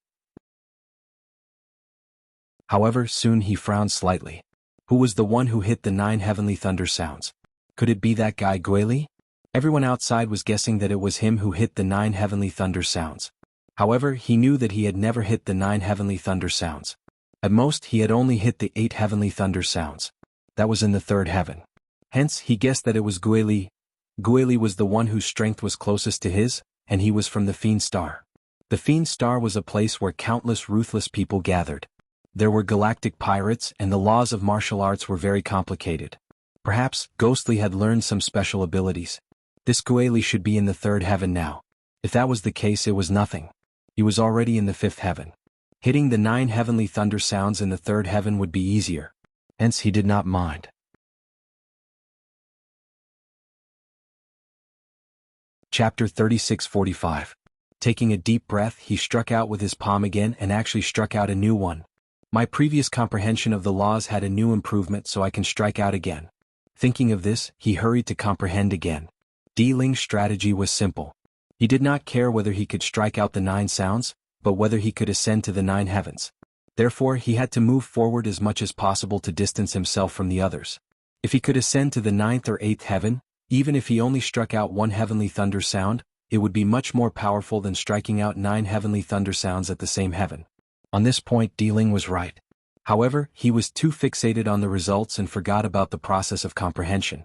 However, soon he frowned slightly. Who was the one who hit the 9 heavenly thunder sounds? Could it be that guy Guili? Everyone outside was guessing that it was him who hit the 9 heavenly thunder sounds. However, he knew that he had never hit the 9 heavenly thunder sounds. At most, he had only hit the 8 heavenly thunder sounds. That was in the 3rd heaven. Hence, he guessed that it was Guili. Guili was the one whose strength was closest to his, and he was from the Fiend Star. The Fiend Star was a place where countless ruthless people gathered. There were galactic pirates, and the laws of martial arts were very complicated. Perhaps, Ghostly had learned some special abilities. This Guili should be in the 3rd heaven now. If that was the case, it was nothing. He was already in the 5th heaven. Hitting the 9 heavenly thunder sounds in the 3rd heaven would be easier. Hence he did not mind. Chapter 36:45. Taking a deep breath, he struck out with his palm again and actually struck out a new one. My previous comprehension of the laws had a new improvement, so I can strike out again. Thinking of this, he hurried to comprehend again. Di Ling's strategy was simple. He did not care whether he could strike out the 9 sounds, but whether he could ascend to the 9 heavens. Therefore, he had to move forward as much as possible to distance himself from the others. If he could ascend to the 9th or 8th heaven, even if he only struck out 1 heavenly thunder sound, it would be much more powerful than striking out 9 heavenly thunder sounds at the same heaven. On this point, Di Ling was right. However, he was too fixated on the results and forgot about the process of comprehension.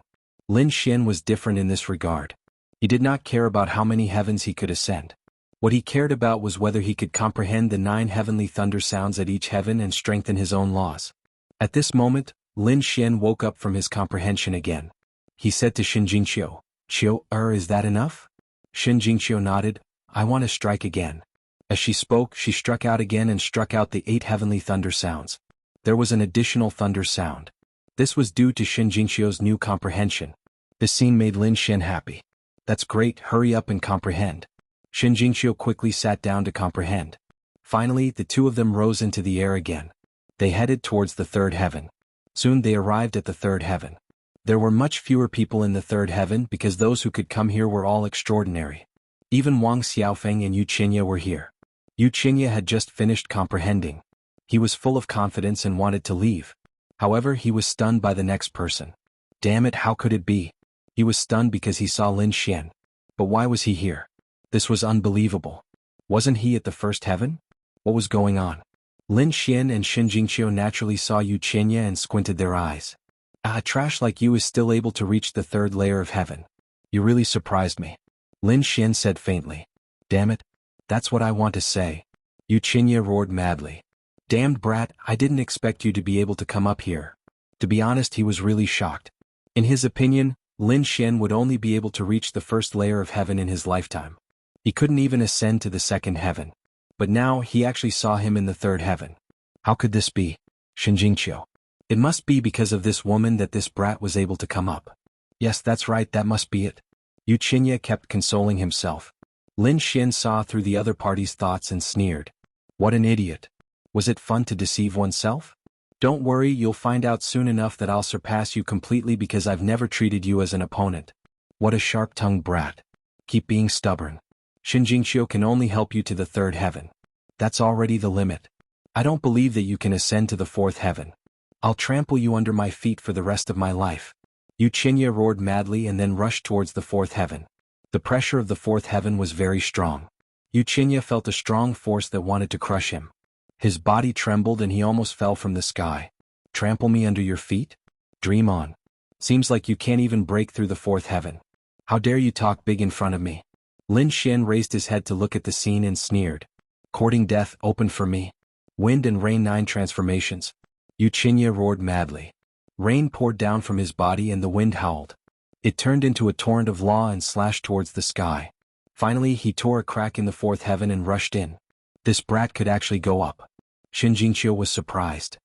Lin Xian was different in this regard. He did not care about how many heavens he could ascend. What he cared about was whether he could comprehend the 9 heavenly thunder sounds at each heaven and strengthen his own laws. At this moment, Lin Xian woke up from his comprehension again. He said to Xin Jingqiu, "Qiu, is that enough?" Xin Jingqiu nodded, "I want to strike again." As she spoke, she struck out again and struck out the 8 heavenly thunder sounds. There was an additional thunder sound. This was due to Xin Jingqiu's new comprehension. This scene made Lin Xian happy. "That's great, hurry up and comprehend." Xin Jingqiu quickly sat down to comprehend. Finally, the two of them rose into the air again. They headed towards the 3rd heaven. Soon they arrived at the 3rd heaven. There were much fewer people in the 3rd heaven because those who could come here were all extraordinary. Even Wang Xiaofeng and Yu Qinya were here. Yu Qinya had just finished comprehending. He was full of confidence and wanted to leave. However, he was stunned by the next person. Damn it, how could it be? He was stunned because he saw Lin Xian. But why was he here? This was unbelievable. Wasn't he at the 1st heaven? What was going on? Lin Xian and Xin Jingqiu naturally saw Yu Qinya and squinted their eyes. "A trash like you is still able to reach the 3rd layer of heaven. You really surprised me," Lin Xian said faintly. "Damn it. That's what I want to say." Yu Qinya roared madly. "Damned brat, I didn't expect you to be able to come up here." To be honest, he was really shocked. In his opinion, Lin Xian would only be able to reach the 1st layer of heaven in his lifetime. He couldn't even ascend to the 2nd heaven. But now he actually saw him in the 3rd heaven. How could this be? Xin Jingqiu. It must be because of this woman that this brat was able to come up. Yes, that's right, that must be it. Yu Qinya kept consoling himself. Lin Xian saw through the other party's thoughts and sneered. What an idiot. Was it fun to deceive oneself? Don't worry, you'll find out soon enough that I'll surpass you completely because I've never treated you as an opponent. What a sharp-tongued brat. Keep being stubborn. Xin Jingqiu can only help you to the 3rd heaven. That's already the limit. I don't believe that you can ascend to the 4th heaven. I'll trample you under my feet for the rest of my life. Yu Qinya roared madly and then rushed towards the 4th heaven. The pressure of the 4th heaven was very strong. Yu Qinya felt a strong force that wanted to crush him. His body trembled and he almost fell from the sky. Trample me under your feet? Dream on. Seems like you can't even break through the 4th heaven. How dare you talk big in front of me? Lin Xian raised his head to look at the scene and sneered. Courting death, open for me. Wind and rain 9 transformations. Yu Qinya roared madly. Rain poured down from his body and the wind howled. It turned into a torrent of law and slashed towards the sky. Finally, he tore a crack in the 4th heaven and rushed in. This brat could actually go up. Xin Jingqiu was surprised.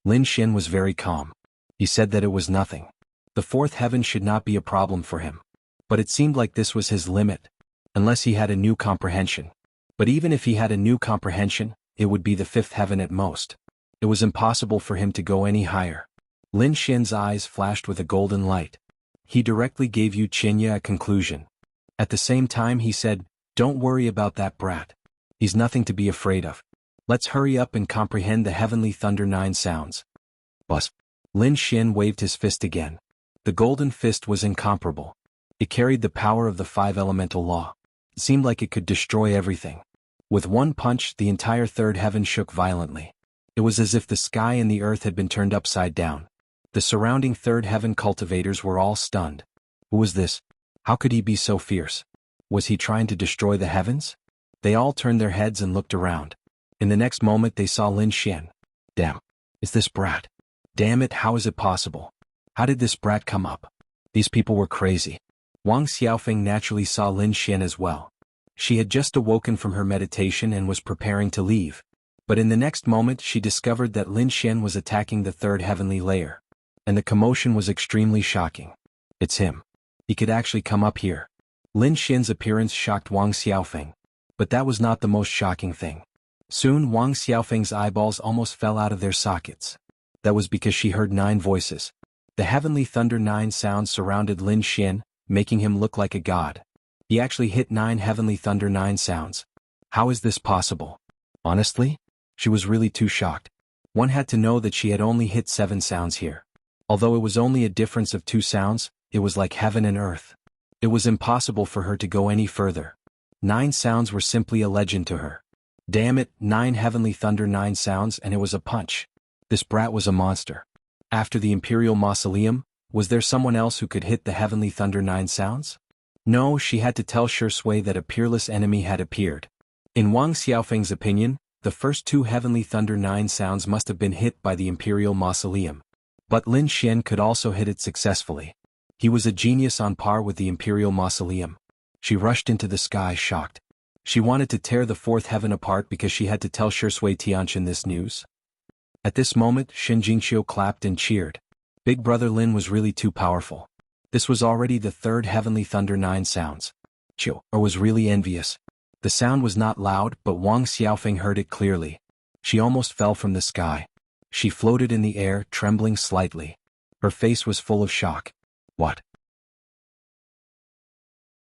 Lin Xian was very calm. He said that it was nothing. The 4th heaven should not be a problem for him. But it seemed like this was his limit. Unless he had a new comprehension. But even if he had a new comprehension, it would be the 5th heaven at most. It was impossible for him to go any higher. Lin Xian's eyes flashed with a golden light. He directly gave Yu Qinya a conclusion. At the same time he said, "Don't worry about that brat. He's nothing to be afraid of. Let's hurry up and comprehend the heavenly thunder 9 sounds." Bus. Lin Xian waved his fist again. The golden fist was incomparable. It carried the power of the 5 elemental law. It seemed like it could destroy everything. With one punch, the entire 3rd heaven shook violently. It was as if the sky and the earth had been turned upside down. The surrounding 3rd heaven cultivators were all stunned. Who was this? How could he be so fierce? Was he trying to destroy the heavens? They all turned their heads and looked around. In the next moment they saw Lin Xian. Damn. Is this brat? Damn it, how is it possible? How did this brat come up? These people were crazy. Wang Xiaofeng naturally saw Lin Xian as well. She had just awoken from her meditation and was preparing to leave. But in the next moment she discovered that Lin Xian was attacking the third heavenly layer. And the commotion was extremely shocking. It's him. He could actually come up here. Lin Xian's appearance shocked Wang Xiaofeng. But that was not the most shocking thing. Soon Wang Xiaofeng's eyeballs almost fell out of their sockets. That was because she heard 9 voices. The heavenly thunder 9 sounds surrounded Lin Xian, making him look like a god. He actually hit 9 heavenly thunder 9 sounds. How is this possible? Honestly, she was really too shocked. One had to know that she had only hit 7 sounds here. Although it was only a difference of 2 sounds, it was like heaven and earth. It was impossible for her to go any further. 9 sounds were simply a legend to her. Damn it, 9 heavenly thunder 9 sounds, and it was a punch. This brat was a monster. After the Imperial Mausoleum, was there someone else who could hit the heavenly thunder 9 sounds? No, she had to tell Shui that a peerless enemy had appeared. In Wang Xiaofeng's opinion, the first 2 heavenly thunder 9 sounds must have been hit by the Imperial Mausoleum. But Lin Xian could also hit it successfully. He was a genius on par with the Imperial Mausoleum. She rushed into the sky shocked. She wanted to tear the 4th heaven apart because she had to tell Shui Tianqian this news. At this moment, Shen Jingqiu clapped and cheered. Big brother Lin was really too powerful. This was already the 3rd heavenly thunder 9 sounds. Qiu was really envious. The sound was not loud, but Wang Xiaofeng heard it clearly. She almost fell from the sky. She floated in the air, trembling slightly. Her face was full of shock. What?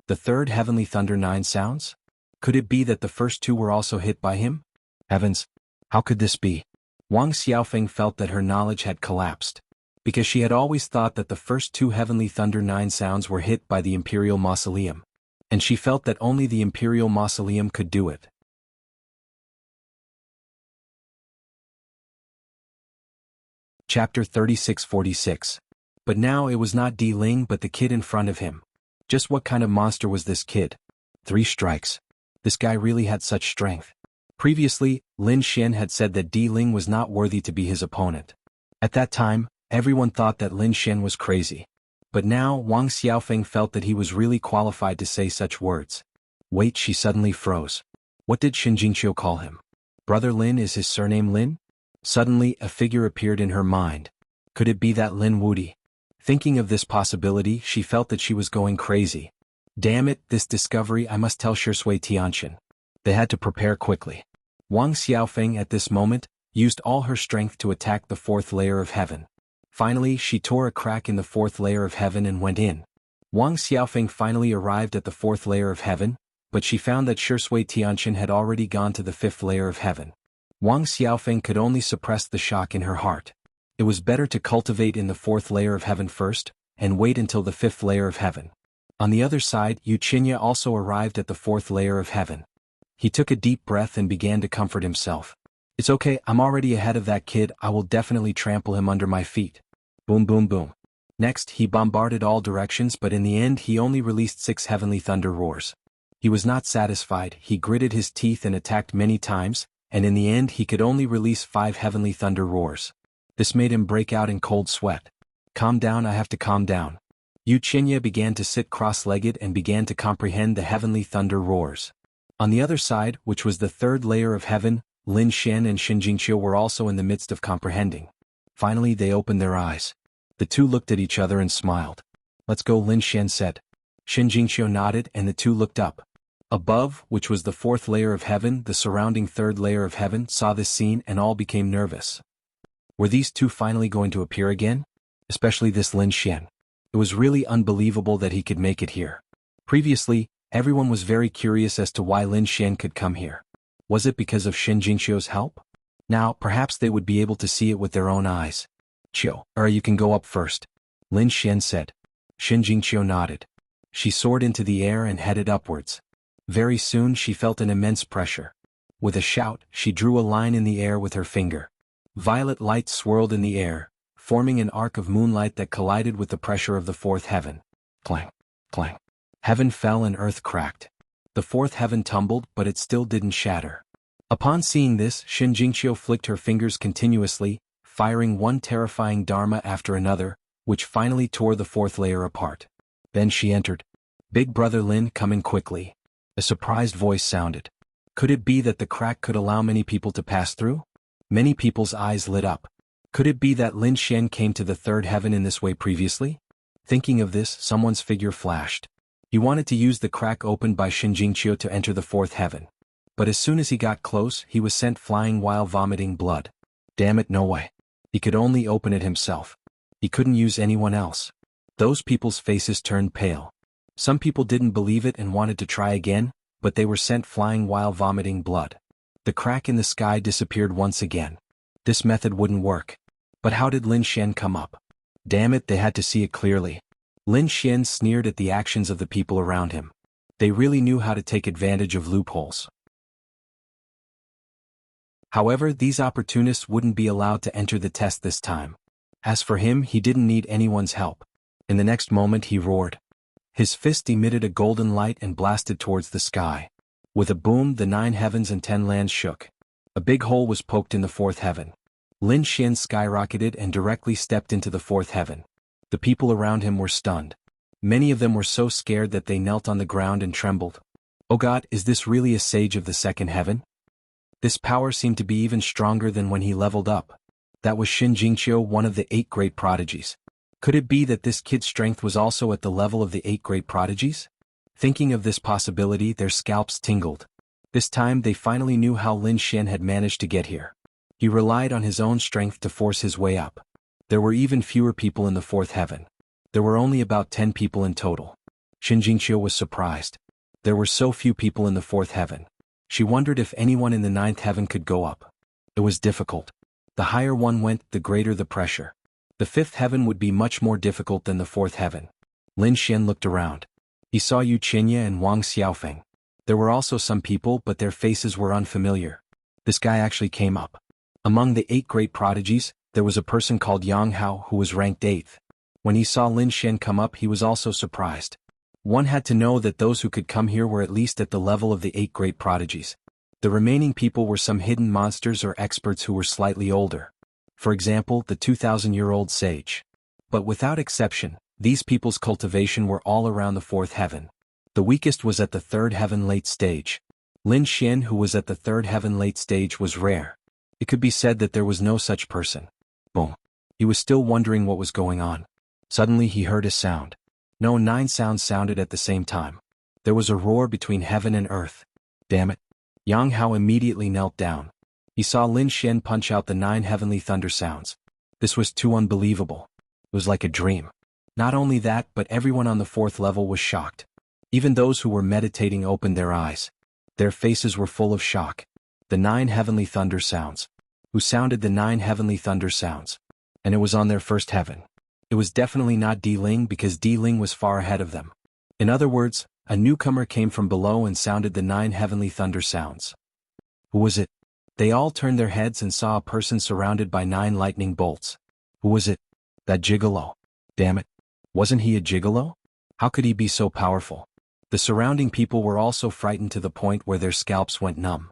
The 3rd heavenly thunder 9 sounds? Could it be that the first 2 were also hit by him? Heavens! How could this be? Wang Xiaofeng felt that her knowledge had collapsed. Because she had always thought that the first 2 heavenly thunder 9 sounds were hit by the Imperial Mausoleum. And she felt that only the Imperial Mausoleum could do it. Chapter 3646. But now it was not Di Ling but the kid in front of him. Just what kind of monster was this kid? 3 strikes. This guy really had such strength. Previously, Lin Xian had said that Di Ling was not worthy to be his opponent. At that time, everyone thought that Lin Xian was crazy. But now Wang Xiaofeng felt that he was really qualified to say such words. Wait, she suddenly froze. What did Shen Jingqiu call him? Brother Lin, is his surname Lin? Suddenly, a figure appeared in her mind. Could it be that Lin Wudi? Thinking of this possibility, she felt that she was going crazy. Damn it, this discovery, I must tell Shui Tianqian. They had to prepare quickly. Wang Xiaofeng at this moment used all her strength to attack the 4th layer of heaven. Finally, she tore a crack in the 4th layer of heaven and went in. Wang Xiaofeng finally arrived at the 4th layer of heaven, but she found that Shui Tianqian had already gone to the 5th layer of heaven. Wang Xiaofeng could only suppress the shock in her heart. It was better to cultivate in the 4th layer of heaven first, and wait until the 5th layer of heaven. On the other side, Wuxia also arrived at the 4th layer of heaven. He took a deep breath and began to comfort himself. It's okay, I'm already ahead of that kid, I will definitely trample him under my feet. Boom boom boom. Next, he bombarded all directions, but in the end he only released 6 heavenly thunder roars. He was not satisfied, he gritted his teeth and attacked many times, and in the end he could only release 5 heavenly thunder roars. This made him break out in cold sweat. Calm down, I have to calm down. Wuxia began to sit cross-legged and began to comprehend the heavenly thunder roars. On the other side, which was the 3rd layer of heaven, Lin Xian and Shen Jingqiu were also in the midst of comprehending. Finally they opened their eyes. The 2 looked at each other and smiled. Let's go, Lin Xian said. Shen Jingqiu nodded and the 2 looked up. Above, which was the 4th layer of heaven, the surrounding 3rd layer of heaven saw this scene and all became nervous. Were these 2 finally going to appear again? Especially this Lin Xian. It was really unbelievable that he could make it here. Previously, everyone was very curious as to why Lin Xian could come here. Was it because of Shen Jingqiu's help? Now, perhaps they would be able to see it with their own eyes. Qiu, you can go up first. Lin Xian said. Shen Jingqiu nodded. She soared into the air and headed upwards. Very soon she felt an immense pressure. With a shout, she drew a line in the air with her finger. Violet light swirled in the air, forming an arc of moonlight that collided with the pressure of the 4th heaven. Clang, clang. Heaven fell and earth cracked. The 4th heaven tumbled, but it still didn't shatter. Upon seeing this, Shen Jingqiu flicked her fingers continuously, firing one terrifying dharma after another, which finally tore the 4th layer apart. Then she entered. Big brother Lin, come in quickly. A surprised voice sounded. Could it be that the crack could allow many people to pass through? Many people's eyes lit up. Could it be that Lin Xian came to the third heaven in this way previously? Thinking of this, someone's figure flashed. He wanted to use the crack opened by Jingqiu to enter the fourth heaven. But as soon as he got close, he was sent flying while vomiting blood. Damn it, no way. He could only open it himself. He couldn't use anyone else. Those people's faces turned pale. Some people didn't believe it and wanted to try again, but they were sent flying while vomiting blood. The crack in the sky disappeared once again. This method wouldn't work. But how did Lin Xian come up? Damn it, they had to see it clearly. Lin Xian sneered at the actions of the people around him. They really knew how to take advantage of loopholes. However, these opportunists wouldn't be allowed to enter the test this time. As for him, he didn't need anyone's help. In the next moment he roared. His fist emitted a golden light and blasted towards the sky. With a boom, the 9 heavens and 10 lands shook. A big hole was poked in the fourth heaven. Lin Xian skyrocketed and directly stepped into the fourth heaven. The people around him were stunned. Many of them were so scared that they knelt on the ground and trembled. Oh God, is this really a sage of the second heaven? This power seemed to be even stronger than when he leveled up. That was Jingqiu, one of the 8 great prodigies. Could it be that this kid's strength was also at the level of the 8 great prodigies? Thinking of this possibility, their scalps tingled. This time they finally knew how Lin Xian had managed to get here. He relied on his own strength to force his way up. There were even fewer people in the fourth heaven. There were only about 10 people in total. Jingqiu was surprised. There were so few people in the fourth heaven. She wondered if anyone in the 9th heaven could go up. It was difficult. The higher one went, the greater the pressure. The 5th heaven would be much more difficult than the 4th heaven. Lin Xian looked around. He saw Yu Qinya and Wang Xiaofeng. There were also some people, but their faces were unfamiliar. This guy actually came up. Among the 8 great prodigies, there was a person called Jianghu who was ranked 8th. When he saw Lin Xian come up, he was also surprised. One had to know that those who could come here were at least at the level of the 8 great prodigies. The remaining people were some hidden monsters or experts who were slightly older. For example, the 2,000-year-old sage. But without exception, these people's cultivation were all around the 4th heaven. The weakest was at the 3rd heaven late stage. Lin Xian, who was at the 3rd heaven late stage, was rare. It could be said that there was no such person. Boom. He was still wondering what was going on. Suddenly he heard a sound. No, 9 sounds sounded at the same time. There was a roar between heaven and earth. Damn it. Yang Hao immediately knelt down. He saw Lin Xian punch out the 9 heavenly thunder sounds. This was too unbelievable. It was like a dream. Not only that, but everyone on the 4th level was shocked. Even those who were meditating opened their eyes. Their faces were full of shock. The 9 heavenly thunder sounds. Who sounded the 9 heavenly thunder sounds? And it was on their 1st heaven. It was definitely not Di Ling, because Di Ling was far ahead of them. In other words, a newcomer came from below and sounded the 9 heavenly thunder sounds. Who was it? They all turned their heads and saw a person surrounded by 9 lightning bolts. Who was it? That gigolo. Damn it. Wasn't he a gigolo? How could he be so powerful? The surrounding people were also frightened to the point where their scalps went numb.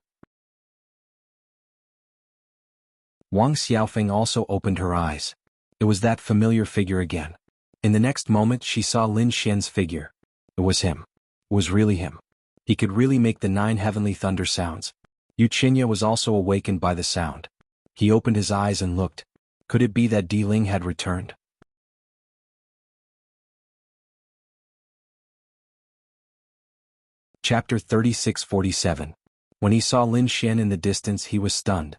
Wang Xiaofeng also opened her eyes. It was that familiar figure again. In the next moment she saw Lin Xian's figure. It was him. It was really him. He could really make the 9 heavenly thunder sounds. Yu Qinya was also awakened by the sound. He opened his eyes and looked. Could it be that Di Ling had returned? Chapter 36-47. When he saw Lin Xian in the distance, he was stunned.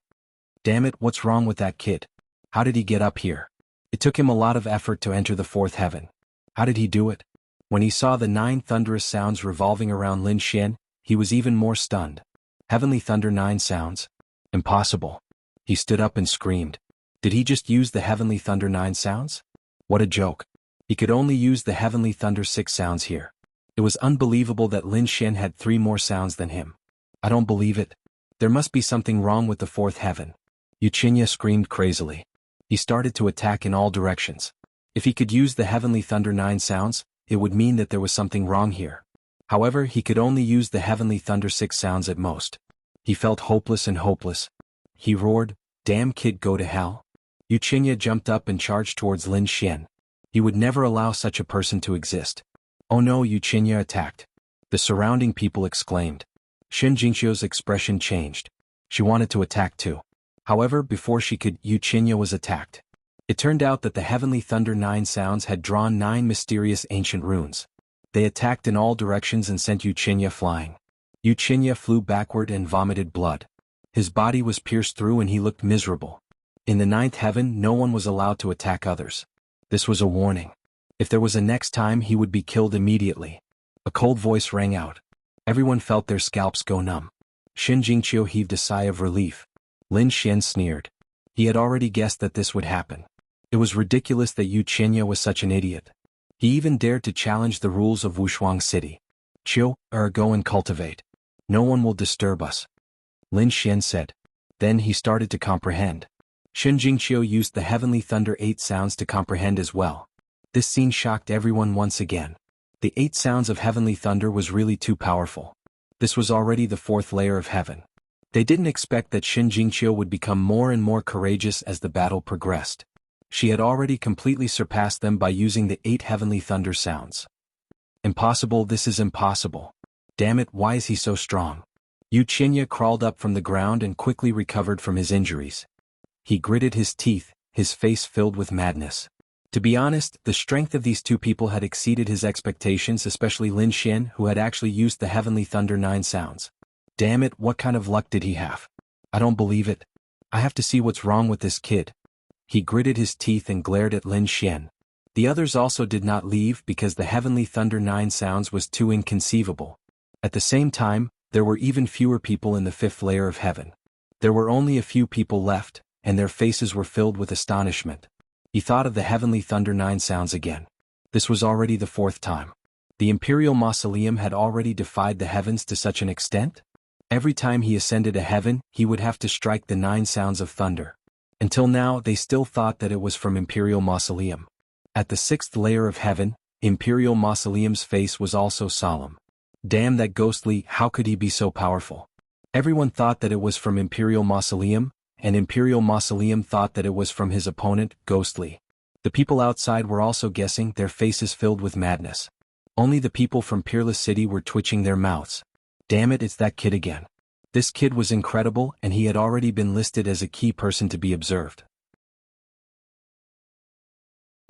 Damn it, what's wrong with that kid? How did he get up here? It took him a lot of effort to enter the 4th heaven. How did he do it? When he saw the 9 thunderous sounds revolving around Lin Xian, he was even more stunned. Heavenly thunder 9 sounds? Impossible. He stood up and screamed. Did he just use the heavenly thunder 9 sounds? What a joke. He could only use the heavenly thunder 6 sounds here. It was unbelievable that Lin Xian had 3 more sounds than him. I don't believe it. There must be something wrong with the 4th heaven. Yu Qinya screamed crazily. He started to attack in all directions. If he could use the heavenly thunder 9 sounds, it would mean that there was something wrong here. However, he could only use the heavenly thunder 6 sounds at most. He felt hopeless and hopeless. He roared, "Damn kid, go to hell." Yu Qinya jumped up and charged towards Lin Xian. He would never allow such a person to exist. Oh no, Yu Qinya attacked. The surrounding people exclaimed. Shen Jingqiu's expression changed. She wanted to attack too. However, before she could, Yu Qinya was attacked. It turned out that the Heavenly Thunder 9 sounds had drawn 9 mysterious ancient runes. They attacked in all directions and sent Yu Qinya flying. Yu Qinya flew backward and vomited blood. His body was pierced through and he looked miserable. In the 9th heaven, no one was allowed to attack others. This was a warning. If there was a next time, he would be killed immediately. A cold voice rang out. Everyone felt their scalps go numb. Shen Jingqiu heaved a sigh of relief. Lin Xian sneered. He had already guessed that this would happen. It was ridiculous that Yu Qinya was such an idiot. He even dared to challenge the rules of Wushuang City. Chiu, go and cultivate. No one will disturb us. Lin Xian said. Then he started to comprehend. Shen Jingqiu used the Heavenly Thunder 8 sounds to comprehend as well. This scene shocked everyone once again. The 8 sounds of Heavenly Thunder was really too powerful. This was already the 4th layer of heaven. They didn't expect that Shen Jingqiu would become more and more courageous as the battle progressed. She had already completely surpassed them by using the 8 Heavenly Thunder sounds. Impossible, this is impossible. Damn it, why is he so strong? Yu Qinya crawled up from the ground and quickly recovered from his injuries. He gritted his teeth, his face filled with madness. To be honest, the strength of these two people had exceeded his expectations, especially Lin Xian, who had actually used the Heavenly Thunder 9 sounds. Damn it, what kind of luck did he have? I don't believe it. I have to see what's wrong with this kid. He gritted his teeth and glared at Lin Xian. The others also did not leave because the Heavenly Thunder 9 sounds was too inconceivable. At the same time, there were even fewer people in the 5th layer of heaven. There were only a few people left, and their faces were filled with astonishment. He thought of the Heavenly Thunder 9 sounds again. This was already the 4th time. The Imperial Mausoleum had already defied the heavens to such an extent? Every time he ascended a heaven, he would have to strike the 9 sounds of thunder. Until now, they still thought that it was from Imperial Mausoleum. At the 6th layer of heaven, Imperial Mausoleum's face was also solemn. Damn that ghostly, how could he be so powerful? Everyone thought that it was from Imperial Mausoleum, and Imperial Mausoleum thought that it was from his opponent, Ghostly. The people outside were also guessing, their faces filled with madness. Only the people from Peerless City were twitching their mouths. Damn it, it's that kid again. This kid was incredible, and he had already been listed as a key person to be observed.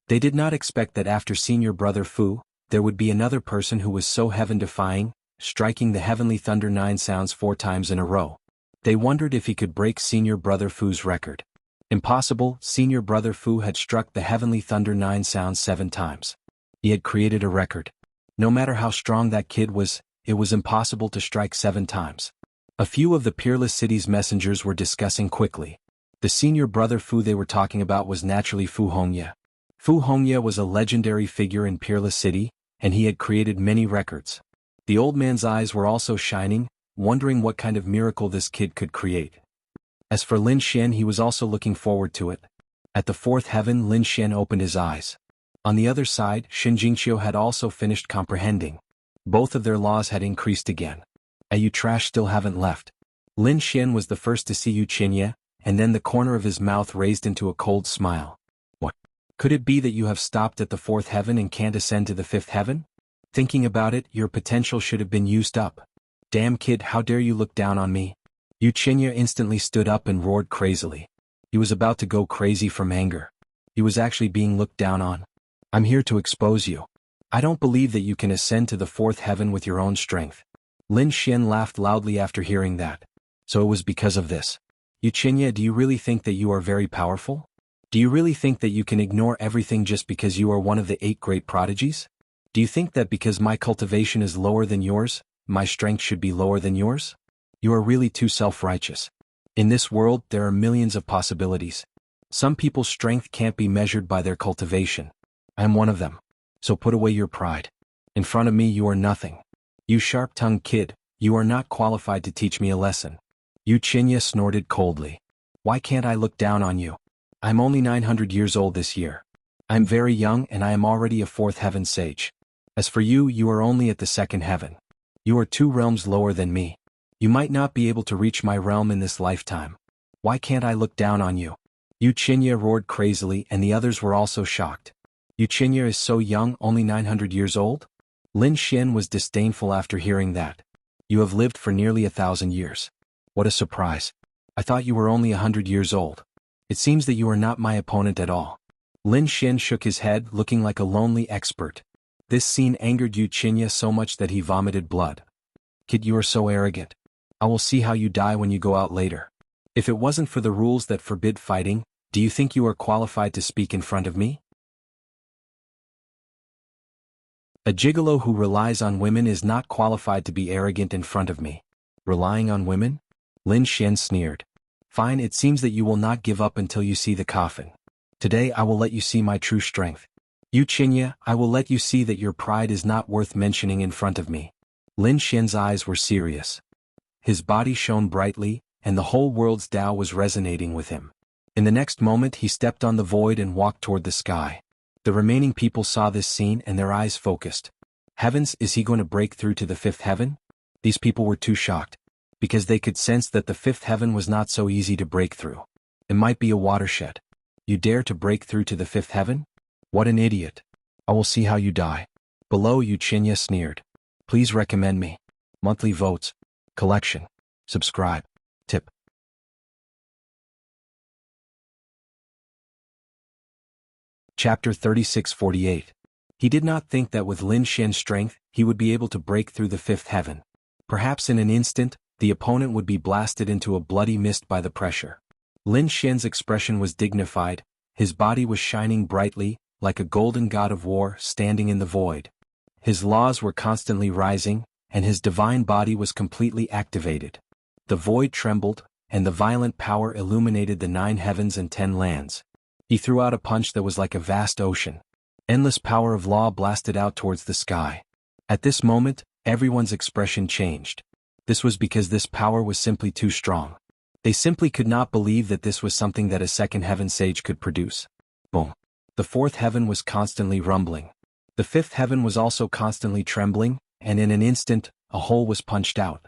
They did not expect that after Senior Brother Fu, there would be another person who was so heaven-defying, striking the Heavenly Thunder 9 sounds 4 times in a row. They wondered if he could break Senior Brother Fu's record. Impossible, Senior Brother Fu had struck the Heavenly Thunder 9 sounds 7 times. He had created a record. No matter how strong that kid was, it was impossible to strike 7 times. A few of the Peerless City's messengers were discussing quickly. The Senior Brother Fu they were talking about was naturally Fu Hongye. Fu Hongye was a legendary figure in Peerless City, and he had created many records. The old man's eyes were also shining, wondering what kind of miracle this kid could create. As for Lin Xian, he was also looking forward to it. At the 4th heaven, Lin Xian opened his eyes. On the other side, Shen Jingqiu had also finished comprehending. Both of their laws had increased again. You trash still haven't left. Lin Xian was the first to see Yu Qinya, and then the corner of his mouth raised into a cold smile. What? Could it be that you have stopped at the 4th heaven and can't ascend to the 5th heaven? Thinking about it, your potential should have been used up. Damn kid, how dare you look down on me? Yu Qinya instantly stood up and roared crazily. He was about to go crazy from anger. He was actually being looked down on. I'm here to expose you. I don't believe that you can ascend to the 4th heaven with your own strength. Lin Xian laughed loudly after hearing that. So it was because of this. Yu Qinya, do you really think that you are very powerful? Do you really think that you can ignore everything just because you are one of the 8 great prodigies? Do you think that because my cultivation is lower than yours, my strength should be lower than yours? You are really too self-righteous. In this world, there are millions of possibilities. Some people's strength can't be measured by their cultivation. I am one of them. So put away your pride. In front of me you are nothing. You sharp-tongued kid, you are not qualified to teach me a lesson. Yu Qinya snorted coldly. Why can't I look down on you? I'm only 900 years old this year. I'm very young and I am already a 4th heaven sage. As for you, you are only at the 2nd heaven. You are 2 realms lower than me. You might not be able to reach my realm in this lifetime. Why can't I look down on you? Yu Qinya roared crazily and the others were also shocked. Yu Qinya is so young, only 900 years old? Lin Xian was disdainful after hearing that. You have lived for nearly 1,000 years. What a surprise. I thought you were only 100 years old. It seems that you are not my opponent at all. Lin Xian shook his head, looking like a lonely expert. This scene angered Yu Qinya so much that he vomited blood. Kid, you are so arrogant. I will see how you die when you go out later. If it wasn't for the rules that forbid fighting, do you think you are qualified to speak in front of me? A gigolo who relies on women is not qualified to be arrogant in front of me. Relying on women? Lin Xian sneered. Fine, it seems that you will not give up until you see the coffin. Today I will let you see my true strength. Yu Qinya, I will let you see that your pride is not worth mentioning in front of me. Lin Xian's eyes were serious. His body shone brightly, and the whole world's Tao was resonating with him. In the next moment he stepped on the void and walked toward the sky. The remaining people saw this scene and their eyes focused. Heavens, is he going to break through to the fifth heaven? These people were too shocked, because they could sense that the fifth heaven was not so easy to break through. It might be a watershed. You dare to break through to the fifth heaven? What an idiot. I will see how you die. Below, Yu Qinya sneered. Please recommend me. Monthly votes. Collection. Subscribe. Tip. Chapter 3648. He did not think that with Lin Xian's strength, he would be able to break through the fifth heaven. Perhaps in an instant, the opponent would be blasted into a bloody mist by the pressure. Lin Xian's expression was dignified, his body was shining brightly, like a golden god of war standing in the void. His laws were constantly rising, and his divine body was completely activated. The void trembled, and the violent power illuminated the 9 heavens and 10 lands. He threw out a punch that was like a vast ocean. Endless power of law blasted out towards the sky. At this moment, everyone's expression changed. This was because this power was simply too strong. They simply could not believe that this was something that a second heaven sage could produce. Boom. The fourth heaven was constantly rumbling. The fifth heaven was also constantly trembling, and in an instant, a hole was punched out.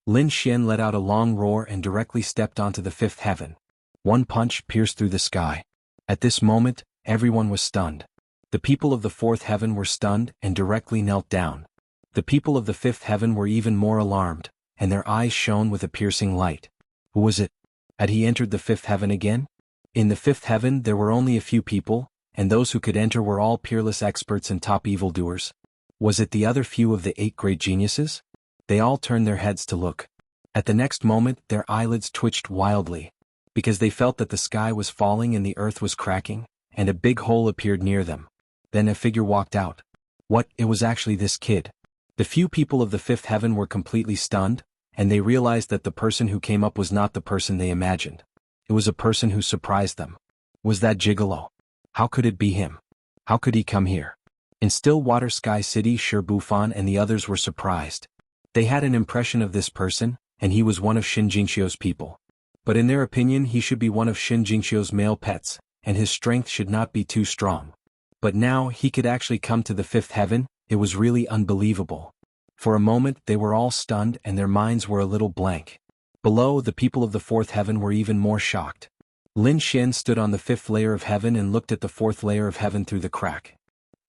Lin Xian let out a long roar and directly stepped onto the fifth heaven. One punch pierced through the sky. At this moment, everyone was stunned. The people of the fourth heaven were stunned and directly knelt down. The people of the fifth heaven were even more alarmed, and their eyes shone with a piercing light. Who was it? Had he entered the fifth heaven again? In the fifth heaven there were only a few people, and those who could enter were all peerless experts and top evildoers. Was it the other few of the 8 great geniuses? They all turned their heads to look. At the next moment their eyelids twitched wildly, because they felt that the sky was falling and the earth was cracking, and a big hole appeared near them. Then a figure walked out. What? It was actually this kid. The few people of the fifth heaven were completely stunned, and they realized that the person who came up was not the person they imagined. It was a person who surprised them. Was that Gigolo? How could it be him? How could he come here? In Stillwater Sky City, Shi Bufan and the others were surprised. They had an impression of this person, and he was one of Xin Jingxiu's people. But in their opinion he should be one of Xin Jingxiu's male pets, and his strength should not be too strong. But now he could actually come to the fifth heaven. It was really unbelievable. For a moment they were all stunned and their minds were a little blank. Below, the people of the fourth heaven were even more shocked. Lin Xian stood on the fifth layer of heaven and looked at the fourth layer of heaven through the crack.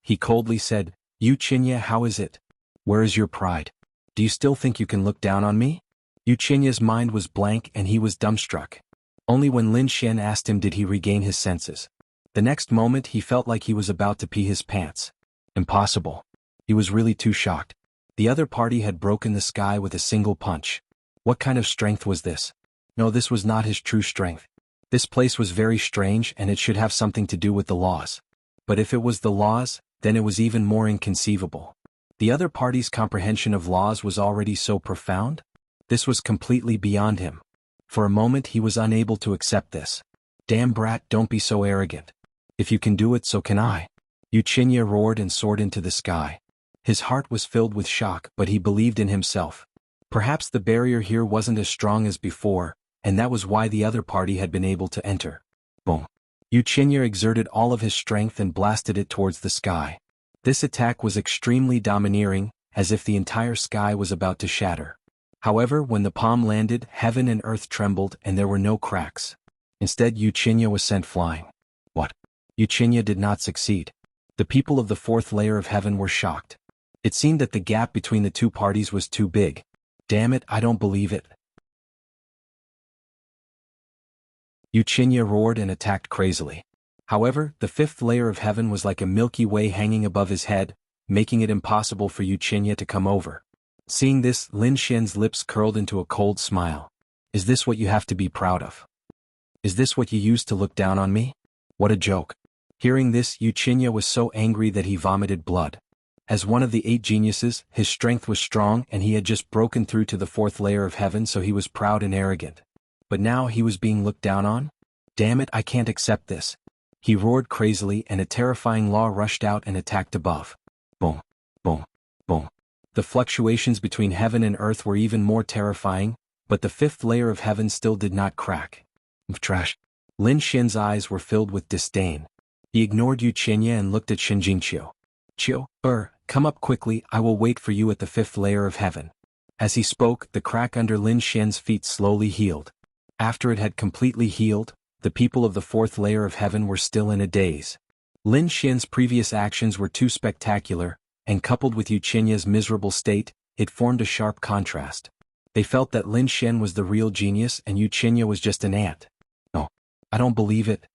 He coldly said, Yu Qinya, how is it? Where is your pride? Do you still think you can look down on me? Yu Qinya's mind was blank and he was dumbstruck. Only when Lin Xian asked him did he regain his senses. The next moment he felt like he was about to pee his pants. Impossible. He was really too shocked. The other party had broken the sky with a single punch. What kind of strength was this? No, this was not his true strength. This place was very strange and it should have something to do with the laws. But if it was the laws, then it was even more inconceivable. The other party's comprehension of laws was already so profound? This was completely beyond him. For a moment he was unable to accept this. Damn brat, don't be so arrogant. If you can do it, so can I. Yu Qinya roared and soared into the sky. His heart was filled with shock, but he believed in himself. Perhaps the barrier here wasn't as strong as before, and that was why the other party had been able to enter. Boom. Yu Qinya exerted all of his strength and blasted it towards the sky. This attack was extremely domineering, as if the entire sky was about to shatter. However, when the palm landed, heaven and earth trembled and there were no cracks. Instead, Yu Qinya was sent flying. What? Yu Qinya did not succeed. The people of the fourth layer of heaven were shocked. It seemed that the gap between the two parties was too big. Damn it, I don't believe it. Wuxia roared and attacked crazily. However, the fifth layer of heaven was like a Milky Way hanging above his head, making it impossible for Wuxia to come over. Seeing this, Lin Xian's lips curled into a cold smile. Is this what you have to be proud of? Is this what you used to look down on me? What a joke. Hearing this, Wuxia was so angry that he vomited blood. As one of the 8 geniuses, his strength was strong and he had just broken through to the 4th layer of heaven, so he was proud and arrogant. But now he was being looked down on? Damn it, I can't accept this. He roared crazily and a terrifying law rushed out and attacked above. Boom, boom, boom. The fluctuations between heaven and earth were even more terrifying, but the 5th layer of heaven still did not crack. Trash. Lin Xian's eyes were filled with disdain. He ignored Wuxia and looked at Jingqiu. Come up quickly, I will wait for you at the 5th layer of heaven. As he spoke, the crack under Lin Xian's feet slowly healed. After it had completely healed, the people of the 4th layer of heaven were still in a daze. Lin Xian's previous actions were too spectacular, and coupled with Wuxia's miserable state, it formed a sharp contrast. They felt that Lin Xian was the real genius and Wuxia was just an ant. No, I don't believe it.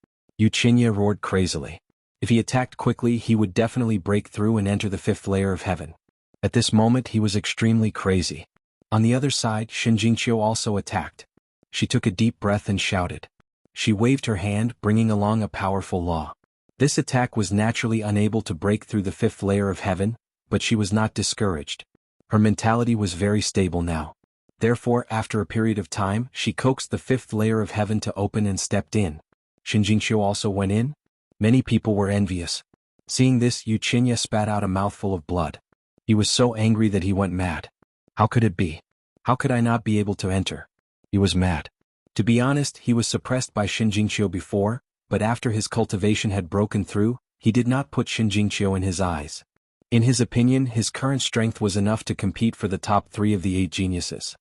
Wuxia roared crazily. If he attacked quickly, he would definitely break through and enter the 5th layer of heaven. At this moment, he was extremely crazy. On the other side, Jingqiu also attacked. She took a deep breath and shouted. She waved her hand, bringing along a powerful law. This attack was naturally unable to break through the 5th layer of heaven, but she was not discouraged. Her mentality was very stable now. Therefore, after a period of time, she coaxed the 5th layer of heaven to open and stepped in. Jingqiu also went in. Many people were envious. Seeing this, Wuxia spat out a mouthful of blood. He was so angry that he went mad. How could it be? How could I not be able to enter? He was mad. To be honest, he was suppressed by Jingqiu before, but after his cultivation had broken through, he did not put Jingqiu in his eyes. In his opinion, his current strength was enough to compete for the top 3 of the 8 geniuses.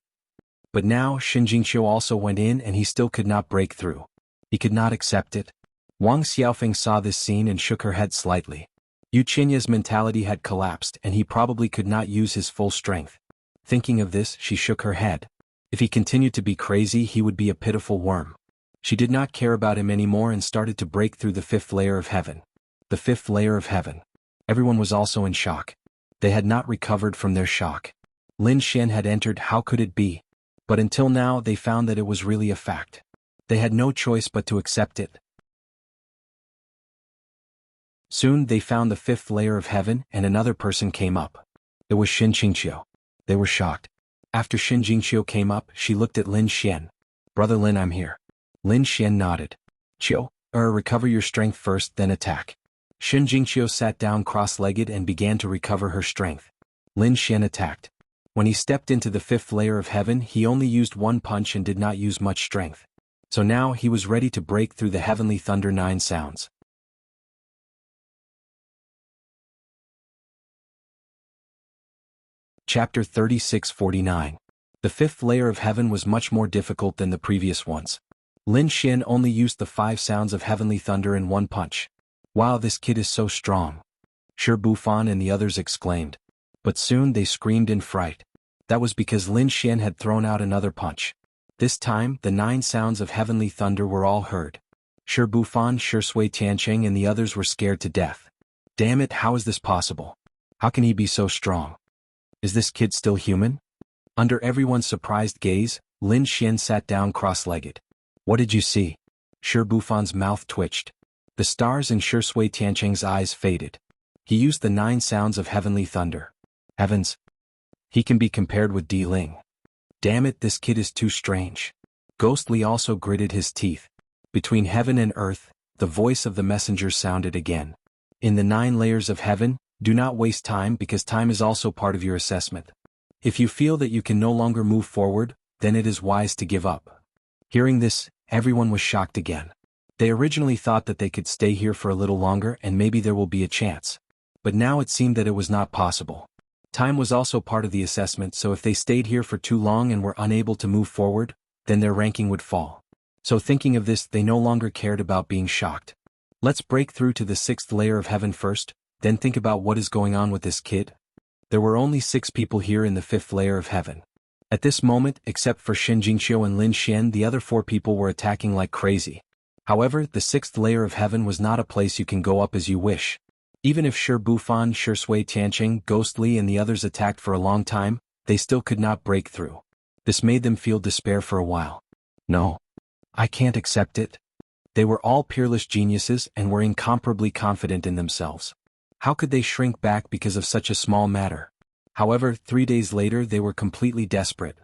But now, Jingqiu also went in and he still could not break through. He could not accept it. Wang Xiaofeng saw this scene and shook her head slightly. Wuxia's mentality had collapsed and he probably could not use his full strength. Thinking of this, she shook her head. If he continued to be crazy, he would be a pitiful worm. She did not care about him anymore and started to break through the 5th layer of heaven. The 5th layer of heaven. Everyone was also in shock. They had not recovered from their shock. Lin Xian had entered, how could it be? But until now they found that it was really a fact. They had no choice but to accept it. Soon they found the 5th layer of heaven and another person came up. It was Jingqiu. They were shocked. After Jingqiu came up, she looked at Lin Xian. Brother Lin, I'm here. Lin Xian nodded. Recover your strength first, then attack. Jingqiu sat down cross-legged and began to recover her strength. Lin Xian attacked. When he stepped into the 5th layer of heaven, he only used 1 punch and did not use much strength. So now he was ready to break through the heavenly thunder 9 sounds. Chapter 36-49. The 5th layer of heaven was much more difficult than the previous ones. Lin Xian only used the 5 sounds of heavenly thunder in 1 punch. Wow, this kid is so strong. Shi Bufan and the others exclaimed. But soon they screamed in fright. That was because Lin Xian had thrown out another punch. This time, the 9 sounds of heavenly thunder were all heard. Shi Bufan, Shi Tiancheng and the others were scared to death. Damn it, how is this possible? How can he be so strong? Is this kid still human? Under everyone's surprised gaze, Lin Xian sat down cross-legged. What did you see? Shi Bufan's mouth twitched. The stars in Shi Tiancheng's eyes faded. He used the 9 sounds of heavenly thunder. Heavens! He can be compared with Di Ling. Damn it, this kid is too strange. Ghostly also gritted his teeth. Between heaven and earth, the voice of the messenger sounded again. In the 9 layers of heaven, do not waste time because time is also part of your assessment. If you feel that you can no longer move forward, then it is wise to give up. Hearing this, everyone was shocked again. They originally thought that they could stay here for a little longer and maybe there will be a chance. But now it seemed that it was not possible. Time was also part of the assessment, so if they stayed here for too long and were unable to move forward, then their ranking would fall. So thinking of this, they no longer cared about being shocked. Let's break through to the 6th layer of heaven first, then think about what is going on with this kid. There were only 6 people here in the 5th layer of heaven. At this moment, except for Xin Jingqiu and Lin Xian, the other 4 people were attacking like crazy. However, the 6th layer of heaven was not a place you can go up as you wish. Even if Shi Bufan, Shi Sui Tianqing, Ghostly and the others attacked for a long time, they still could not break through. This made them feel despair for a while. No. I can't accept it. They were all peerless geniuses and were incomparably confident in themselves. How could they shrink back because of such a small matter? However, 3 days later they were completely desperate.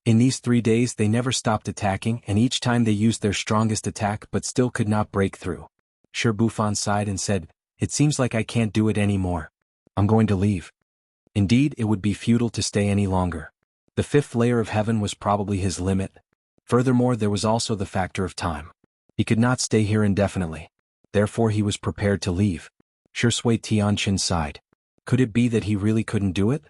In these 3 days they never stopped attacking, and each time they used their strongest attack but still could not break through. Shi Bufan sighed and said, "It seems like I can't do it anymore. I'm going to leave." Indeed, it would be futile to stay any longer. The 5th layer of heaven was probably his limit. Furthermore, there was also the factor of time. He could not stay here indefinitely. Therefore he was prepared to leave. Shi Sui Tianqin sighed. Could it be that he really couldn't do it?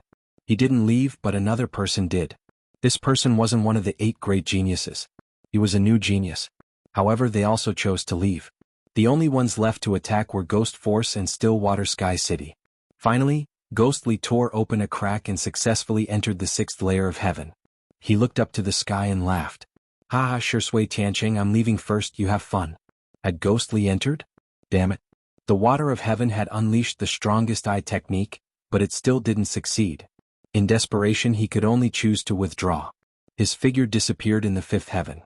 He didn't leave, but another person did. This person wasn't one of the 8 great geniuses. He was a new genius. However, they also chose to leave. The only ones left to attack were Ghost Force and Stillwater Sky City. Finally, Ghostly tore open a crack and successfully entered the 6th layer of heaven. He looked up to the sky and laughed. "Ha ha, Shi Sui Tianqing, I'm leaving first, you have fun." Had Ghostly entered? Damn it. The water of heaven had unleashed the strongest eye technique, but it still didn't succeed. In desperation he could only choose to withdraw. His figure disappeared in the 5th heaven.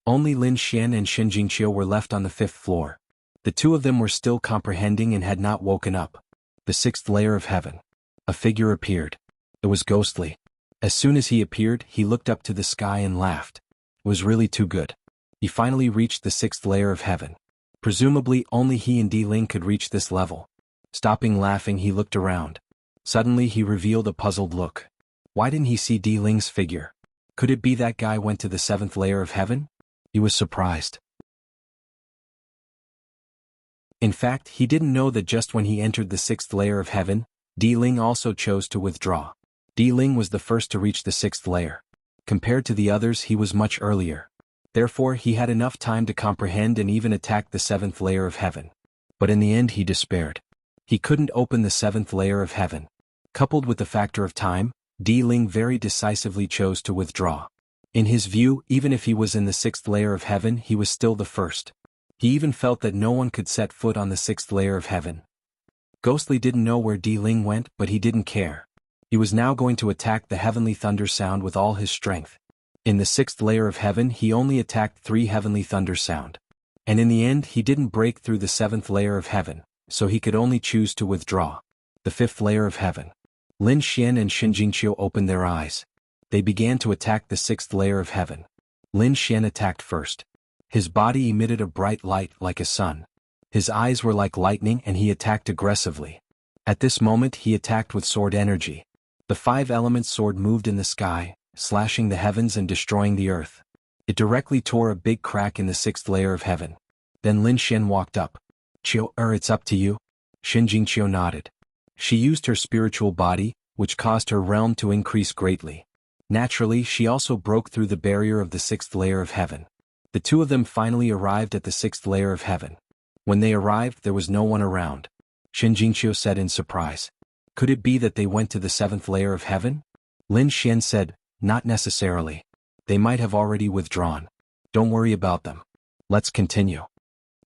Only Lin Xian and Xin Jingqiu were left on the 5th floor. The 2 of them were still comprehending and had not woken up. The 6th layer of heaven. A figure appeared. It was Ghostly. As soon as he appeared, he looked up to the sky and laughed. It was really too good. He finally reached the 6th layer of heaven. Presumably, only he and Di Ling could reach this level. Stopping laughing, he looked around. Suddenly he revealed a puzzled look. Why didn't he see Di Ling's figure? Could it be that guy went to the 7th layer of heaven? He was surprised. In fact, he didn't know that just when he entered the 6th layer of heaven, Di Ling also chose to withdraw. Di Ling was the first to reach the 6th layer. Compared to the others, he was much earlier. Therefore, he had enough time to comprehend and even attack the 7th layer of heaven. But in the end he despaired. He couldn't open the 7th layer of heaven. Coupled with the factor of time, Di Ling very decisively chose to withdraw. In his view, even if he was in the 6th layer of heaven, he was still the first. He even felt that no one could set foot on the 6th layer of heaven. Ghostly didn't know where Di Ling went, but he didn't care. He was now going to attack the heavenly thunder sound with all his strength. In the 6th layer of heaven he only attacked 3 heavenly thunder sound. And in the end he didn't break through the 7th layer of heaven, so he could only choose to withdraw. The 5th layer of heaven. Lin Xian and Xin Jingqiu opened their eyes. They began to attack the 6th layer of heaven. Lin Xian attacked first. His body emitted a bright light like a sun. His eyes were like lightning and he attacked aggressively. At this moment he attacked with sword energy. The 5-element sword moved in the sky, slashing the heavens and destroying the earth. It directly tore a big crack in the 6th layer of heaven. Then Lin Xian walked up. It's up to you." Xin Jingqiu nodded. She used her spiritual body, which caused her realm to increase greatly. Naturally, she also broke through the barrier of the 6th layer of heaven. The 2 of them finally arrived at the 6th layer of heaven. When they arrived, there was no one around. Xin Jingqiu said in surprise. Could it be that they went to the 7th layer of heaven? Lin Xian said, "Not necessarily. They might have already withdrawn. Don't worry about them. Let's continue."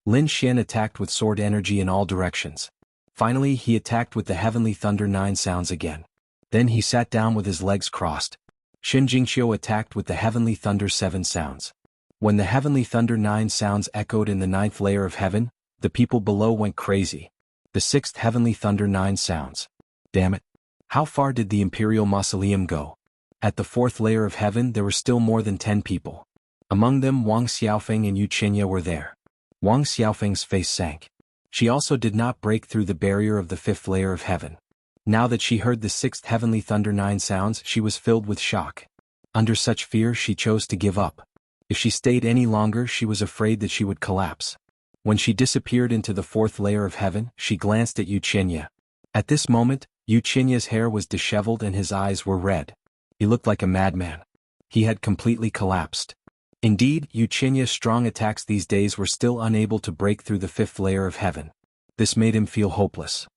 Lin Xian attacked with sword energy in all directions. Finally he attacked with the heavenly thunder 9 sounds again. Then he sat down with his legs crossed. Xin Jingqiu attacked with the heavenly thunder 7 sounds. When the heavenly thunder 9 sounds echoed in the 9th layer of heaven, the people below went crazy. The 6th heavenly thunder 9 sounds. Damn it. How far did the Imperial Mausoleum go? At the 4th layer of heaven there were still more than 10 people. Among them Wang Xiaofeng and Yu Qinya were there. Wang Xiaofeng's face sank. She also did not break through the barrier of the 5th layer of heaven. Now that she heard the 6th heavenly thunder 9 sounds, she was filled with shock. Under such fear she chose to give up. If she stayed any longer she was afraid that she would collapse. When she disappeared into the 4th layer of heaven, she glanced at Yu Qinya. At this moment, Yu Qinya's hair was disheveled and his eyes were red. He looked like a madman. He had completely collapsed. Indeed, Yu Qinya's strong attacks these days were still unable to break through the 5th layer of heaven. This made him feel hopeless.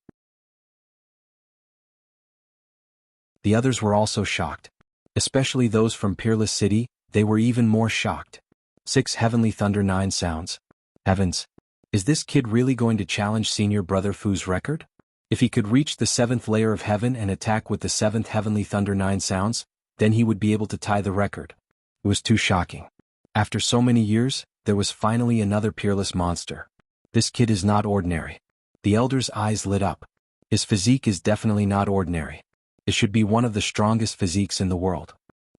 The others were also shocked. Especially those from Peerless City, they were even more shocked. 6 Heavenly Thunder 9 sounds. Heavens! Is this kid really going to challenge Senior Brother Fu's record? If he could reach the 7th layer of heaven and attack with the 7th Heavenly Thunder 9 sounds, then he would be able to tie the record. It was too shocking. After so many years, there was finally another peerless monster. This kid is not ordinary. The elder's eyes lit up. His physique is definitely not ordinary. It should be one of the strongest physiques in the world.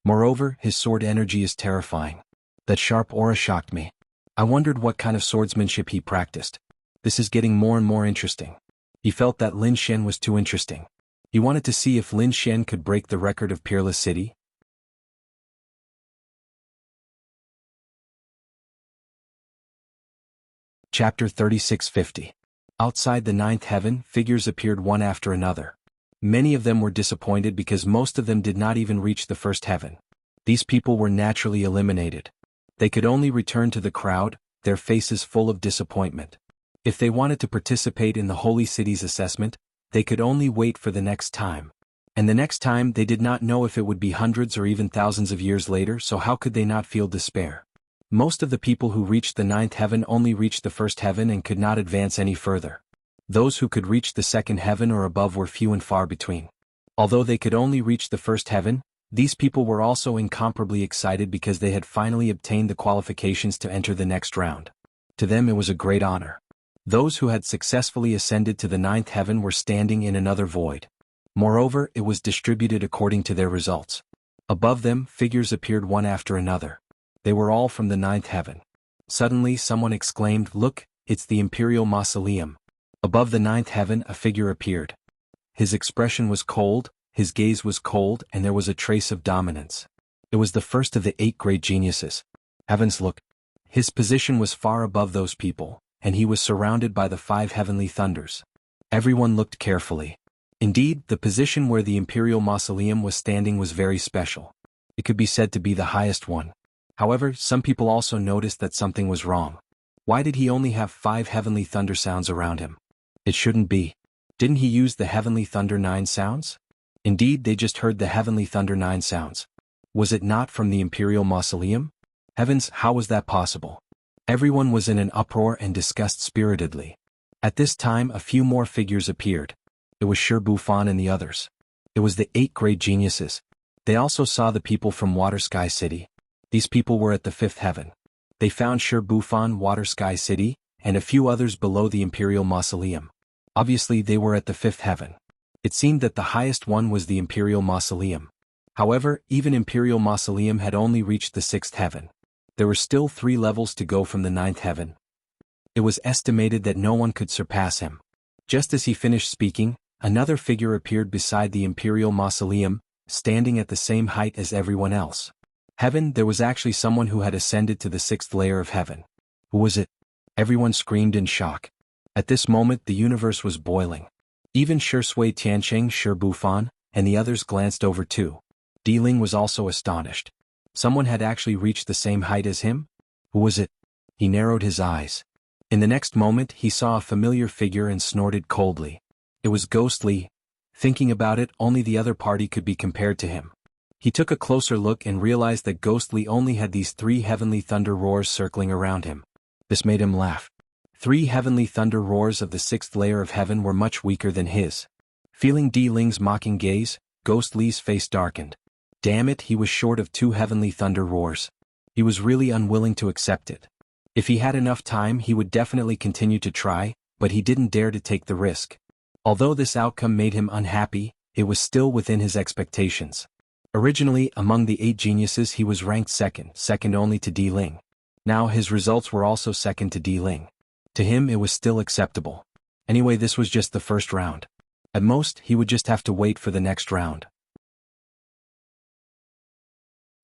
Moreover, his sword energy is terrifying. That sharp aura shocked me. I wondered what kind of swordsmanship he practiced. This is getting more and more interesting. He felt that Lin Shen was too interesting. He wanted to see if Lin Shen could break the record of Peerless City. Chapter 3650. Outside the 9th heaven, figures appeared one after another. Many of them were disappointed because most of them did not even reach the 1st heaven. These people were naturally eliminated. They could only return to the crowd, their faces full of disappointment. If they wanted to participate in the Holy City's assessment, they could only wait for the next time. And the next time they did not know if it would be hundreds or even thousands of years later, so how could they not feel despair? Most of the people who reached the 9th heaven only reached the 1st heaven and could not advance any further. Those who could reach the 2nd heaven or above were few and far between. Although they could only reach the 1st heaven, these people were also incomparably excited because they had finally obtained the qualifications to enter the next round. To them it was a great honor. Those who had successfully ascended to the 9th heaven were standing in another void. Moreover, it was distributed according to their results. Above them, figures appeared one after another. They were all from the 9th heaven. Suddenly someone exclaimed, "Look, it's the Imperial Mausoleum." Above the 9th heaven a figure appeared. His expression was cold, his gaze was cold, and there was a trace of dominance. It was the first of the 8 great geniuses. Heavens, look. His position was far above those people, and he was surrounded by the 5 heavenly thunders. Everyone looked carefully. Indeed, the position where the Imperial Mausoleum was standing was very special. It could be said to be the highest one. However, some people also noticed that something was wrong. Why did he only have 5 heavenly thunder sounds around him? It shouldn't be. Didn't he use the heavenly thunder 9 sounds? Indeed, they just heard the heavenly thunder 9 sounds. Was it not from the Imperial Mausoleum? Heavens, how was that possible? Everyone was in an uproar and discussed spiritedly. At this time a few more figures appeared. It was Shi Bufan and the others. It was the 8 great geniuses. They also saw the people from Water Sky City. These people were at the 5th heaven. They found Shi Bufan, Water Sky City, and a few others below the Imperial Mausoleum. Obviously they were at the 5th heaven. It seemed that the highest one was the Imperial Mausoleum. However, even Imperial Mausoleum had only reached the 6th heaven. There were still 3 levels to go from the 9th heaven. It was estimated that no one could surpass him. Just as he finished speaking, another figure appeared beside the Imperial Mausoleum, standing at the same height as everyone else. Heaven, there was actually someone who had ascended to the 6th layer of heaven. Who was it? Everyone screamed in shock. At this moment the universe was boiling. Even Shi Sui Tiancheng, Shi Bufan, and the others glanced over too. Di Ling was also astonished. Someone had actually reached the same height as him? Who was it? He narrowed his eyes. In the next moment he saw a familiar figure and snorted coldly. It was ghostly. Thinking about it, only the other party could be compared to him. He took a closer look and realized that Ghostly only had these 3 heavenly thunder roars circling around him. This made him laugh. 3 heavenly thunder roars of the 6th layer of heaven were much weaker than his. Feeling Di Ling's mocking gaze, Ghostly's face darkened. Damn it, he was short of 2 heavenly thunder roars. He was really unwilling to accept it. If he had enough time he would definitely continue to try, but he didn't dare to take the risk. Although this outcome made him unhappy, it was still within his expectations. Originally, among the 8 geniuses he was ranked second only to Di Ling. Now his results were also second to Di Ling. To him it was still acceptable. Anyway, this was just the first round. At most, he would just have to wait for the next round.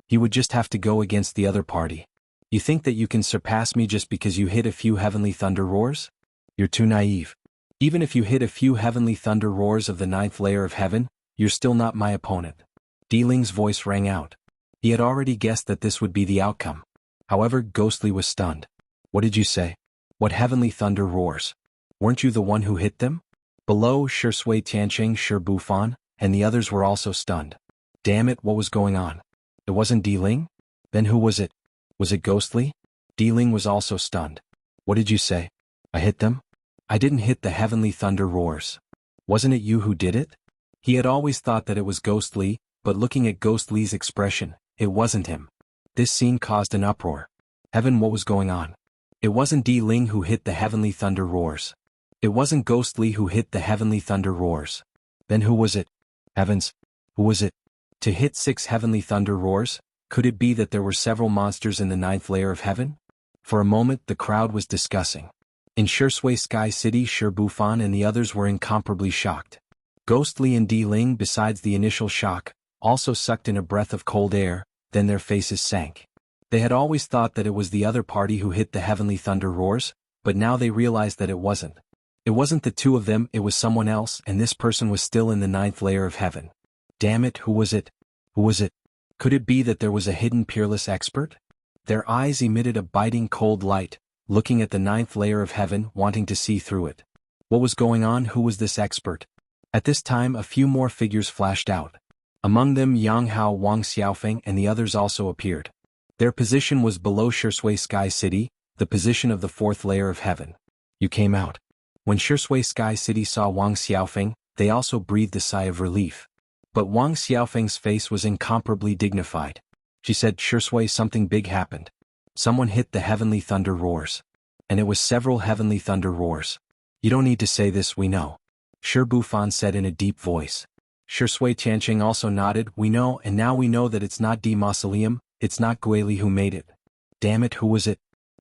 He would just have to go against the other party. You think that you can surpass me just because you hit a few heavenly thunder roars? You're too naive. Even if you hit a few heavenly thunder roars of the 9th layer of heaven, you're still not my opponent. Di Ling's voice rang out. He had already guessed that this would be the outcome. However, Ghostly was stunned. What did you say? What heavenly thunder roars? Weren't you the one who hit them? Below, Shi Sui Tiancheng, Shi Bufan, and the others were also stunned. Damn it, what was going on? It wasn't Di Ling? Then who was it? Was it ghostly? Di Ling was also stunned. What did you say? I hit them? I didn't hit the heavenly thunder roars. Wasn't it you who did it? He had always thought that it was ghostly, but looking at ghostly's expression, it wasn't him. This scene caused an uproar. Heaven, what was going on? It wasn't Di Ling who hit the heavenly thunder roars. It wasn't ghostly who hit the heavenly thunder roars. Then who was it? Heavens, who was it? To hit 6 heavenly thunder roars? Could it be that there were several monsters in the 9th layer of heaven? For a moment the crowd was discussing. In Shui Sky City, Shi Bufan and the others were incomparably shocked. Ghostly and Di Ling, besides the initial shock, also sucked in a breath of cold air, then their faces sank. They had always thought that it was the other party who hit the heavenly thunder roars, but now they realized that it wasn't. It wasn't the two of them, it was someone else, and this person was still in the 9th layer of heaven. Damn it, who was it? Who was it? Could it be that there was a hidden peerless expert? Their eyes emitted a biting cold light, looking at the 9th layer of heaven, wanting to see through it. What was going on? Who was this expert? At this time a few more figures flashed out. Among them Jianghu, Wang Xiaofeng and the others also appeared. Their position was below Shui Sky City, the position of the 4th layer of heaven. You came out. When Shui Sky City saw Wang Xiaofeng, they also breathed a sigh of relief. But Wang Xiaofeng's face was incomparably dignified. She said, Shui, something big happened. Someone hit the heavenly thunder roars. And it was several heavenly thunder roars. You don't need to say this, we know. Shi Bufan said in a deep voice. Shui Tianqing also nodded, we know, and now we know that it's not Di Mausoleum, it's not Guili who made it. Damn it, who was it?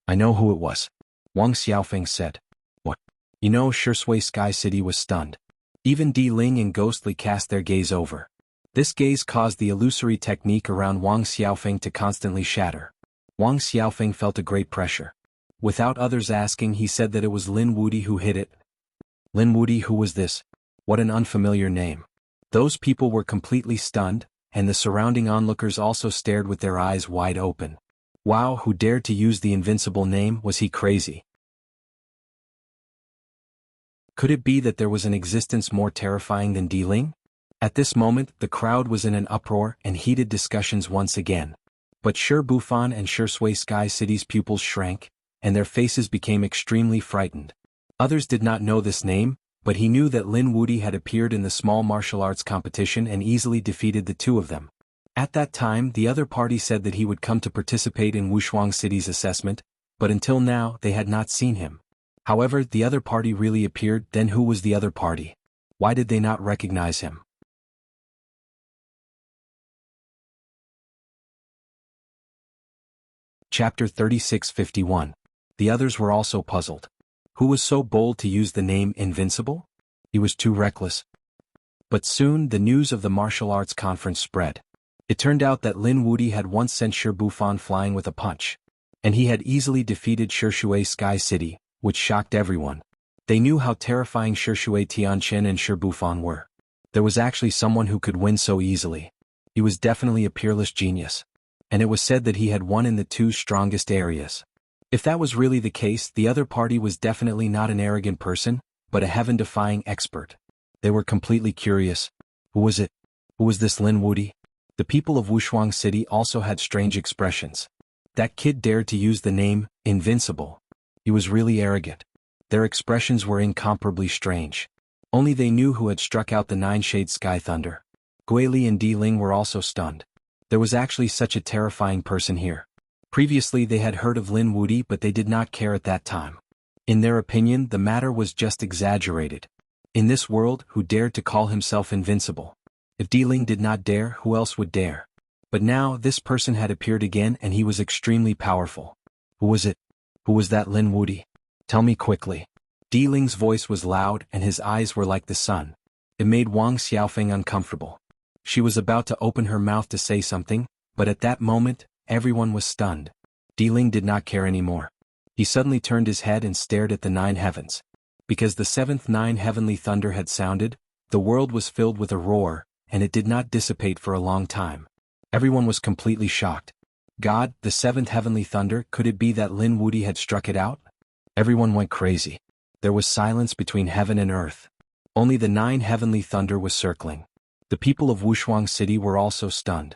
I know who it was. Wang Xiaofeng said. What? You know, Shui Sky City was stunned. Even Di Ling and Ghostly cast their gaze over. This gaze caused the illusory technique around Wang Xiaofeng to constantly shatter. Wang Xiaofeng felt a great pressure. Without others asking, he said that it was Lin Wudi who hit it. Lin Wudi, who was this? What an unfamiliar name. Those people were completely stunned, and the surrounding onlookers also stared with their eyes wide open. Wow, who dared to use the invincible name? Was he crazy? Could it be that there was an existence more terrifying than Di Ling? At this moment, the crowd was in an uproar and heated discussions once again. But Shi Bufan and Shui Sky City's pupils shrank, and their faces became extremely frightened. Others did not know this name, but he knew that Lin Wudi had appeared in the small martial arts competition and easily defeated the two of them. At that time, the other party said that he would come to participate in Wushuang City's assessment, but until now they had not seen him. However, the other party really appeared. Then who was the other party? Why did they not recognize him? Chapter 36:51. The others were also puzzled. Who was so bold to use the name Invincible? He was too reckless. But soon the news of the martial arts conference spread. It turned out that Lin Wudi had once sent Shi Bufan flying with a punch. And he had easily defeated Shui Sky City, which shocked everyone. They knew how terrifying Shui Tianqin and Shi Bufan were. There was actually someone who could win so easily. He was definitely a peerless genius. And it was said that he had won in the two strongest areas. If that was really the case, the other party was definitely not an arrogant person, but a heaven-defying expert. They were completely curious. Who was it? Who was this Lin Wudi? The people of Wushuang City also had strange expressions. That kid dared to use the name Invincible. He was really arrogant. Their expressions were incomparably strange. Only they knew who had struck out the 9-shade sky thunder. Guili and Di Ling were also stunned. There was actually such a terrifying person here. Previously they had heard of Lin Wudi, but they did not care at that time. In their opinion, the matter was just exaggerated. In this world, who dared to call himself invincible? If Di Ling did not dare, who else would dare? But now this person had appeared again and he was extremely powerful. Who was it? Who was that Lin Wudi? Tell me quickly. Di Ling's voice was loud and his eyes were like the sun. It made Wang Xiaofeng uncomfortable. She was about to open her mouth to say something, but at that moment, everyone was stunned. Di Ling did not care anymore. He suddenly turned his head and stared at the 9 heavens. Because the 7th 9 heavenly thunder had sounded, the world was filled with a roar, and it did not dissipate for a long time. Everyone was completely shocked. God, the 7th heavenly thunder, could it be that Lin Wudi had struck it out? Everyone went crazy. There was silence between heaven and earth. Only the 9 heavenly thunder was circling. The people of Wuxia City were also stunned.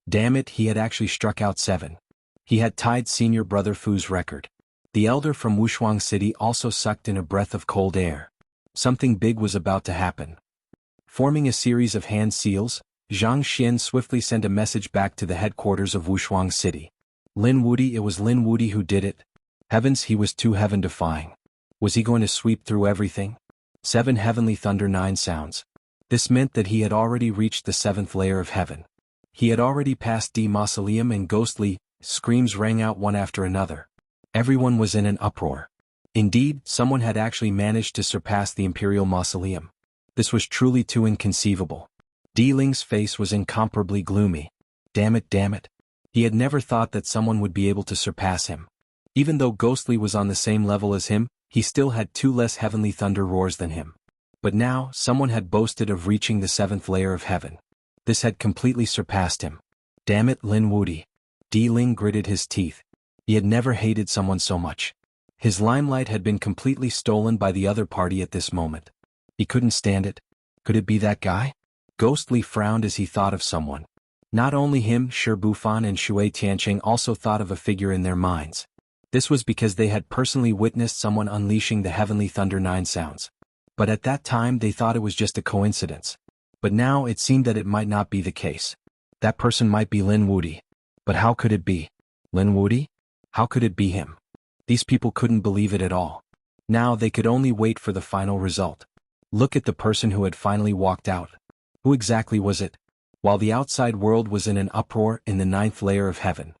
Damn it, he had actually struck out 7. He had tied senior brother Fu's record. The elder from Wuxia City also sucked in a breath of cold air. Something big was about to happen. Forming a series of hand seals, Zhang Xian swiftly sent a message back to the headquarters of Wuxia City. Lin Wudi, it was Lin Wudi who did it. Heavens, he was too heaven-defying. Was he going to sweep through everything? 7 heavenly thunder 9 sounds. This meant that he had already reached the 7th layer of heaven. He had already passed the mausoleum, and ghostly screams rang out one after another. Everyone was in an uproar. Indeed, someone had actually managed to surpass the imperial mausoleum. This was truly too inconceivable. Di Ling's face was incomparably gloomy. Damn it, damn it. He had never thought that someone would be able to surpass him. Even though Ghostly was on the same level as him, he still had 2 less heavenly thunder roars than him. But now, someone had boasted of reaching the 7th layer of heaven. This had completely surpassed him. Damn it, Lin Wudi. Di Ling gritted his teeth. He had never hated someone so much. His limelight had been completely stolen by the other party at this moment. He couldn't stand it. Could it be that guy? Ghostly frowned as he thought of someone. Not only him, Shi Bufan and Shui Tianqing also thought of a figure in their minds. This was because they had personally witnessed someone unleashing the heavenly thunder 9 sounds. But at that time they thought it was just a coincidence. But now it seemed that it might not be the case. That person might be Lin Wudi. But how could it be? Lin Wudi? How could it be him? These people couldn't believe it at all. Now they could only wait for the final result. Look at the person who had finally walked out. Who exactly was it? While the outside world was in an uproar in the 9th layer of heaven,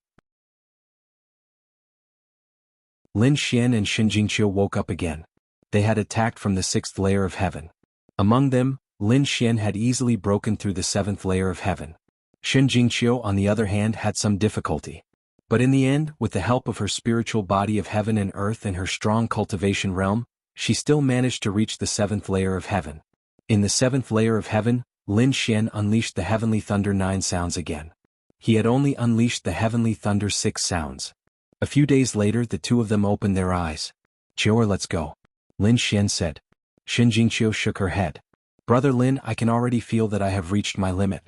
Lin Xian and Xin Jingqiu woke up again. They had attacked from the 6th layer of heaven. Among them, Lin Xian had easily broken through the 7th layer of heaven. Xin Jingqiu, on the other hand, had some difficulty. But in the end, with the help of her spiritual body of heaven and earth and her strong cultivation realm, she still managed to reach the 7th layer of heaven. In the 7th layer of heaven, Lin Xian unleashed the heavenly thunder 9 sounds again. He had only unleashed the heavenly thunder 6 sounds. A few days later, the two of them opened their eyes. "Qiu'er, let's go," Lin Xian said. Xin Jingqiu shook her head. "Brother Lin, I can already feel that I have reached my limit.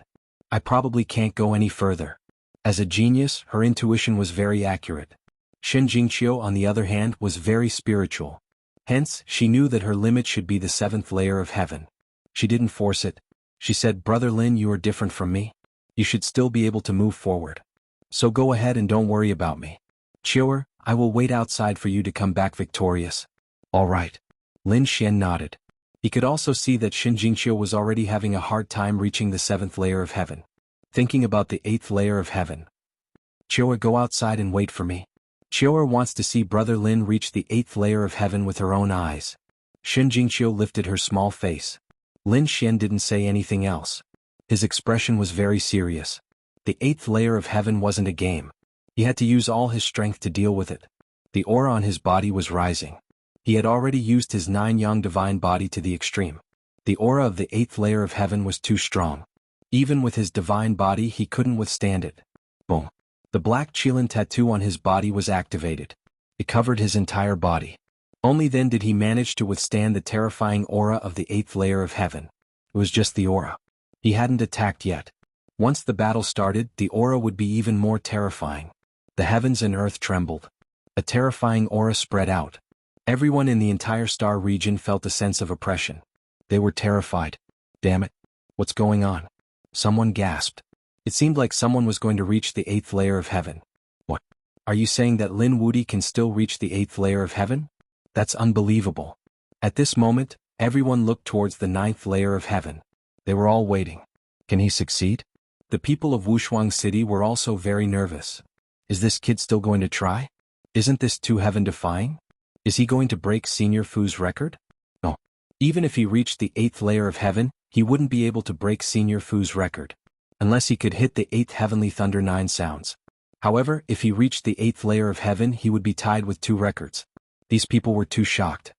I probably can't go any further." As a genius, her intuition was very accurate. Xin Jingqiu, on the other hand, was very spiritual. Hence, she knew that her limit should be the 7th layer of heaven. She didn't force it. She said, "Brother Lin, you are different from me. You should still be able to move forward. So go ahead and don't worry about me. Qiu'er, I will wait outside for you to come back victorious." "All right." Lin Xian nodded. He could also see that Xin Jingqiu was already having a hard time reaching the 7th layer of heaven. Thinking about the 8th layer of heaven. "Qiu'er, go outside and wait for me. Qiu'er wants to see Brother Lin reach the 8th layer of heaven with her own eyes." Xin Jingqiu lifted her small face. Lin Xian didn't say anything else. His expression was very serious. The 8th layer of heaven wasn't a game. He had to use all his strength to deal with it. The aura on his body was rising. He had already used his 9 yang divine body to the extreme. The aura of the 8th layer of heaven was too strong. Even with his divine body he couldn't withstand it. Boom. The black Qilin tattoo on his body was activated. It covered his entire body. Only then did he manage to withstand the terrifying aura of the 8th layer of heaven. It was just the aura. He hadn't attacked yet. Once the battle started, the aura would be even more terrifying. The heavens and earth trembled. A terrifying aura spread out. Everyone in the entire star region felt a sense of oppression. They were terrified. "Damn it. What's going on?" Someone gasped. It seemed like someone was going to reach the 8th layer of heaven. "What? Are you saying that Lin Wudi can still reach the 8th layer of heaven? That's unbelievable." At this moment, everyone looked towards the 9th layer of heaven. They were all waiting. Can he succeed? The people of Wuxia City were also very nervous. Is this kid still going to try? Isn't this too heaven-defying? Is he going to break Senior Fu's record? No. Even if he reached the 8th layer of heaven, he wouldn't be able to break Senior Fu's record. Unless he could hit the 8th heavenly thunder 9 sounds. However, if he reached the 8th layer of heaven, he would be tied with 2 records. These people were too shocked.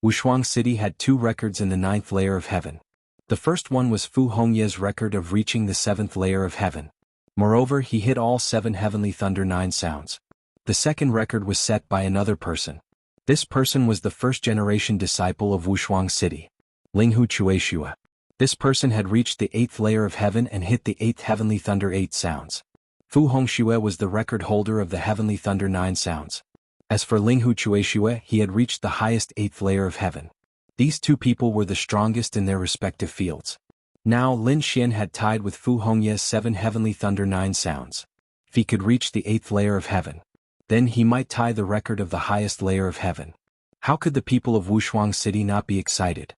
Wuxia City had 2 records in the 9th layer of heaven. The first one was Fu Hongye's record of reaching the 7th layer of heaven. Moreover, he hit all 7 heavenly thunder 9 sounds. The second record was set by another person. This person was the first-generation disciple of Wuxia City. Linghu Chueshua. This person had reached the 8th layer of heaven and hit the 8th heavenly thunder 8 sounds. Fu Hongxue was the record holder of the heavenly thunder 9 sounds. As for Linghu Chueshua, he had reached the highest 8th layer of heaven. These two people were the strongest in their respective fields. Now Lin Xian had tied with Fu Hongye's 7 heavenly thunder 9 sounds. If he could reach the 8th layer of heaven, then he might tie the record of the highest layer of heaven. How could the people of Wushuang City not be excited?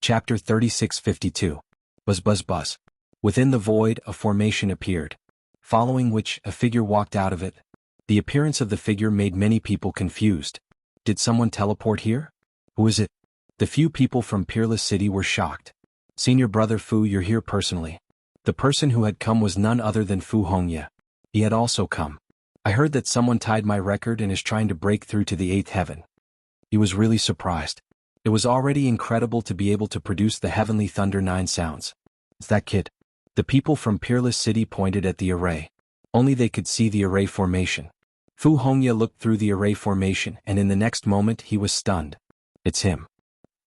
Chapter 3652. Buzz buzz buzz. Within the void, a formation appeared, following which a figure walked out of it. The appearance of the figure made many people confused. Did someone teleport here? Who is it? The few people from Peerless City were shocked. Senior brother Fu, you're here personally. The person who had come was none other than Fu Hongye. He had also come. I heard that someone tied my record and is trying to break through to the 8th heaven. He was really surprised. It was already incredible to be able to produce the heavenly thunder 9 sounds. It's that kid. The people from Peerless City pointed at the array. Only they could see the array formation. Fu Hongye looked through the array formation and in the next moment he was stunned. It's him.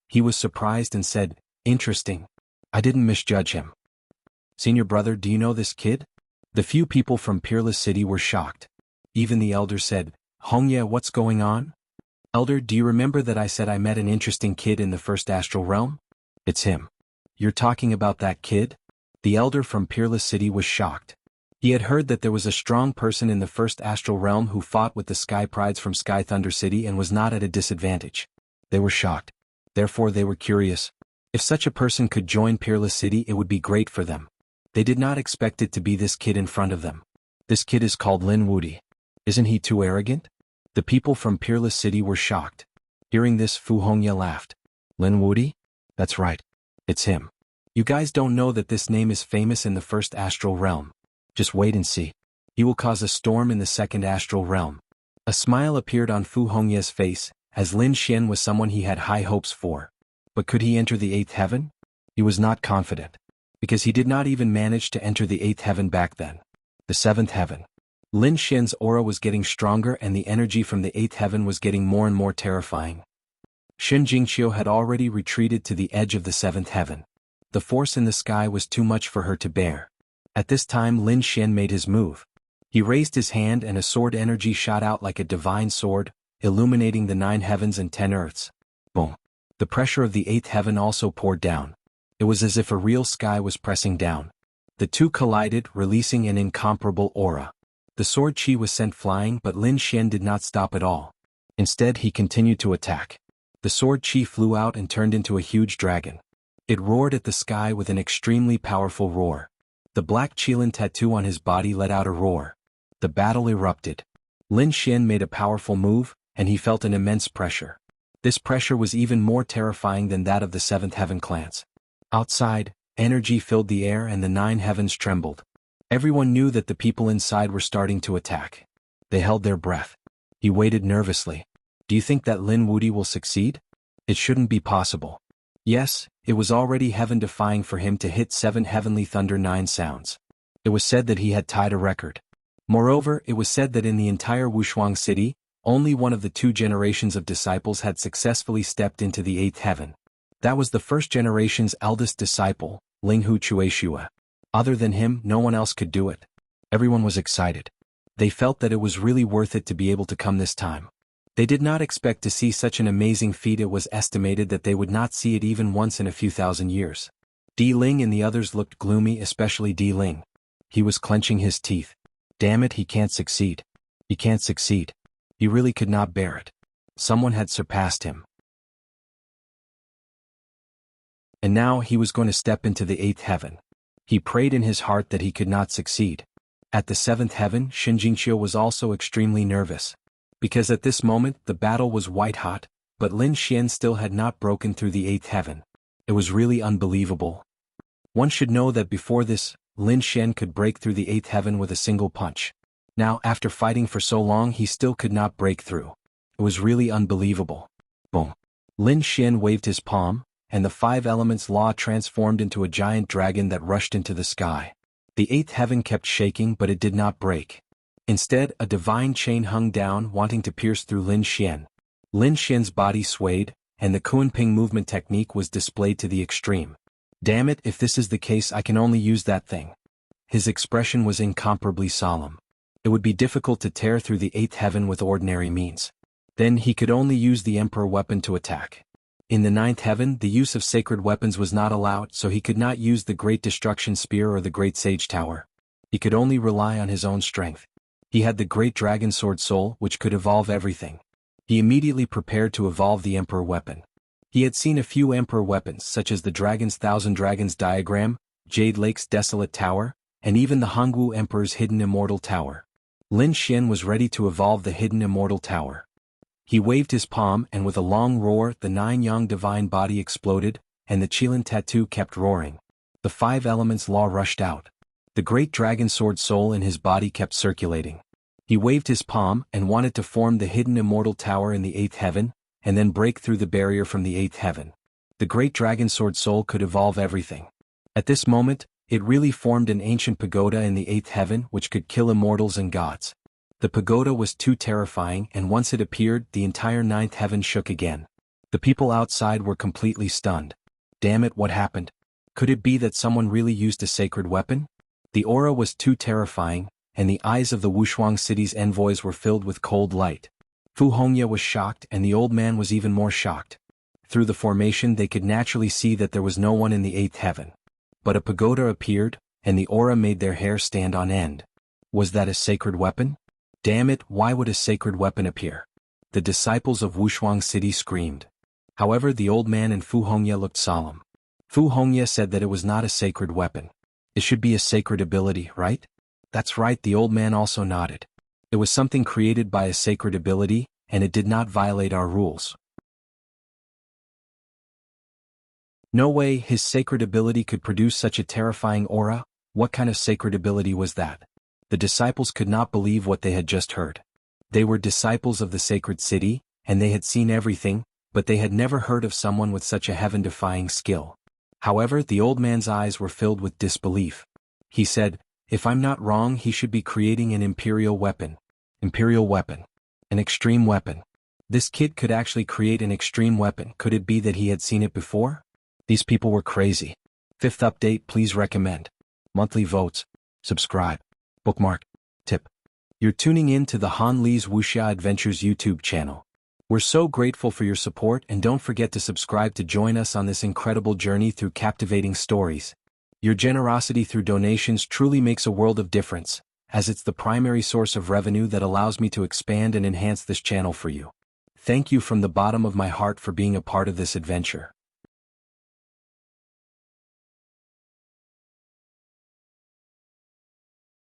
He was surprised and said, interesting. I didn't misjudge him. Senior brother, do you know this kid? The few people from Peerless City were shocked. Even the elder said, Hongye, what's going on? Elder, do you remember that I said I met an interesting kid in the first astral realm? It's him. You're talking about that kid? The elder from Peerless City was shocked. He had heard that there was a strong person in the first astral realm who fought with the Sky Prides from Sky Thunder City and was not at a disadvantage. They were shocked. Therefore they were curious. If such a person could join Peerless City, it would be great for them. They did not expect it to be this kid in front of them. This kid is called Lin Wudi. Isn't he too arrogant? The people from Peerless City were shocked. Hearing this, Fu Hongye laughed. Lin Wudi? That's right. It's him. You guys don't know that this name is famous in the first astral realm. Just wait and see. He will cause a storm in the second astral realm. A smile appeared on Fu Hongye's face, as Lin Xian was someone he had high hopes for. But could he enter the 8th heaven? He was not confident. Because he did not even manage to enter the 8th heaven back then. The 7th heaven. Lin Xian's aura was getting stronger and the energy from the 8th heaven was getting more and more terrifying. Shen Jingqiu had already retreated to the edge of the 7th heaven. The force in the sky was too much for her to bear. At this time Lin Xian made his move. He raised his hand and a sword energy shot out like a divine sword, illuminating the 9 heavens and 10 earths. Boom. The pressure of the 8th heaven also poured down. It was as if a real sky was pressing down. The two collided, releasing an incomparable aura. The sword chi was sent flying, but Lin Xian did not stop at all. Instead he continued to attack. The sword chi flew out and turned into a huge dragon. It roared at the sky with an extremely powerful roar. The black Qilin tattoo on his body let out a roar. The battle erupted. Lin Xian made a powerful move, and he felt an immense pressure. This pressure was even more terrifying than that of the 7th heaven clans. Outside, energy filled the air and the 9 heavens trembled. Everyone knew that the people inside were starting to attack. They held their breath. He waited nervously. Do you think that Lin Wudi will succeed? It shouldn't be possible. Yes, it was already heaven-defying for him to hit 7 heavenly thunder 9 sounds. It was said that he had tied a record. Moreover, it was said that in the entire Wushuang City, only one of the 2 generations of disciples had successfully stepped into the 8th heaven. That was the first generation's eldest disciple, Linghu Chueshua. Other than him, no one else could do it. Everyone was excited. They felt that it was really worth it to be able to come this time. They did not expect to see such an amazing feat. It was estimated that they would not see it even once in a few thousand years. Di Ling and the others looked gloomy, especially Di Ling. He was clenching his teeth. Damn it, he can't succeed. He can't succeed. He really could not bear it. Someone had surpassed him. And now he was going to step into the 8th heaven. He prayed in his heart that he could not succeed. At the 7th heaven, Shen Jingqiu was also extremely nervous. Because at this moment the battle was white hot, but Lin Xian still had not broken through the 8th heaven. It was really unbelievable. One should know that before this, Lin Xian could break through the 8th heaven with a single punch. Now, after fighting for so long, he still could not break through. It was really unbelievable. Boom. Lin Xian waved his palm, and the 5 elements law transformed into a giant dragon that rushed into the sky. The 8th heaven kept shaking, but it did not break. Instead, a divine chain hung down, wanting to pierce through Lin Xian. Lin Xian's body swayed, and the Kuanping movement technique was displayed to the extreme. Damn it, if this is the case, I can only use that thing. His expression was incomparably solemn. It would be difficult to tear through the 8th heaven with ordinary means. Then he could only use the Emperor weapon to attack. In the 9th heaven, the use of sacred weapons was not allowed, so he could not use the Great Destruction Spear or the Great Sage Tower. He could only rely on his own strength. He had the Great Dragon Sword Soul, which could evolve everything. He immediately prepared to evolve the Emperor weapon. He had seen a few Emperor weapons, such as the Dragon's Thousand Dragons Diagram, Jade Lake's Desolate Tower, and even the Hongwu Emperor's Hidden Immortal Tower. Lin Xian was ready to evolve the Hidden Immortal Tower. He waved his palm, and with a long roar, the 9 Yang divine body exploded, and the Qilin tattoo kept roaring. The 5 elements law rushed out. The Great Dragon Sword Soul in his body kept circulating. He waved his palm and wanted to form the Hidden Immortal Tower in the 8th heaven, and then break through the barrier from the 8th heaven. The Great Dragon Sword Soul could evolve everything. At this moment, it really formed an ancient pagoda in the 8th heaven which could kill immortals and gods. The pagoda was too terrifying, and once it appeared, the entire 9th heaven shook again. The people outside were completely stunned. Damn it, what happened? Could it be that someone really used a sacred weapon? The aura was too terrifying, and the eyes of the Wushuang city's envoys were filled with cold light. Fu Hongya was shocked, and the old man was even more shocked. Through the formation they could naturally see that there was no one in the 8th heaven. But a pagoda appeared, and the aura made their hair stand on end. Was that a sacred weapon? Damn it, why would a sacred weapon appear? The disciples of Wushuang City screamed. However, the old man and Fu Hongya looked solemn. Fu Hongya said that it was not a sacred weapon. It should be a sacred ability, right? That's right, the old man also nodded. It was something created by a sacred ability, and it did not violate our rules. No way his sacred ability could produce such a terrifying aura. What kind of sacred ability was that? The disciples could not believe what they had just heard. They were disciples of the sacred city, and they had seen everything, but they had never heard of someone with such a heaven-defying skill. However, the old man's eyes were filled with disbelief. He said, if I'm not wrong, he should be creating an imperial weapon. Imperial weapon. An extreme weapon. This kid could actually create an extreme weapon. Could it be that he had seen it before? These people were crazy. 5th update, please recommend. Monthly votes. Subscribe. Bookmark. Tip. You're tuning in to the Han Li's Wuxia Adventures YouTube channel. We're so grateful for your support, and don't forget to subscribe to join us on this incredible journey through captivating stories. Your generosity through donations truly makes a world of difference, as it's the primary source of revenue that allows me to expand and enhance this channel for you. Thank you from the bottom of my heart for being a part of this adventure.